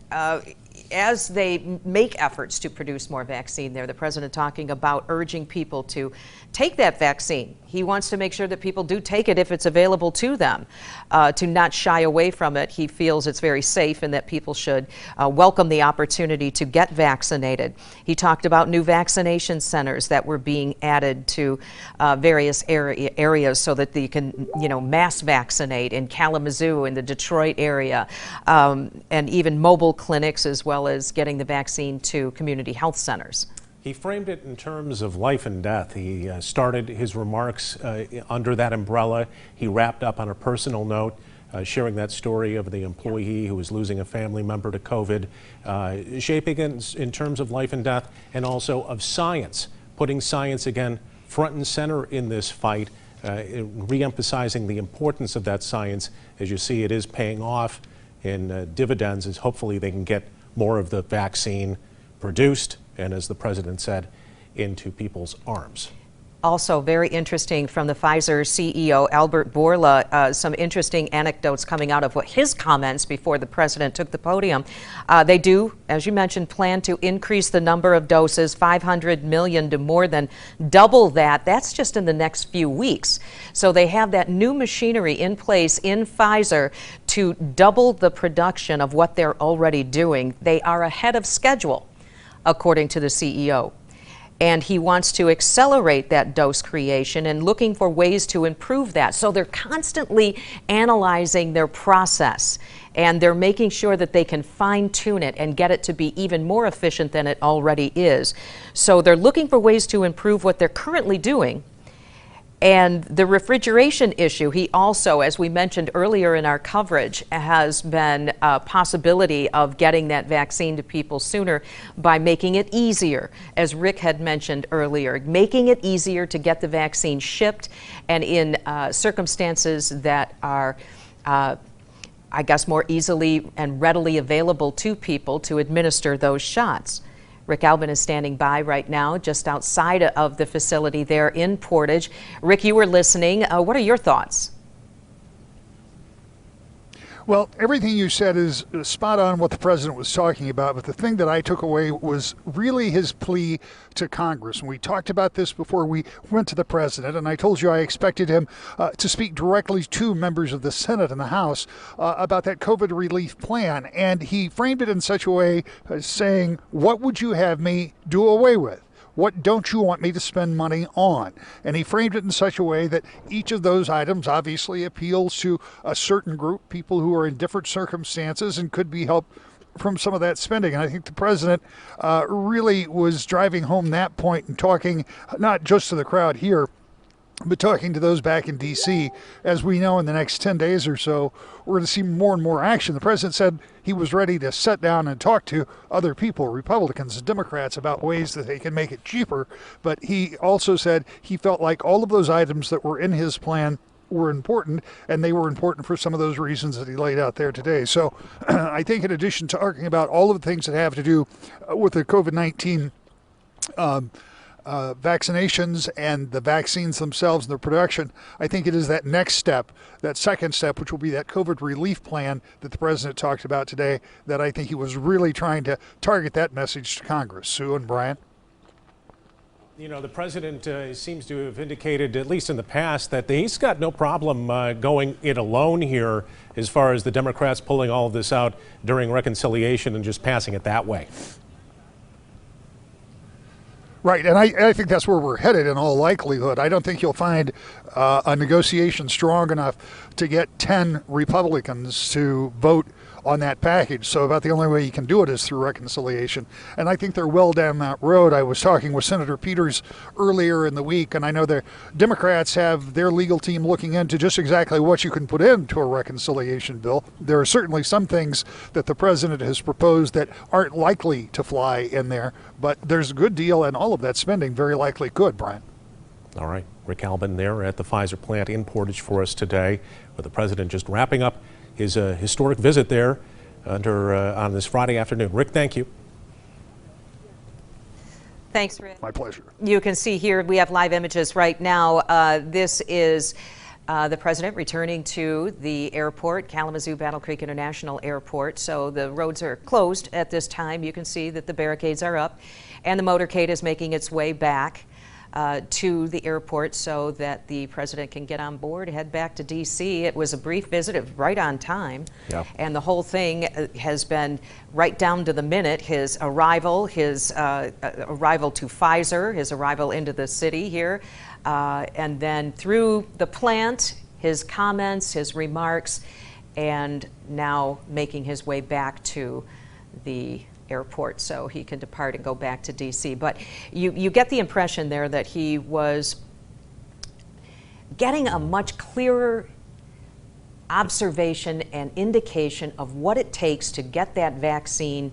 as they make efforts to produce more vaccine there, the president talking about urging people to take that vaccine. He wants to make sure that people do take it if it's available to them, to not shy away from it. He feels it's very safe and that people should welcome the opportunity to get vaccinated. He talked about new vaccination centers that were being added to various areas so that they can, mass vaccinate in Kalamazoo, in the Detroit area, and even mobile clinics, as well as getting the vaccine to community health centers. He framed it in terms of life and death. He started his remarks under that umbrella. He wrapped up on a personal note, sharing that story of the employee who was losing a family member to COVID, shaping it in terms of life and death, and also of science, putting science again front and center in this fight, re-emphasizing the importance of that science. As you see, it is paying off in dividends, as hopefully they can get more of the vaccine produced, and as the president said, into people's arms. Also very interesting from the Pfizer CEO, Albert Bourla, some interesting anecdotes coming out of what his comments before the president took the podium. They do, as you mentioned, plan to increase the number of doses, 500 million to more than double that. That's just in the next few weeks. So they have that new machinery in place in Pfizer to double the production of what they're already doing. They are ahead of schedule, according to the CEO. And he wants to accelerate that dose creation and looking for ways to improve that. So they're constantly analyzing their process, and they're making sure that they can fine-tune it and get it to be even more efficient than it already is. So they're looking for ways to improve what they're currently doing. And the refrigeration issue, he also, as we mentioned earlier in our coverage, has been a possibility of getting that vaccine to people sooner by making it easier, as Rick had mentioned earlier, making it easier to get the vaccine shipped and in circumstances that are, I guess, more easily and readily available to people to administer those shots. Rick Albin is standing by right now, just outside of the facility there in Portage. Rick, you were listening. What are your thoughts? Well, everything you said is spot on what the president was talking about, but the thing that I took away was really his plea to Congress. And we talked about this before we went to the president, and I told you I expected him to speak directly to members of the Senate and the House about that COVID relief plan. And he framed it in such a way saying, what would you have me do away with? What don't you want me to spend money on? And he framed it in such a way that each of those items obviously appeals to a certain group, people who are in different circumstances and could be helped from some of that spending. And I think the president really was driving home that point and talking not just to the crowd here, but talking to those back in D.C. As we know, in the next 10 days or so, we're going to see more and more action. The president said he was ready to sit down and talk to other people, Republicans and Democrats, about ways that they can make it cheaper. But he also said he felt like all of those items that were in his plan were important, and they were important for some of those reasons that he laid out there today. So I think in addition to talking about all of the things that have to do with the COVID-19 vaccinations and the vaccines themselves and their production, I think it is that next step, that second step, which will be that COVID relief plan that the president talked about today, that I think he was really trying to target that message to Congress. Sue and Brian? You know, the president seems to have indicated, at least in the past, that he's got no problem going it alone here as far as the Democrats pulling all of this out during reconciliation and just passing it that way. Right, and I think that's where we're headed in all likelihood. I don't think you'll find a negotiation strong enough to get 10 Republicans to vote on that package. So about the only way you can do it is through reconciliation. And I think they're well down that road. I was talking with Senator Peters earlier in the week, and I know the Democrats have their legal team looking into just exactly what you can put into a reconciliation bill. There are certainly some things that the president has proposed that aren't likely to fly in there, but there's a good deal, and all of that spending very likely could, Brian. All right, Rick Albin there at the Pfizer plant in Portage for us today, with the president just wrapping up his historic visit there on this Friday afternoon. Rick, thank you. Thanks, Rick. My pleasure. You can see here we have live images right now. This is the president returning to the airport, Kalamazoo Battle Creek International Airport. So the roads are closed at this time. You can see that the barricades are up, and the motorcade is making its way back to the airport so that the president can get on board, head back to D.C. It was a brief visit, right on time, and the whole thing has been right down to the minute. His arrival, arrival to Pfizer, his arrival into the city here, and then through the plant, his comments, his remarks, and now making his way back to the airport so he can depart and go back to D.C. But you get the impression there that he was getting a much clearer observation and indication of what it takes to get that vaccine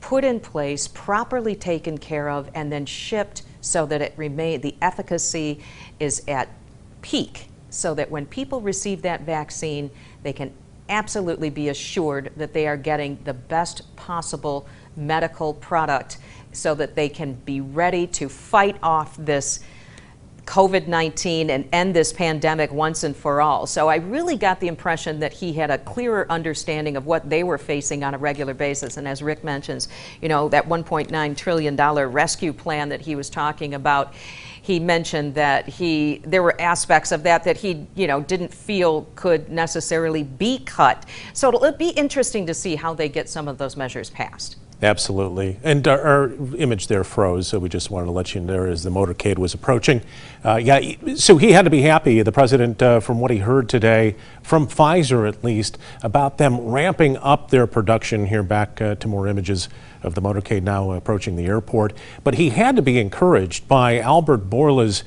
put in place, properly taken care of, and then shipped so that the efficacy is at peak, so that when people receive that vaccine, they can absolutely be assured that they are getting the best possible medical product so that they can be ready to fight off this COVID-19 and end this pandemic once and for all. So I really got the impression that he had a clearer understanding of what they were facing on a regular basis. And as Rick mentions, you know, that $1.9 trillion rescue plan that he was talking about, he mentioned that there were aspects of that he, didn't feel could necessarily be cut. So it'll be interesting to see how they get some of those measures passed. Absolutely. And our image there froze, so we just wanted to let you know as the motorcade was approaching. So he had to be happy, the president, from what he heard today, from Pfizer at least, about them ramping up their production here. Back to more images of the motorcade now approaching the airport. But he had to be encouraged by Albert Bourla's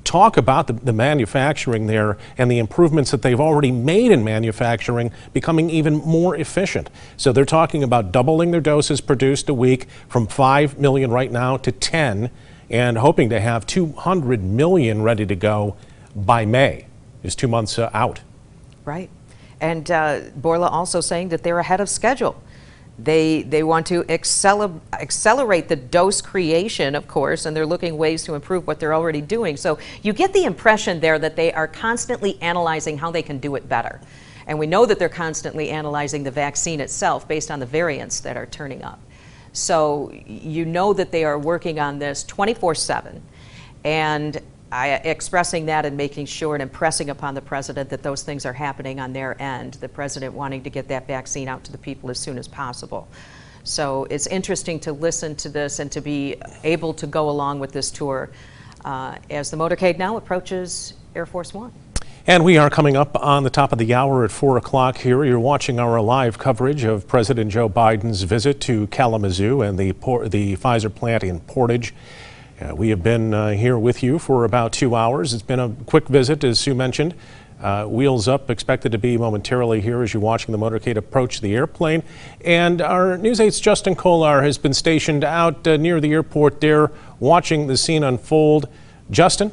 talk about the manufacturing there and the improvements that they've already made in manufacturing, becoming even more efficient. So they're talking about doubling their doses produced a week from 5 million right now to 10, and hoping to have 200 million ready to go by May. Is 2 months out. Right. And Bourla also saying that they're ahead of schedule. They want to accelerate the dose creation, of course, and they're looking ways to improve what they're already doing. So you get the impression there that they are constantly analyzing how they can do it better. And we know that they're constantly analyzing the vaccine itself based on the variants that are turning up. So you know that they are working on this 24/7. And expressing that and making sure and impressing upon the president that those things are happening on their end, the president wanting to get that vaccine out to the people as soon as possible. So it's interesting to listen to this and to be able to go along with this tour as the motorcade now approaches Air Force One. And we are coming up on the top of the hour at 4 o'clock here. You're watching our live coverage of President Joe Biden's visit to Kalamazoo and the Pfizer plant in Portage. We have been here with you for about 2 hours. It's been a quick visit, as Sue mentioned. Wheels up, expected to be momentarily here as you're watching the motorcade approach the airplane. And our News 8's Justin Kolar has been stationed out near the airport there, watching the scene unfold. Justin?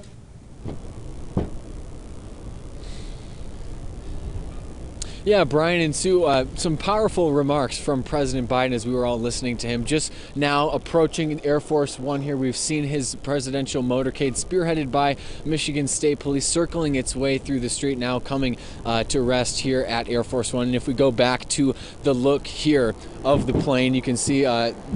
Yeah, Brian and Sue, some powerful remarks from President Biden as we were all listening to him. Just now approaching Air Force One here, we've seen his presidential motorcade spearheaded by Michigan State Police circling its way through the street, now coming to rest here at Air Force One. And if we go back to the look here of the plane, you can see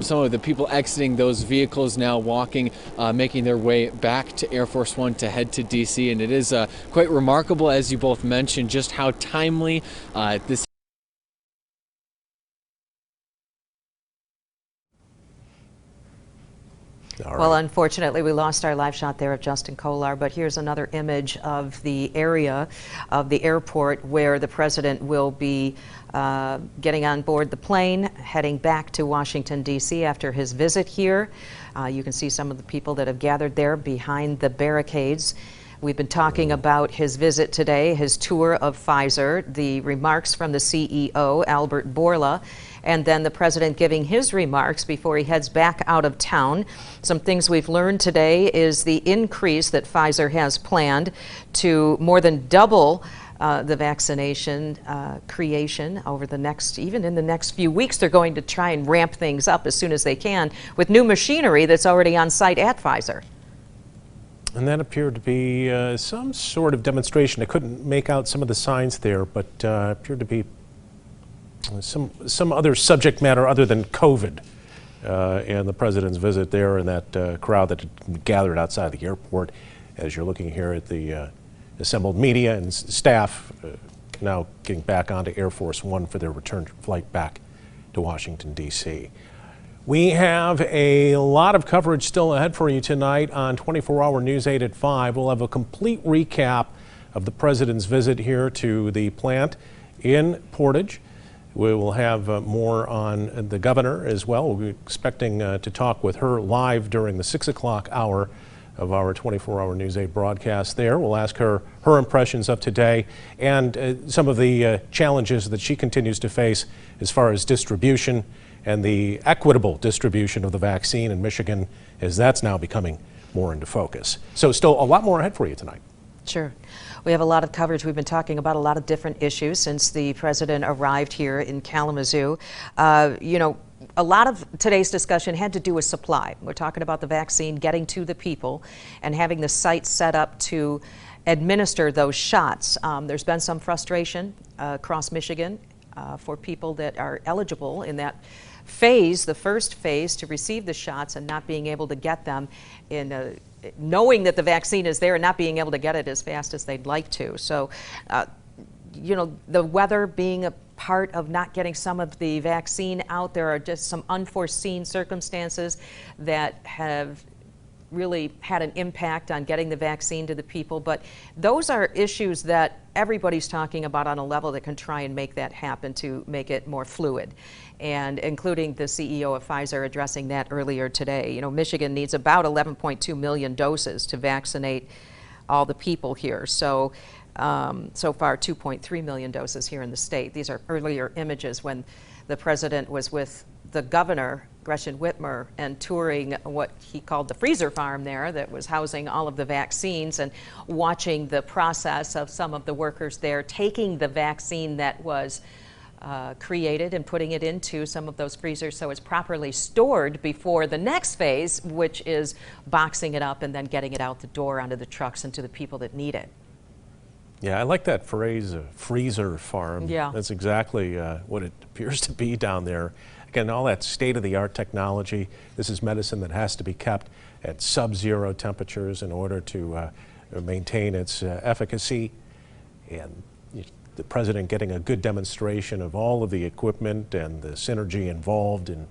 some of the people exiting those vehicles now walking, making their way back to Air Force One to head to D.C. And it is quite remarkable, as you both mentioned, just how timely this. Well, unfortunately, we lost our live shot there of Justin Kolar, but here's another image of the area of the airport where the president will be getting on board the plane, heading back to Washington, D.C. after his visit here. You can see some of the people that have gathered there behind the barricades. We've been talking about his visit today, his tour of Pfizer, the remarks from the CEO, Albert Bourla, and then the president giving his remarks before he heads back out of town. Some things we've learned today is the increase that Pfizer has planned to more than double the vaccination creation over the next, even in the next few weeks. They're going to try and ramp things up as soon as they can with new machinery that's already on site at Pfizer. And that appeared to be some sort of demonstration. I couldn't make out some of the signs there, but appeared to be some other subject matter other than COVID and the president's visit there and that crowd that had gathered outside the airport. As you're looking here at the assembled media and staff now getting back onto Air Force One for their return flight back to Washington, D.C. We have a lot of coverage still ahead for you tonight on 24-Hour News 8 at 5. We'll have a complete recap of the president's visit here to the plant in Portage. We will have more on the governor as well. We'll be expecting to talk with her live during the 6 o'clock hour of our 24-Hour News 8 broadcast there. We'll ask her impressions of today and some of the challenges that she continues to face as far as distribution and the equitable distribution of the vaccine in Michigan, as that's now becoming more into focus. So still a lot more ahead for you tonight. Sure. We have a lot of coverage. We've been talking about a lot of different issues since the president arrived here in Kalamazoo. You know, a lot of today's discussion had to do with supply. We're talking about the vaccine getting to the people and having the sites set up to administer those shots. There's been some frustration across Michigan for people that are eligible in that phase, the first phase, to receive the shots and not being able to get them in knowing that the vaccine is there and not being able to get it as fast as they'd like to. So, you know, the weather being a part of not getting some of the vaccine out, there are just some unforeseen circumstances that have really had an impact on getting the vaccine to the people. But those are issues that everybody's talking about on a level that can try and make that happen to make it more fluid. And including the CEO of Pfizer addressing that earlier today. You know, Michigan needs about 11.2 million doses to vaccinate all the people here. So, so far 2.3 million doses here in the state. These are earlier images when the president was with the governor, Gretchen Whitmer, and touring what he called the freezer farm there that was housing all of the vaccines and watching the process of some of the workers there taking the vaccine that was created and putting it into some of those freezers so it's properly stored before the next phase, which is boxing it up and then getting it out the door onto the trucks and to the people that need it. Yeah, I like that phrase, freezer farm. Yeah. That's exactly what it appears to be down there. Again, all that state-of-the-art technology. This is medicine that has to be kept at sub-zero temperatures in order to maintain its efficacy. And the president getting a good demonstration of all of the equipment and the synergy involved in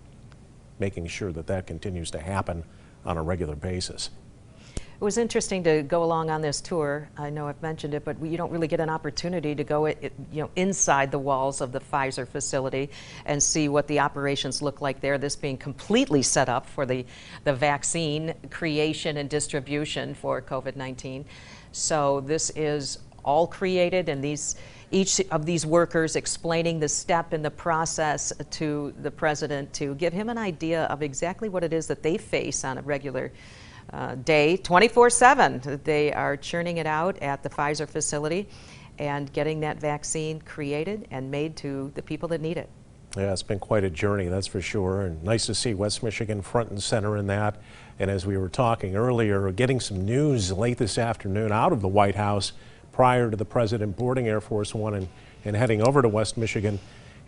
making sure that that continues to happen on a regular basis. It was interesting to go along on this tour. I know I've mentioned it, but you don't really get an opportunity to go inside the walls of the Pfizer facility and see what the operations look like there, this being completely set up for the vaccine creation and distribution for COVID-19. So this is all created, and each of these workers explaining the step in the process to the president to give him an idea of exactly what it is that they face on a regular day, 24/7. They are churning it out at the Pfizer facility. and getting that vaccine created and made to the people that need it. Yeah, it's been quite a journey, that's for sure, and nice to see West Michigan front and center in that. And as we were talking earlier, getting some news late this afternoon out of the White House prior to the president boarding Air Force One and heading over to West Michigan.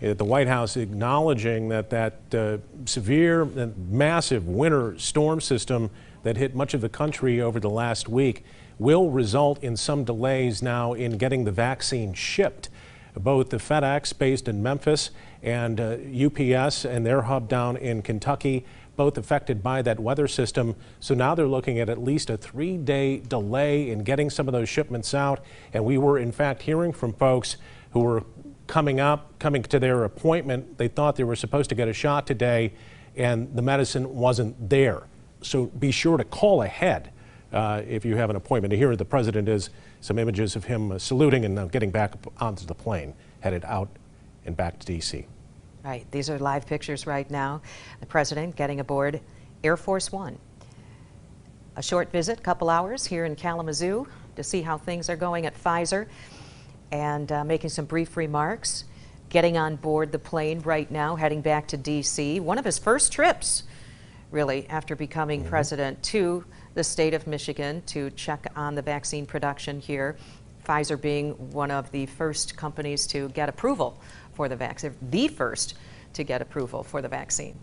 The White House acknowledging that severe and massive winter storm system that hit much of the country over the last week will result in some delays now in getting the vaccine shipped. Both the FedEx based in Memphis and UPS and their hub down in Kentucky, both affected by that weather system. So now they're looking at least a 3-day delay in getting some of those shipments out. And we were in fact hearing from folks who were coming to their appointment. They thought they were supposed to get a shot today and the medicine wasn't there. So be sure to call ahead if you have an appointment. Here the president is some images of him saluting and now getting back onto the plane, headed out and back to D.C. Right, these are live pictures right now. The president getting aboard Air Force One. A short visit, couple hours here in Kalamazoo to see how things are going at Pfizer and making some brief remarks. Getting on board the plane right now, heading back to D.C. One of his first trips, really, after becoming president, to the state of Michigan to check on the vaccine production here. Pfizer being one of the first companies to get approval for the vaccine, the first to get approval for the vaccine.